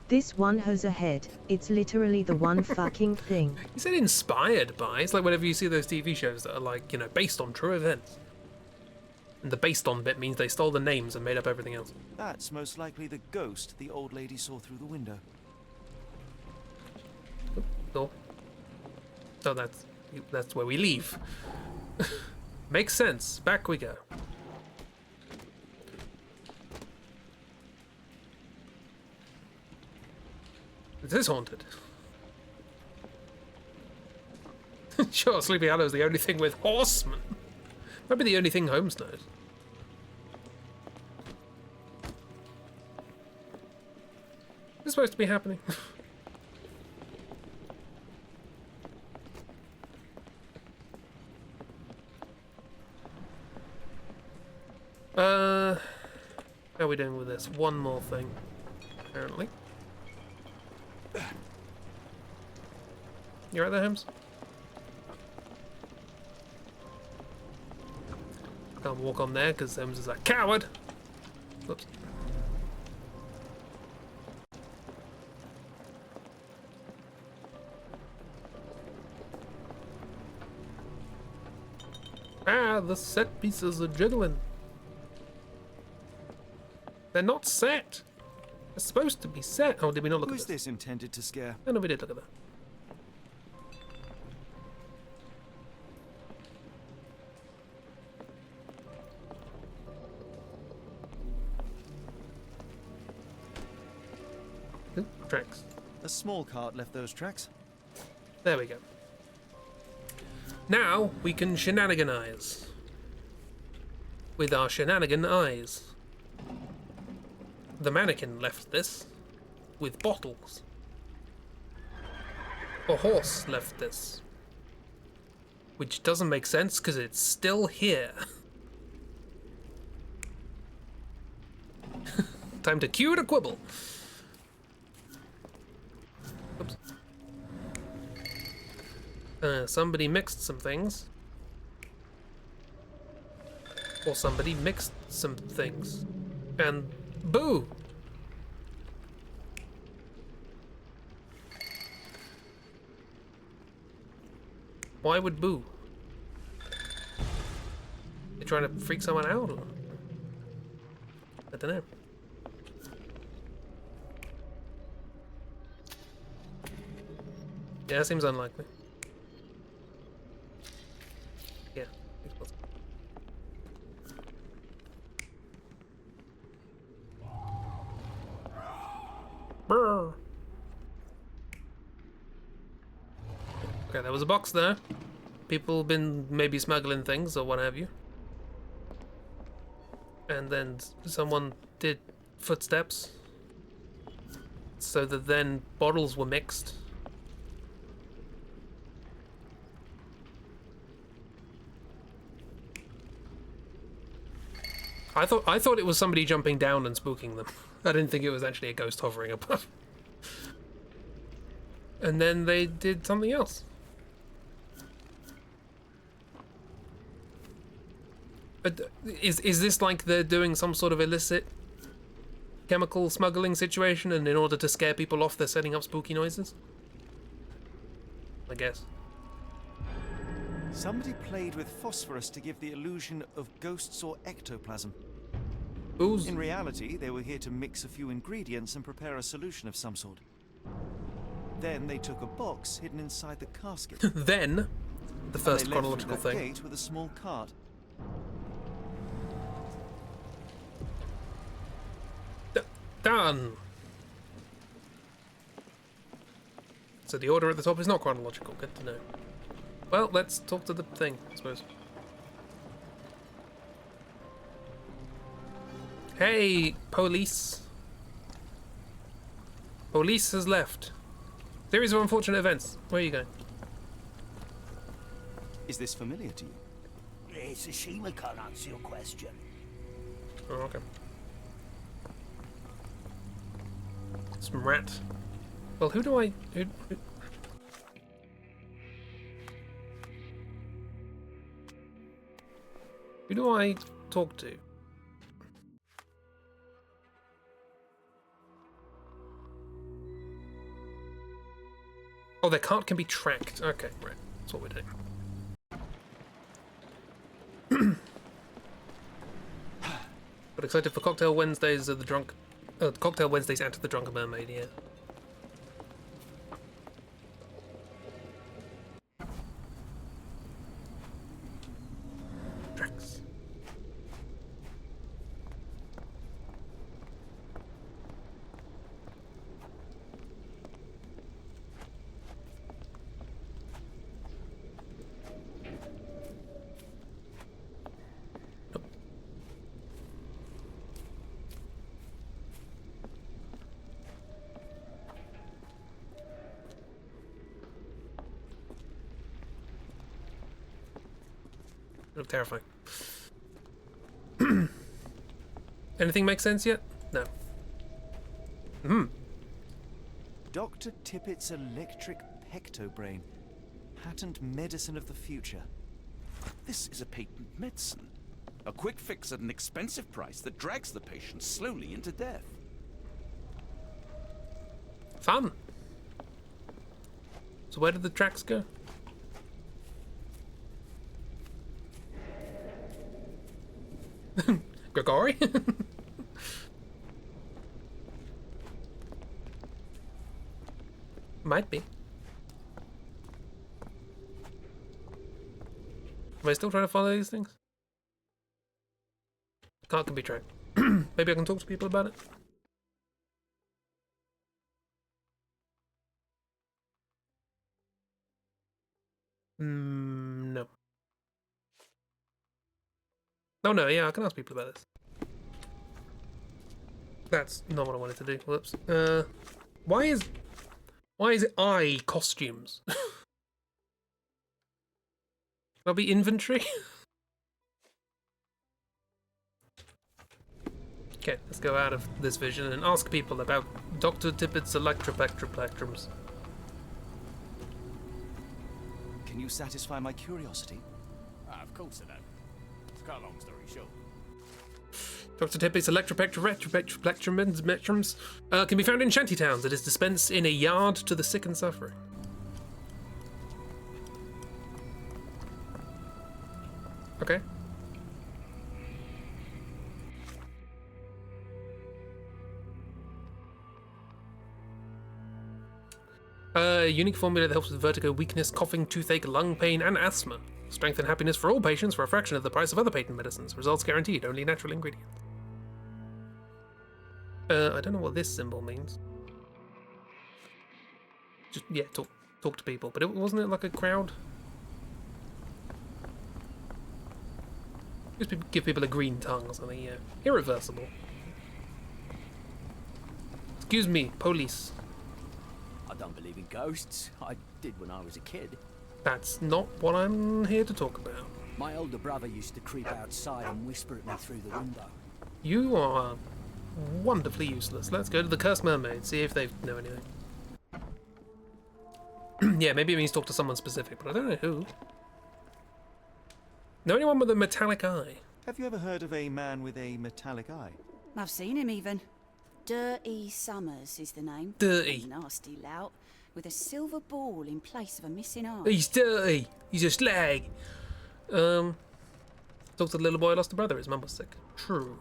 This one has a head. It's literally the one fucking thing. You said inspired by. It's like whenever you see those TV shows that are like, you know, based on true events. And the based on bit means they stole the names and made up everything else. That's most likely the ghost the old lady saw through the window. Oh, oh that's where we leave. Makes sense. Back we go. Is this haunted? Sure, Sleepy Hollow is the only thing with horsemen. Might be the only thing Holmes knows. Is this supposed to be happening? How are we doing with this? One more thing, apparently. You right there, Holmes? Can't walk on there because Holmes is a coward. Whoops. Ah, the set pieces are jiggling. They're not set. They're supposed to be set. Oh, did we not look at this? Who is this intended to scare? Oh, no, we did look at that. Tracks. A small cart left those tracks. There we go. Now we can shenaniganize with our shenanigan eyes. The mannequin left this with bottles. A horse left this, which doesn't make sense because it's still here. Time to cue the quibble. Somebody mixed some things. Or somebody mixed some things. And boo! Why would boo? They trying to freak someone out? Or? I don't know. Yeah, seems unlikely. Yeah, it's possible. Brr. Okay, there was a box there. People been maybe smuggling things or what have you. And then someone did footsteps. So that then bottles were mixed. I thought it was somebody jumping down and spooking them. I didn't think it was actually a ghost hovering above. And then they did something else. Is this like they're doing some sort of illicit chemical smuggling situation, and in order to scare people off, they're setting up spooky noises? I guess. Somebody played with phosphorus to give the illusion of ghosts or ectoplasm. Ooze. In reality, they were here to mix a few ingredients and prepare a solution of some sort. Then they took a box hidden inside the casket. Then, the first and they chronological left through that thing. gate with a small cart. Done. So the order at the top is not chronological. Good to know. Well, let's talk to the thing, I suppose. Hey, police. Police has left. Series of unfortunate events. Where are you going? Is this familiar to you? It's a shame I can't answer your question. Oh, okay. Some rat. Well, who do I... Who do I talk to? Oh, their cart can be tracked. Okay, right. That's what we're doing. But excited for Cocktail Wednesdays of the Drunk... Cocktail Wednesdays and the Drunken Mermaid, yeah. Tracks. Look terrifying. Anything make sense yet? No. Dr. Tippett's electric pectobrain. Patent medicine of the future. This is a patent medicine. A quick fix at an expensive price that drags the patient slowly into death. Fun. So where did the tracks go? Gregory? Might be. Am I still trying to follow these things? Cart can be tracked. Maybe I can talk to people about it? No. Oh no, yeah, I can ask people about this. That's not what I wanted to do. Whoops. Why is it I costumes? That'll be inventory. Okay, let's go out of this vision and ask people about Dr. Tippett's electroplectrums. Can you satisfy my curiosity? Of course I know. To cut a long story short. Dr. Tippett's electroplectrums can be found in shantytowns. It is dispensed in a yard to the sick and suffering. Okay. Unique formula that helps with vertigo, weakness, coughing, toothache, lung pain, and asthma. Strength and happiness for all patients for a fraction of the price of other patent medicines. Results guaranteed, only natural ingredients. I don't know what this symbol means. Just, yeah, talk to people. But wasn't it like a crowd? Just give people a green tongue or something, yeah. Irreversible. Excuse me, police. I don't believe in ghosts. I did when I was a kid. That's not what I'm here to talk about. My older brother used to creep outside and whisper at me through the window. You are wonderfully useless. Let's go to the Cursed Mermaid, see if they know anything. Yeah, maybe it means talk to someone specific, but I don't know who. Know anyone with a metallic eye? Have you ever heard of a man with a metallic eye? I've seen him even. Dirty Summers is the name. Dirty. A nasty lout with a silver ball in place of a missing eye. He's dirty. He's a slag. Talked to the little boy who lost a brother. His mum was sick. True.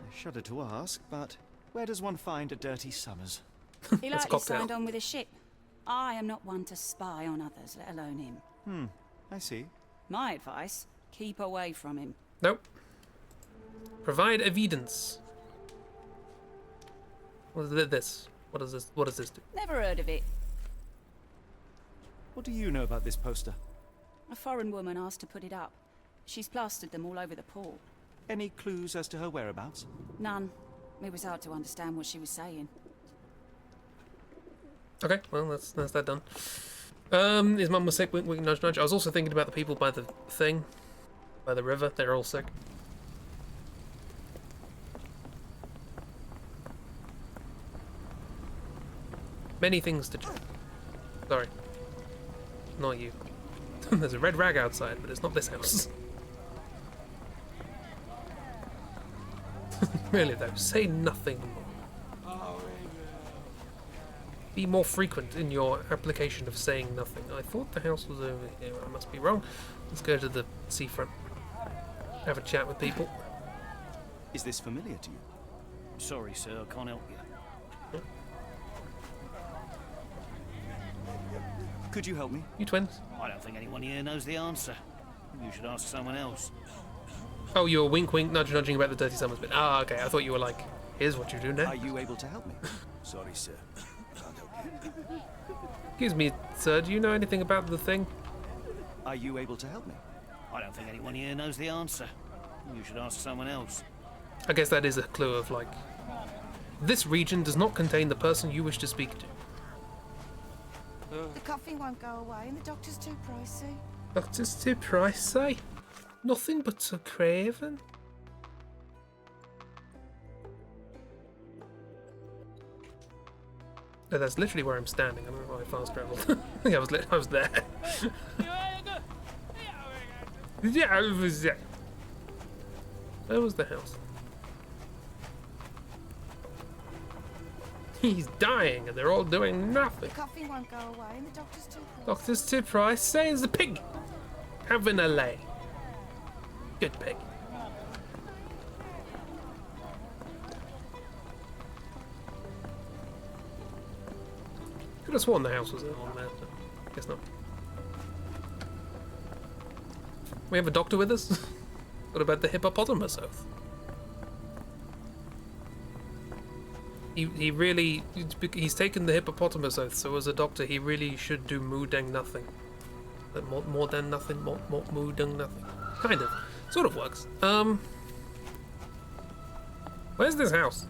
I shudder to ask, but where does one find a Dirty Summers? He likely signed on with a ship. I am not one to spy on others, let alone him. I see. My advice, keep away from him. Nope. Provide evidence. What is this? What does this do? Never heard of it. What do you know about this poster? A foreign woman asked to put it up. She's plastered them all over the port. Any clues as to her whereabouts? None. It was hard to understand what she was saying. Okay, well, that's that done. His mum was sick, wink, wink, nudge, nudge. I was also thinking about the people by the thing, by the river. They're all sick. Many things to do. Sorry. Not you. There's a red rag outside, but it's not this house. Really though, say nothing more. Be more frequent in your application of saying nothing. I thought the house was over here. I must be wrong. Let's go to the seafront. Have a chat with people. Is this familiar to you? Sorry, sir, I can't help you. Could you help me? You twins? I don't think anyone here knows the answer. You should ask someone else. Oh, you were wink wink nudge nudging about the Dirty Summers bit. Ah, okay. I thought you were like, here's what you do now. Are you able to help me? Sorry, sir. Can't help you. Excuse me, sir, do you know anything about the thing? Are you able to help me? I don't think anyone here knows the answer. You should ask someone else. I guess that is a clue of like, this region does not contain the person you wish to speak to. The coffee won't go away and the doctor's too pricey. Doctor's too pricey? Nothing but a craven. No, that's literally where I'm standing. I don't know why I fast travelled. I think I was there. Yeah, I was there. Where was the house? He's dying and they're all doing nothing. The coffee won't go away and the doctor's too pricey. Doctor's too pricey. There's a pig having a lay. Good pig. Could have sworn the house was on there, but guess not. We have a doctor with us? What about the hippopotamus oath? He really, he's taken the hippopotamus oath, so as a doctor he really should do moo dang nothing. More than nothing, more moo dang nothing. Kind of. Sort of works. Where's this house?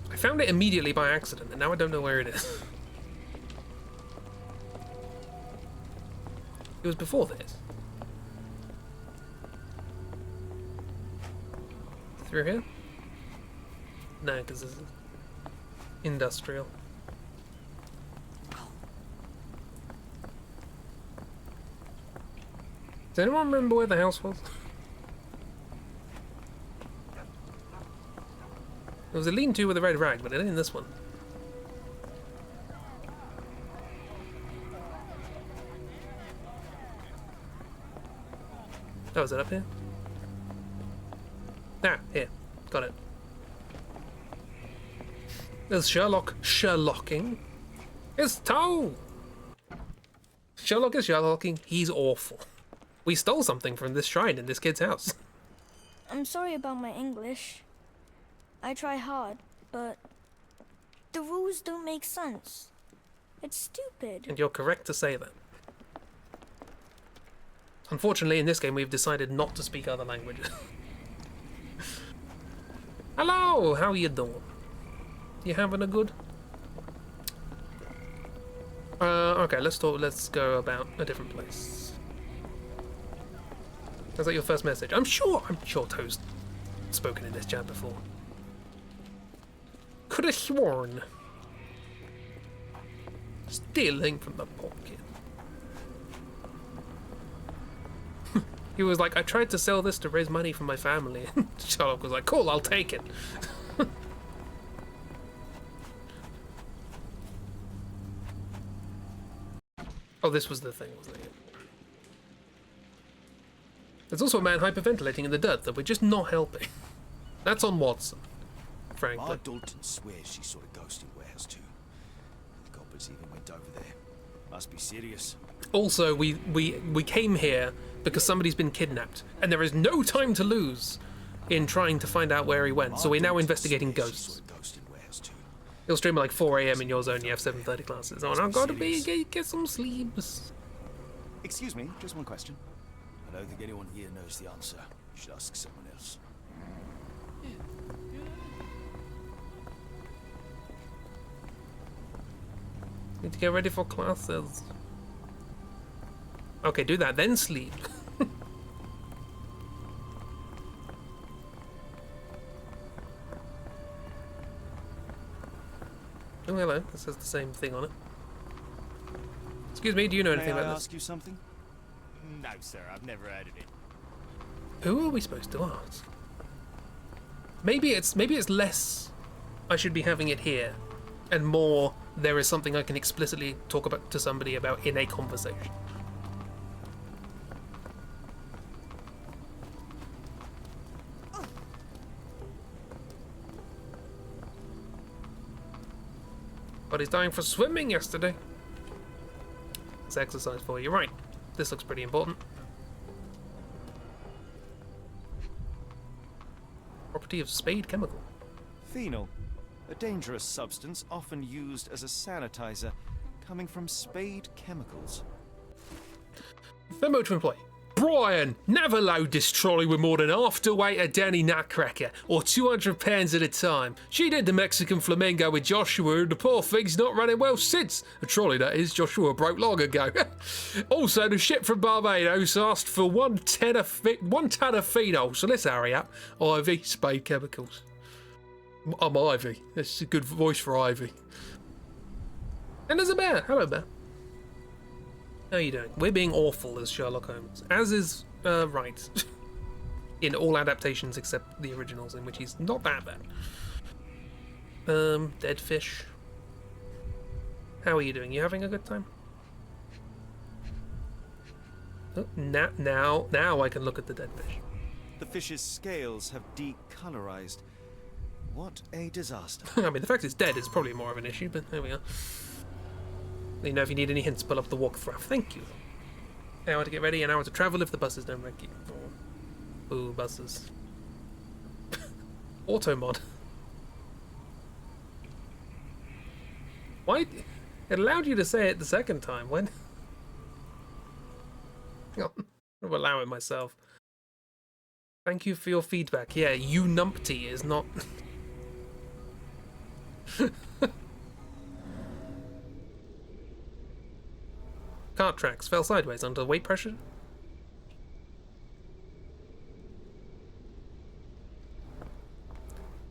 I found it immediately by accident, and now I don't know where it is. It was before this. Through here? No, because this is industrial. Does anyone remember where the house was? There was a lean-to with a red rag, but it ain't in this one. Oh, is it up here? Ah, here. Got it. There's Sherlock Sherlocking. It's Toe! Sherlock is Sherlocking. He's awful. We stole something from this shrine in this kid's house. I'm sorry about my English. I try hard, but the rules don't make sense. It's stupid. And you're correct to say that. Unfortunately, in this game, we've decided not to speak other languages. Hello, how you doing? You having a good? Okay, let's go about a different place. Is that your first message? I'm sure Toe's spoken in this chat before. Could have sworn. Stealing from the poor kid. He was like, I tried to sell this to raise money for my family. Sherlock was like, cool, I'll take it. Oh, this was the thing, wasn't it? There's also a man hyperventilating in the dirt that we're just not helping. That's on Watson, frankly. Ma Dalton swears she saw a ghost in warehouse too. The coppers even went over there. Must be serious. Also, we came here because somebody's been kidnapped, and there is no time to lose in trying to find out where he went. So we're now investigating ghosts. You'll stream at like 4 AM in your zone. You have 7:30 classes. Oh, I've got to get some sleeps. Excuse me, just one question. I don't think anyone here knows the answer. You should ask someone else. Need to get ready for classes. Okay, do that, then sleep. Oh, hello. This has the same thing on it. Excuse me, do you know anything May I about this? ask you something? No, sir, I've never heard of it. Who are we supposed to ask? Maybe it's less I should be having it here, and more there is something I can explicitly talk about to somebody about in a conversation. But he's dying for swimming yesterday. It's exercise for you, right? This looks pretty important. Property of spade chemical. Phenol, a dangerous substance often used as a sanitizer, coming from spade chemicals. Memo to employee. Brian, never load this trolley with more than half the weight of Danny Nutcracker, or 200 pounds at a time. She did the Mexican flamingo with Joshua, and the poor thing's not running well since. The trolley, that is, Joshua broke long ago. Also, the ship from Barbados asked for 1 ton of phenol, so let's hurry up. Ivy, spade chemicals. I'm Ivy. That's a good voice for Ivy. And there's a bear. Hello, bear. How are you doing? We're being awful as Sherlock Holmes, as is right in all adaptations except the originals, in which he's not that bad. Dead fish. How are you doing? You having a good time? Oh, now I can look at the dead fish. The fish's scales have decolorized. What a disaster. I mean, the fact it's dead is probably more of an issue, but there we are. You know, if you need any hints, pull up the walkthrough. Thank you. An hour to get ready, an hour to travel if the buses don't wreck you. Oh. Ooh, buses. Auto mod. Why? It allowed you to say it the second time. When? Hang on. I'll allow it myself. Thank you for your feedback. Yeah, you numpty is not... Cart tracks fell sideways under weight pressure.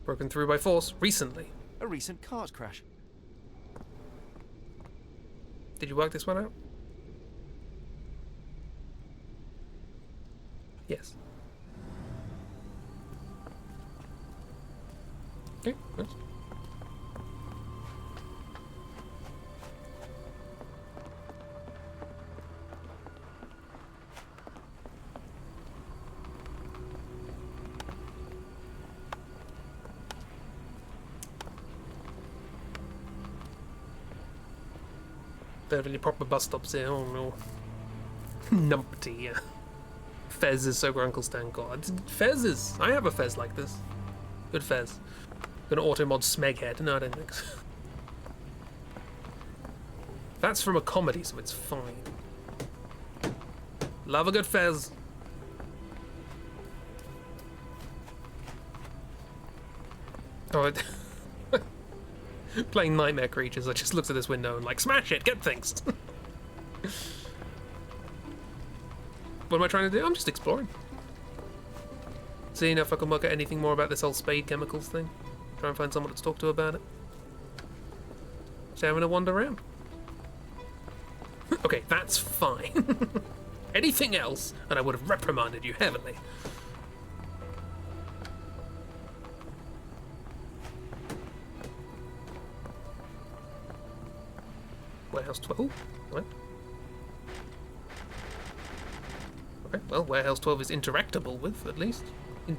Broken through by force recently. A recent cart crash. Did you work this one out? Yes. Okay, nice. Don't have any proper bus stops here. Oh no. Numpty, yeah. Fez is so Uncle Stan got. Fez is. I have a Fez like this. Good Fez. Gonna auto mod Smeghead. No, I don't think so. That's from a comedy, so it's fine. Love a good Fez. Oh, playing Nightmare Creatures, I just looked at this window and like, smash it, get things. What am I trying to do? I'm just exploring. Seeing if I can work out anything more about this whole spade chemicals thing. Try and find someone to talk to about it. Just having a wander around. Okay, that's fine. Anything else, and I would have reprimanded you heavily. Warehouse 12? What? Okay, well, Warehouse 12 is interactable with, at least. Can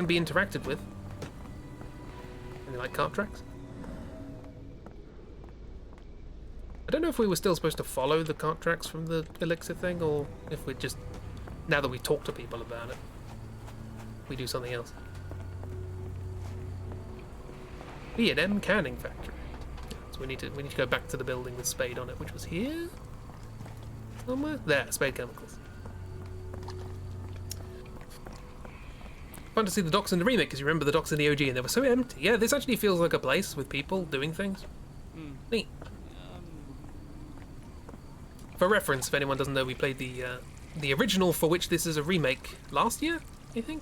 be interacted with. Any like cart tracks? I don't know if we were still supposed to follow the cart tracks from the elixir thing, or if we're just, now that we talk to people about it, we do something else. B&M canning factory. So we need to go back to the building with Spade on it, which was here somewhere. There, Spade Chemicals. Fun to see the docks in the remake, because you remember the docks in the OG and they were so empty. Yeah, this actually feels like a place with people doing things. Neat. For reference, if anyone doesn't know, we played the original for which this is a remake last year, I think.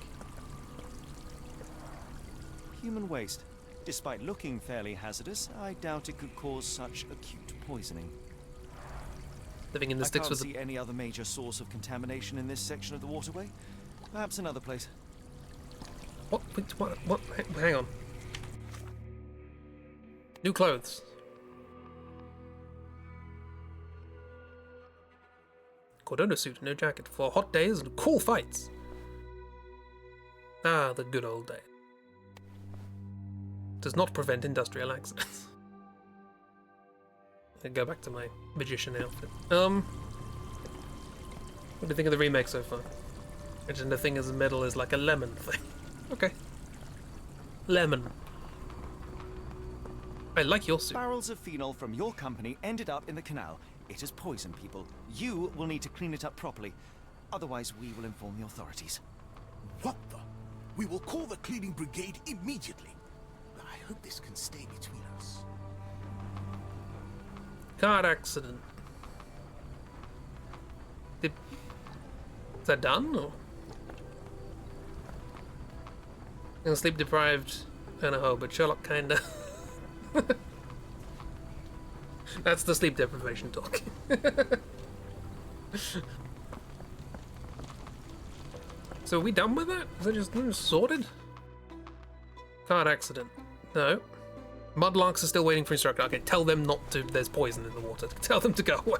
Human waste. Despite looking fairly hazardous, I doubt it could cause such acute poisoning. Living in the I sticks can't with see any other major source of contamination in this section of the waterway. Perhaps another place. What? What? Hang on. New clothes. Cordona suit, no jacket for hot days and cool fights. Ah, the good old days. Does not prevent industrial accidents. I go back to my magician outfit. What do you think of the remake so far? Imagine the thing as a medal is like a lemon thing. Okay. Lemon. I like your suit. Barrels of phenol from your company ended up in the canal. It has poisoned people. You will need to clean it up properly. Otherwise, we will inform the authorities. What the? We will call the cleaning brigade immediately. I hope this can stay between us. Car accident. Is that done? Or? I'm sleep deprived. I know, but Sherlock kinda. That's the sleep deprivation talk. So are we done with that? Is that just sorted? Car accident. No. Mudlarks are still waiting for instruction. Okay, tell them not to. There's poison in the water. Tell them to go away.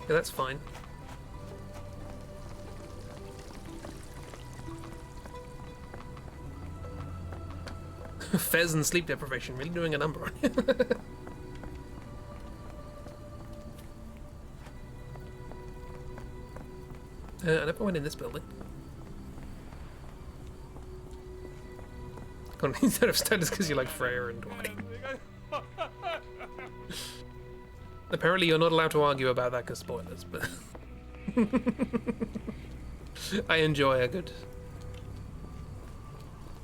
Yeah, that's fine. Fez and sleep deprivation really doing a number on you. I never went in this building. Instead of standards because you like Freya and Dwayne. Apparently you're not allowed to argue about that because spoilers, but I enjoy a good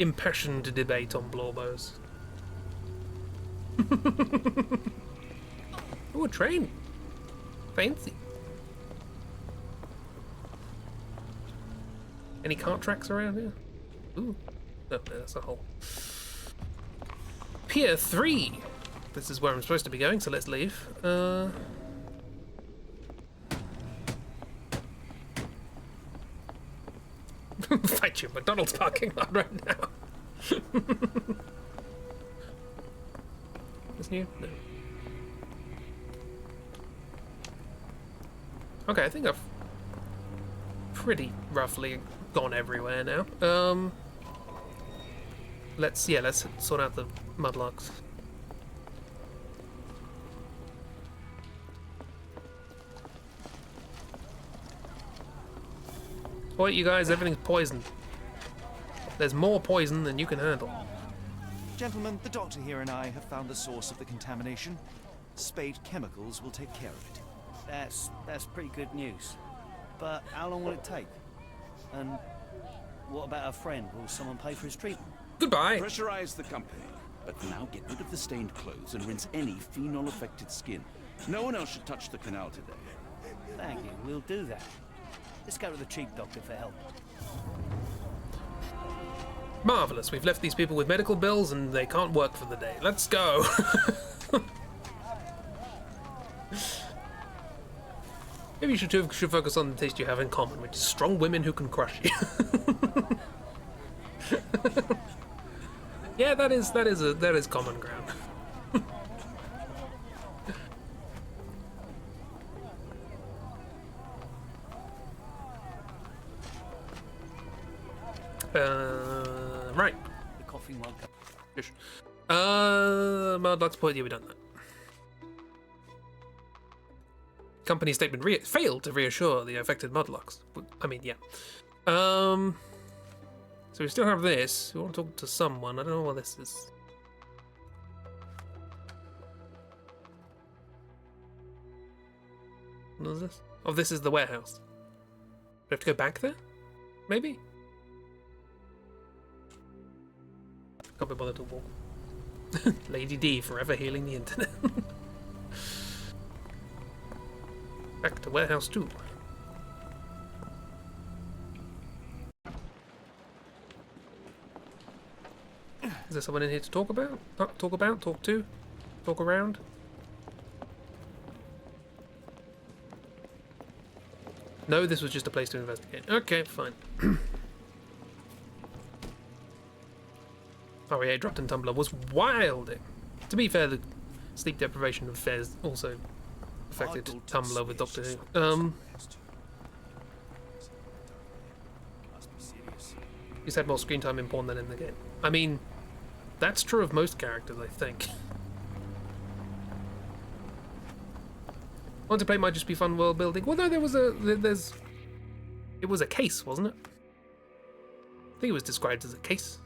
impassioned debate on blowbows. Ooh, a train. Fancy. Any cart tracks around here? Ooh. Oh, that's a hole. Pier 3. This is where I'm supposed to be going, so let's leave. Fight you, McDonald's parking lot right now. Is new? No. Okay, I think I've pretty roughly gone everywhere now. Let's sort out the mudlarks. Wait, you guys, everything's poisoned. There's more poison than you can handle. Gentlemen, the doctor here and I have found the source of the contamination. Spade Chemicals will take care of it. That's pretty good news. But how long will it take? And what about our friend? Will someone pay for his treatment? Goodbye. Pressurize the company, but for now get rid of the stained clothes and rinse any phenol-affected skin. No one else should touch the canal today. Thank you, we'll do that. Let's go to the chief doctor for help. Marvelous. We've left these people with medical bills and they can't work for the day. Let's go. Maybe you should focus on the taste you have in common, which is strong women who can crush you. Yeah, that is common ground. Right. The coffee won't come. Mudlark's point, yeah, we've done that. Company statement failed to reassure the affected mudlarks. I mean, yeah. So we still have this. We want to talk to someone. I don't know what this is. What is this? Oh, this is the warehouse. Do we have to go back there? Maybe? Can't be bothered to walk. Lady D forever healing the internet. Back to warehouse 2. Is there someone in here to talk about? Talk to? Talk around? No, this was just a place to investigate. Okay, fine. REA dropped in Tumblr was wilding. To be fair, the sleep deprivation affairs also affected Tumblr with Doctor Who. He's had more screen time in porn than in the game. I mean, that's true of most characters, I think. Multiplayer might just be fun world building. Well, no, it was a case, wasn't it? I think it was described as a case.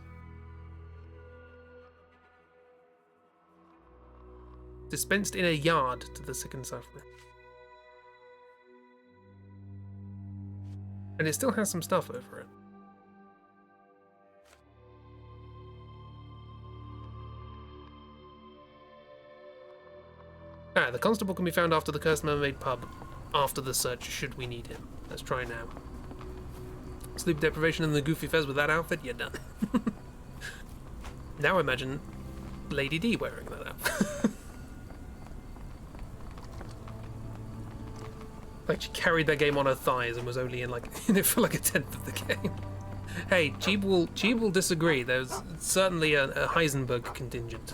Dispensed in a yard to the sick and suffering. And it still has some stuff over it. Ah, the constable can be found after the Cursed Mermaid pub, after the search, should we need him. Let's try now. Sleep deprivation and the goofy fez with that outfit, you're done. Now imagine Lady D wearing that outfit. Like she carried that game on her thighs and was only in it for like a tenth of the game. Hey, Jeeb will disagree. There's certainly a Heisenberg contingent.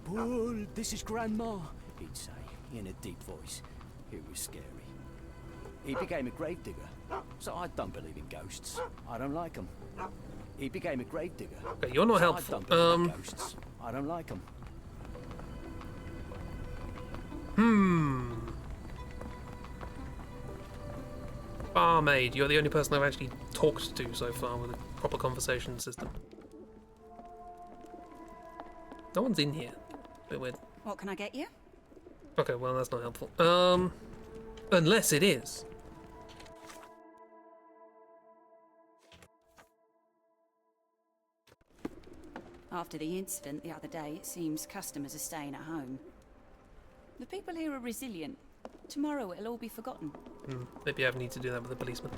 Paul, this is Grandma, he'd say, in a deep voice. It was scary. He became a gravedigger, so I don't believe in ghosts. I don't like them. He became a gravedigger. Okay, you're not helpful. I don't believe in ghosts. I don't like them. Barmaid, you're the only person I've actually talked to so far with a proper conversation system. No one's in here. Bit weird. What can I get you? Okay, well that's not helpful. Unless it is. After the incident the other day, it seems customers are staying at home. The people here are resilient. Tomorrow it'll all be forgotten. Maybe I need to do that with a policeman.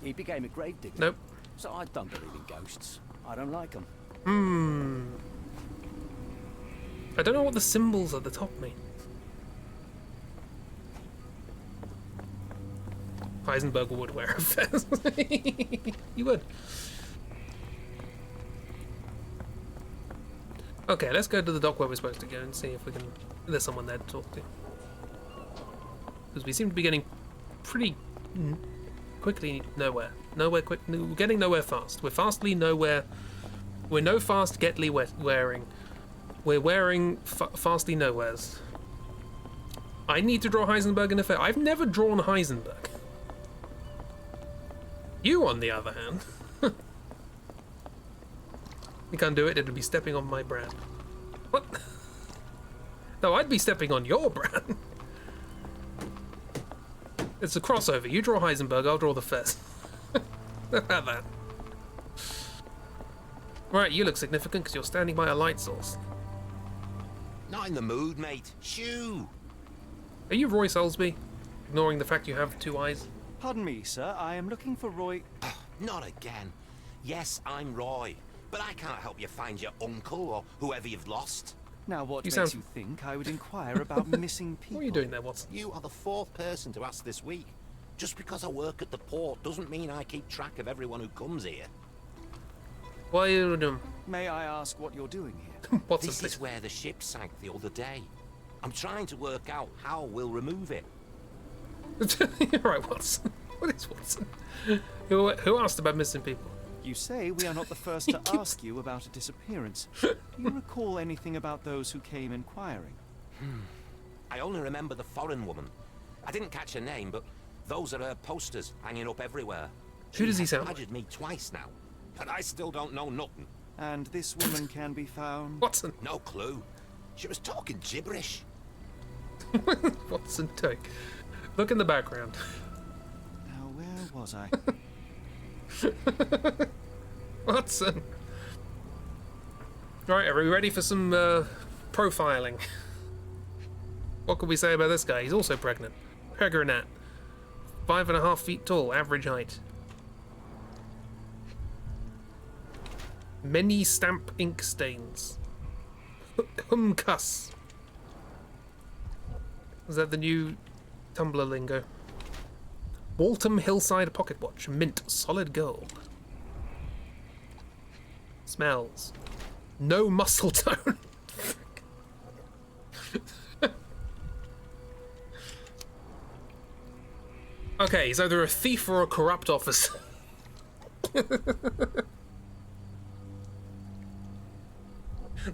He became a gravedigger. Nope. So I don't believe in ghosts. I don't like them. I don't know what the symbols at the top mean. Heisenberg would wear a fez. You would. Okay, let's go to the dock where we're supposed to go and see if we can... There's someone there to talk to. Because we seem to be getting pretty quickly nowhere. We're getting nowhere fast. We're fastly nowhere. We're no fast getly wearing. We're wearing fastly nowheres. I need to draw Heisenberg in a fair. I've never drawn Heisenberg. You, on the other hand, you can't do it. It'll be stepping on my brand. What? No, I'd be stepping on your brand. It's a crossover. You draw Heisenberg, I'll draw the fez. How about that? Right, you look significant because you're standing by a light source. Not in the mood, mate. Shoo! Are you Roy Soulsby? Ignoring the fact you have two eyes? Pardon me, sir. I am looking for Roy... Not again. Yes, I'm Roy. But I can't help you find your uncle or whoever you've lost. Now, what makes you think I would inquire about missing people? What are you doing there, Watson? You are the fourth person to ask this week. Just because I work at the port doesn't mean I keep track of everyone who comes here. Why are you doing? May I ask what you're doing here? This is where the ship sank the other day. I'm trying to work out how we'll remove it. Right, Watson. What is Watson? Who asked about missing people? You say we are not the first to ask you about a disappearance. Do you recall anything about those who came inquiring? I only remember the foreign woman. I didn't catch her name, but those are her posters hanging up everywhere. Who does he sound like? She's badgered me twice now, but I still don't know nothing. And this woman can be found? Watson. No clue. She was talking gibberish. Watson, take. Look in the background. Now, where was I? Watson. Right, are we ready for some profiling? What can we say about this guy? He's also pregnant. Pegarinat. 5.5 feet tall, average height. Many stamp ink stains. Humcuss. Is that the new Tumblr lingo? Waltham Hillside Pocket Watch. Mint. Solid gold. Smells. No muscle tone. Okay, he's either a thief or a corrupt officer.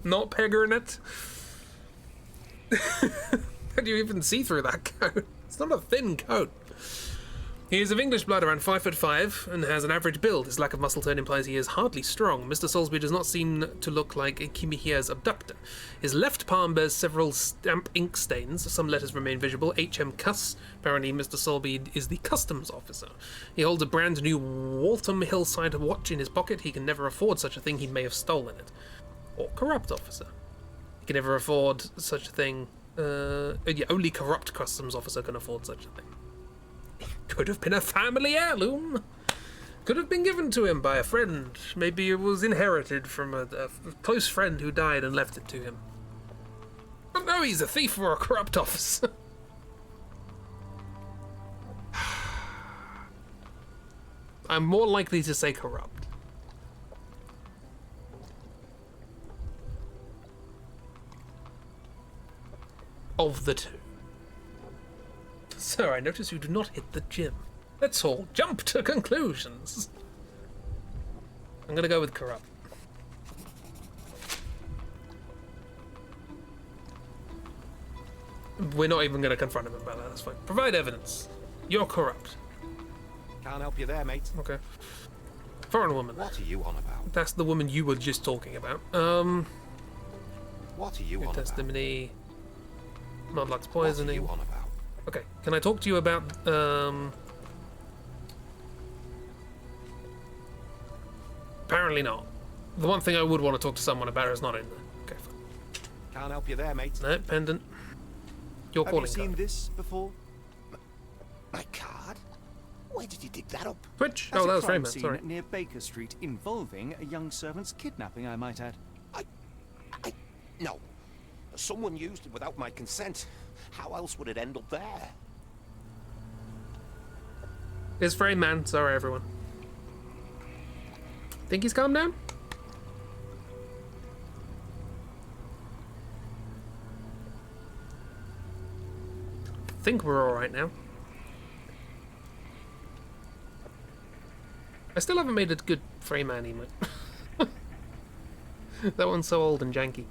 Not Pegarinat. How do you even see through that coat? It's not a thin coat. He is of English blood, around 5'5", and has an average build. His lack of muscle tone implies he is hardly strong. Mr. Soulsby does not seem to look like Kimihia's abductor. His left palm bears several stamp ink stains. Some letters remain visible. H.M. Cuss. Apparently Mr. Soulsby is the customs officer. He holds a brand new Waltham Hillside watch in his pocket. He can never afford such a thing. He may have stolen it. Or corrupt officer. He can never afford such a thing. Yeah, only corrupt customs officer can afford such a thing. Could have been a family heirloom. Could have been given to him by a friend. Maybe it was inherited from a close friend who died and left it to him. But no, he's a thief or a corrupt officer. I'm more likely to say corrupt. Of the two. Sir, I notice you do not hit the gym. Let's all jump to conclusions. I'm gonna go with corrupt. We're not even gonna confront him about that, that's fine. Provide evidence. You're corrupt. Can't help you there, mate. Okay. Foreign woman. What are you on about? That's the woman you were just talking about. What are you on about? Testimony. Modlux poisoning. What are you on about? Okay, can I talk to you about, apparently not. The one thing I would want to talk to someone about is not in there. Okay, fine. Can't help you there, mate. No, pendant. Your calling Have you seen card. this before? My card? Where did you dig that up? Twitch? At Oh, that a was crime Freeman, scene sorry. near Baker Street involving a young servant's kidnapping, I might add. No. Someone used it without my consent. How else would it end up there? It's Freeman, sorry everyone. Think he's calmed down? Think we're alright now. I still haven't made a good Freeman emote. That one's so old and janky.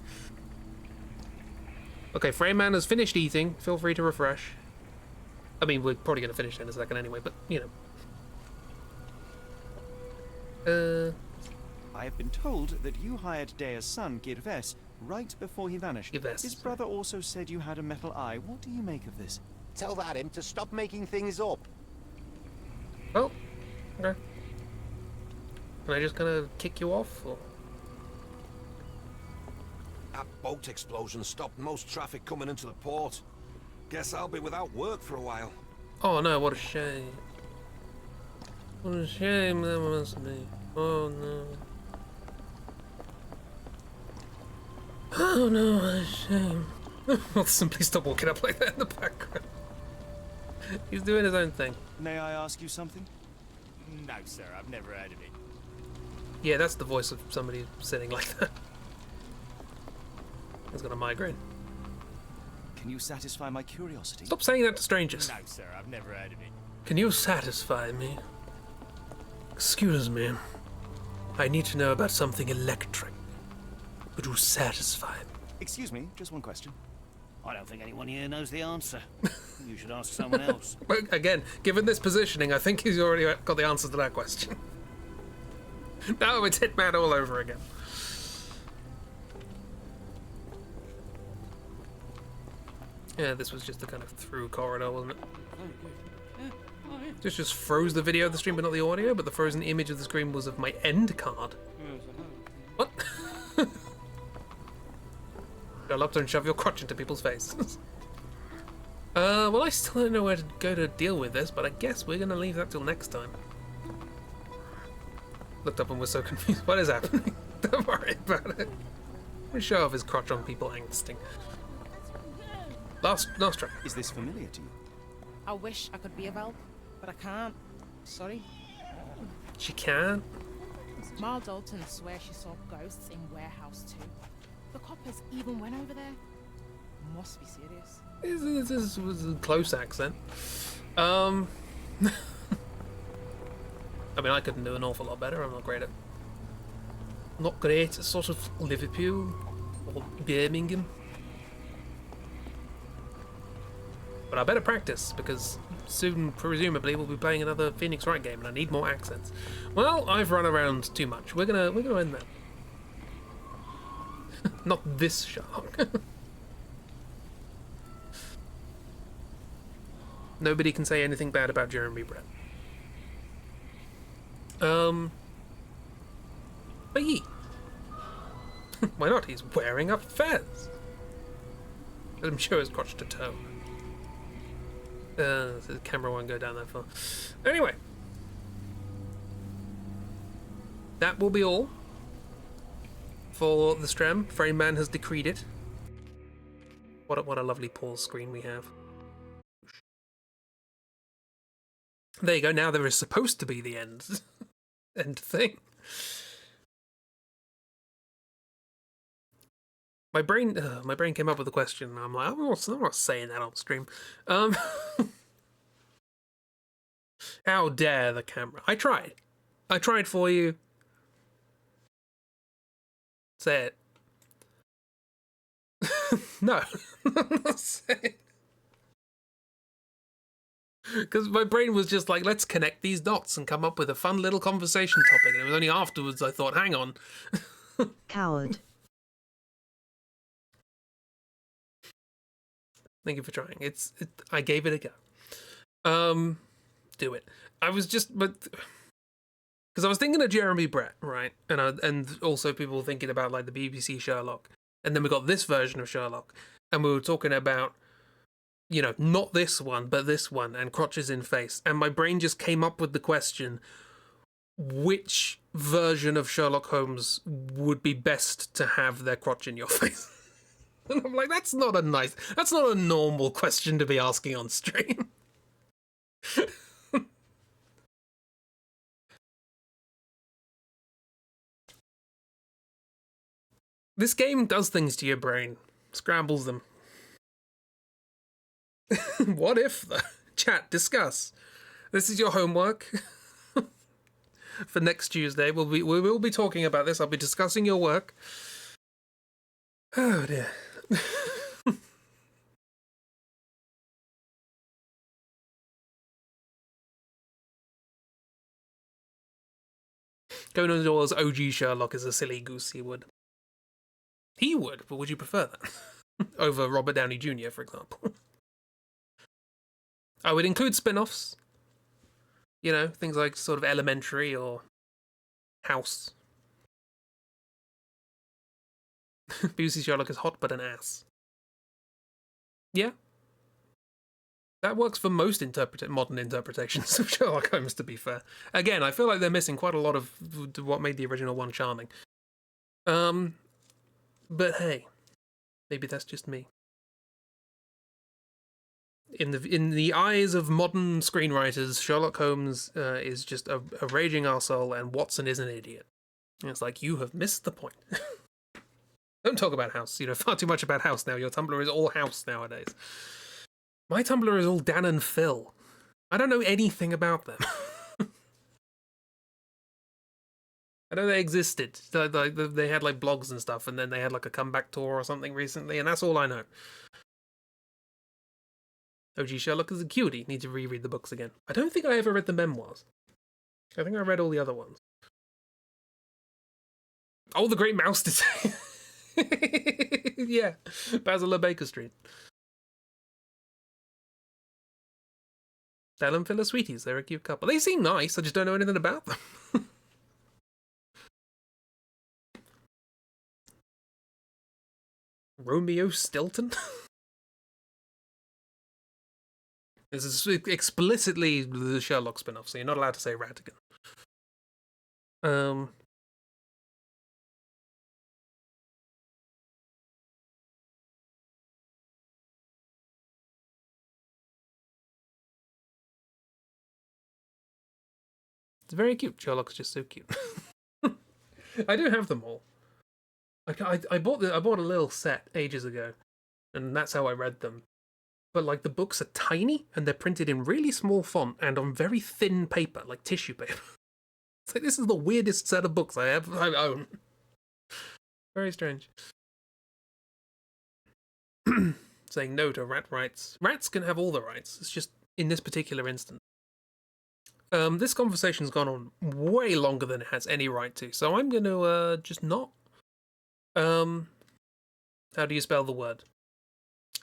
Okay, Freeman has finished eating. Feel free to refresh. I mean, we're probably going to finish in a second anyway, but, you know. I have been told that you hired Dea's son, Girves, right before he vanished. Girves. His brother also said you had a metal eye. What do you make of this? Tell that him to stop making things up. Oh, okay. Can I just kind of kick you off? Or? That boat explosion stopped most traffic coming into the port. Guess I'll be without work for a while. Oh no, what a shame. What a shame that must be. Oh no. Oh no, what a shame. I'll simply stop walking up like that in the background. He's doing his own thing. May I ask you something? No, sir, I've never heard of it. Yeah, that's the voice of somebody sitting like that. He's got a migraine. Can you satisfy my curiosity? Stop saying that to strangers. No, sir, I've never heard of it. Can you satisfy me? Excuse me. I need to know about something electric. Could you satisfy me? Excuse me, just one question. I don't think anyone here knows the answer. You should ask someone else. Well, again, given this positioning, I think he's already got the answer to that question. No, it's Hitman all over again. Yeah, this was just a kind of through corridor, wasn't it? This just froze the video of the stream, but not the audio, but the frozen image of the screen was of my end card. What? Sherlock, don't shove your crotch into people's faces. Well, I still don't know where to go to deal with this, but I guess we're gonna leave that till next time. Looked up and was so confused. What is happening? Don't worry about it. We show off his crotch on people angsting. Last try. Is this familiar to you? I wish I could be of help, but I can't. Sorry. She can. Ma Dalton swears she saw ghosts in Warehouse 2. The coppers even went over there. Must be serious. This was a close accent. I mean, I couldn't do an awful lot better. I'm not great at sort of Liverpool or Birmingham. But I better practice, because soon, presumably, we'll be playing another Phoenix Wright game, and I need more accents. Well, I've run around too much. We're gonna end that. Not this Sherlock. Nobody can say anything bad about Jeremy Brett. But why not? He's wearing a fez. Let him show his crotch to toe. The camera won't go down that far. Anyway, that will be all for the Strem. Frame Man has decreed it. What a lovely pause screen we have. There you go. Now there is supposed to be the end thing. My brain came up with a question, and I'm like, I'm not saying that on stream. How dare the camera? I tried for you. Say it. No, I'm not saying. Because my brain was just like, let's connect these dots and come up with a fun little conversation topic. And it was only afterwards I thought, hang on. Coward. Thank you for trying. I gave it a go. Do it. I was just, because I was thinking of Jeremy Brett, right? And also people thinking about like the BBC Sherlock. And then we got this version of Sherlock. And we were talking about, not this one, but this one, and crotches in face. And my brain just came up with the question, which version of Sherlock Holmes would be best to have their crotch in your face? And I'm like, that's not a normal question to be asking on stream. This game does things to your brain. Scrambles them. What if, though? Chat, discuss. This is your homework for next Tuesday. We will be talking about this. I'll be discussing your work. Oh dear. Conan Doyle's OG Sherlock is a silly goose, he would. He would, but would you prefer that? Over Robert Downey Jr., for example. I would include spin-offs. Things like sort of Elementary or House. BBC Sherlock is hot but an ass. Yeah. That works for most modern interpretations of Sherlock Holmes, to be fair. Again, I feel like they're missing quite a lot of what made the original one charming. But hey, maybe that's just me. In the eyes of modern screenwriters, Sherlock Holmes is just a raging arsehole, and Watson is an idiot. And it's like, you have missed the point. Don't talk about House. Far too much about House now. Your Tumblr is all House nowadays. My Tumblr is all Dan and Phil. I don't know anything about them. I know they existed. They had like blogs and stuff, and then they had like a comeback tour or something recently, and that's all I know. OG Sherlock is a cutie. Need to reread the books again. I don't think I ever read the memoirs. I think I read all the other ones. Oh, The Great Mouse Detective. Yeah, Basil Baker Street. Stella and Phil are sweeties. They're a cute couple. They seem nice. I just don't know anything about them. Romeo Stilton? This is explicitly the Sherlock spin-off, so you're not allowed to say Ratigan. It's very cute. Sherlock's just so cute. I do have them all. I bought I bought a little set ages ago, and that's how I read them. But like the books are tiny and they're printed in really small font and on very thin paper, like tissue paper. It's like this is the weirdest set of books I own. Very strange. Saying no to rat rights. Rats can have all the rights. It's just in this particular instance. This conversation's gone on way longer than it has any right to, so I'm going to just not. How do you spell the word?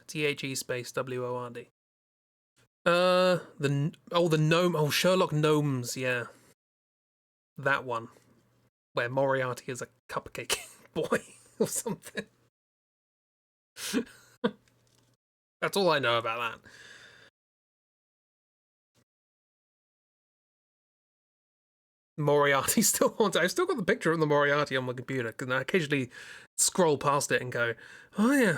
THE space WORD. The gnome. Oh, Sherlock Gnomes. Yeah, that one, where Moriarty is a cupcake boy or something. That's all I know about that. Moriarty still haunted. I've still got the picture of the Moriarty on my computer, and I occasionally scroll past it and go, oh yeah.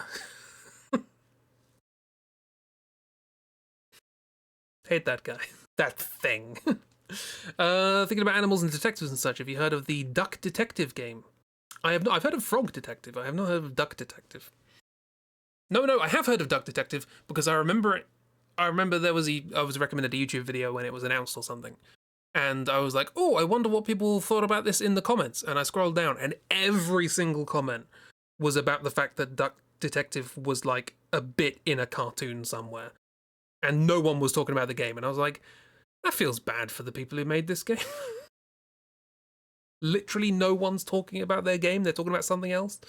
Hate that guy. That thing. Thinking about animals and detectives and such, have you heard of the Duck Detective game? I have not. I've heard of Frog Detective. I have not heard of Duck Detective. No, I have heard of Duck Detective because I remember it. I remember I was recommended a YouTube video when it was announced or something. And I was like, oh, I wonder what people thought about this in the comments. And I scrolled down and every single comment was about the fact that Duck Detective was like a bit in a cartoon somewhere. And no one was talking about the game. And I was like, that feels bad for the people who made this game. Literally no one's talking about their game. They're talking about something else.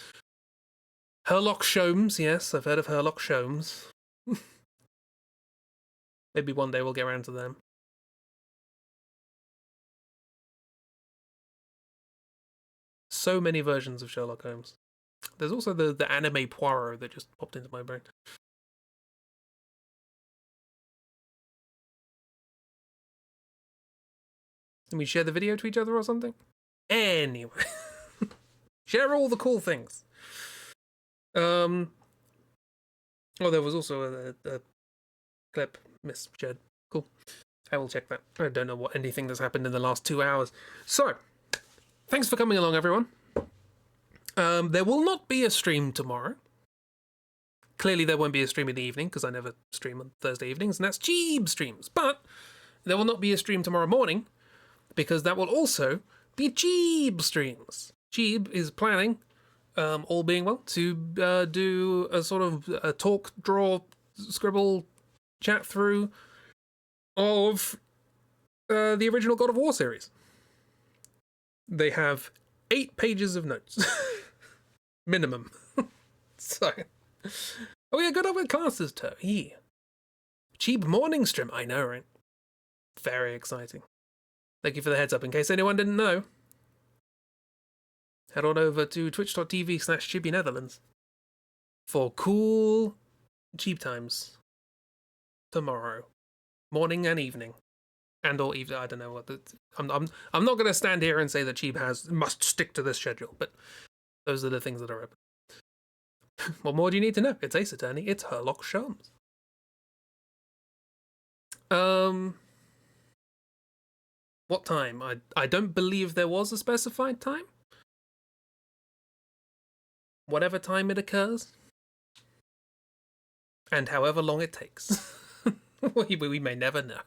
Sherlock Holmes, yes, I've heard of Sherlock Holmes. Maybe one day we'll get around to them. So many versions of Sherlock Holmes. There's also the anime Poirot that just popped into my brain. Can we share the video to each other or something? Anyway. Share all the cool things. Oh, there was also a clip misshared. Cool. I will check that. I don't know what anything that's happened in the last 2 hours. So, thanks for coming along, everyone. There will not be a stream tomorrow. Clearly, there won't be a stream in the evening because I never stream on Thursday evenings, and that's Jeeb streams. But there will not be a stream tomorrow morning because that will also be Jeeb streams. Jeeb is planning, all being well, to do a sort of a talk, draw, scribble, chat through of the original God of War series. They have 8 pages of notes. Minimum. So. Oh yeah, good up with Caster's Toe. Yeah. Cheap morning stream. I know, right? Very exciting. Thank you for the heads up. In case anyone didn't know, head on over to twitch.tv/ChibiNetherlands for cool cheap times tomorrow, morning and evening, and or evening. I don't know what. I'm not going to stand here and say that Cheap must stick to this schedule, but those are the things that are open. What more do you need to know? It's Ace Attorney. It's Sherlock Holmes. What time? I don't believe there was a specified time. Whatever time it occurs. And however long it takes. we may never know.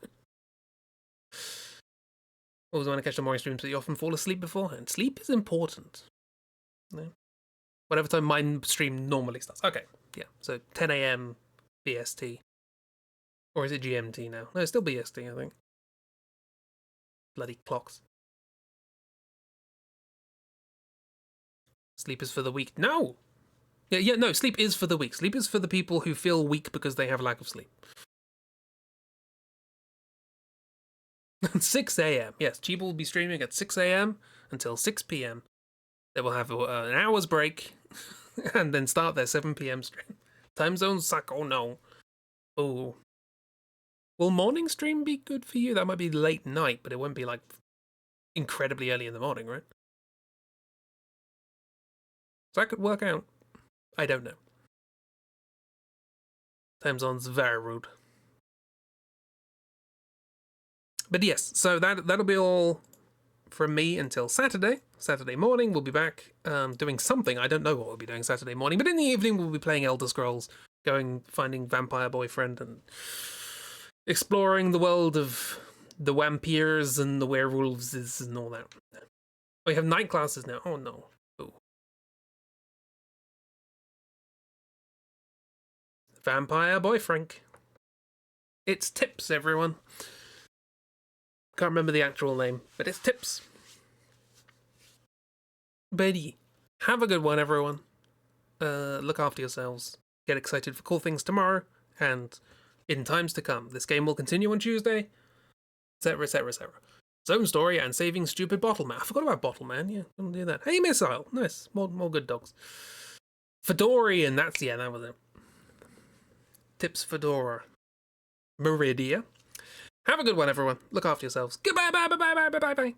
Always want to catch the morning streams, but you often fall asleep beforehand. Sleep is important. No? Whatever time my stream normally starts. Okay, yeah. So 10 a.m. BST. Or is it GMT now? No, it's still BST, I think. Bloody clocks. Sleep is for the weak. No! No, sleep is for the weak. Sleep is for the people who feel weak because they have lack of sleep. 6 a.m. Yes, Chiba will be streaming at 6 a.m. until 6 p.m. They will have an hour's break and then start their 7 p.m. stream. Time zones suck. Oh no. Oh. Will morning stream be good for you? That might be late night, but it won't be like incredibly early in the morning, right? So that could work out. I don't know. Time zone's very rude. But yes, so that'll be all from me until Saturday. Saturday morning, we'll be back doing something. I don't know what we'll be doing Saturday morning, but in the evening, we'll be playing Elder Scrolls, finding Vampire Boyfriend, and exploring the world of the vampires and the werewolves and all that. We have night classes now. Oh no. Ooh. Vampire Boyfriend. It's Tips, everyone. Can't remember the actual name, but it's Tips. Betty, have a good one, everyone. Look after yourselves. Get excited for cool things tomorrow, and in times to come. This game will continue on Tuesday, etc., etc., etc. Zone story and saving stupid Bottleman. I forgot about Bottleman. Yeah, I'll do that. Hey, Missile. Nice. More good dogs. Fedorian. That was it. Tips Fedora. Meridia. Have a good one, everyone. Look after yourselves. Goodbye, bye, bye, bye, bye, bye, bye.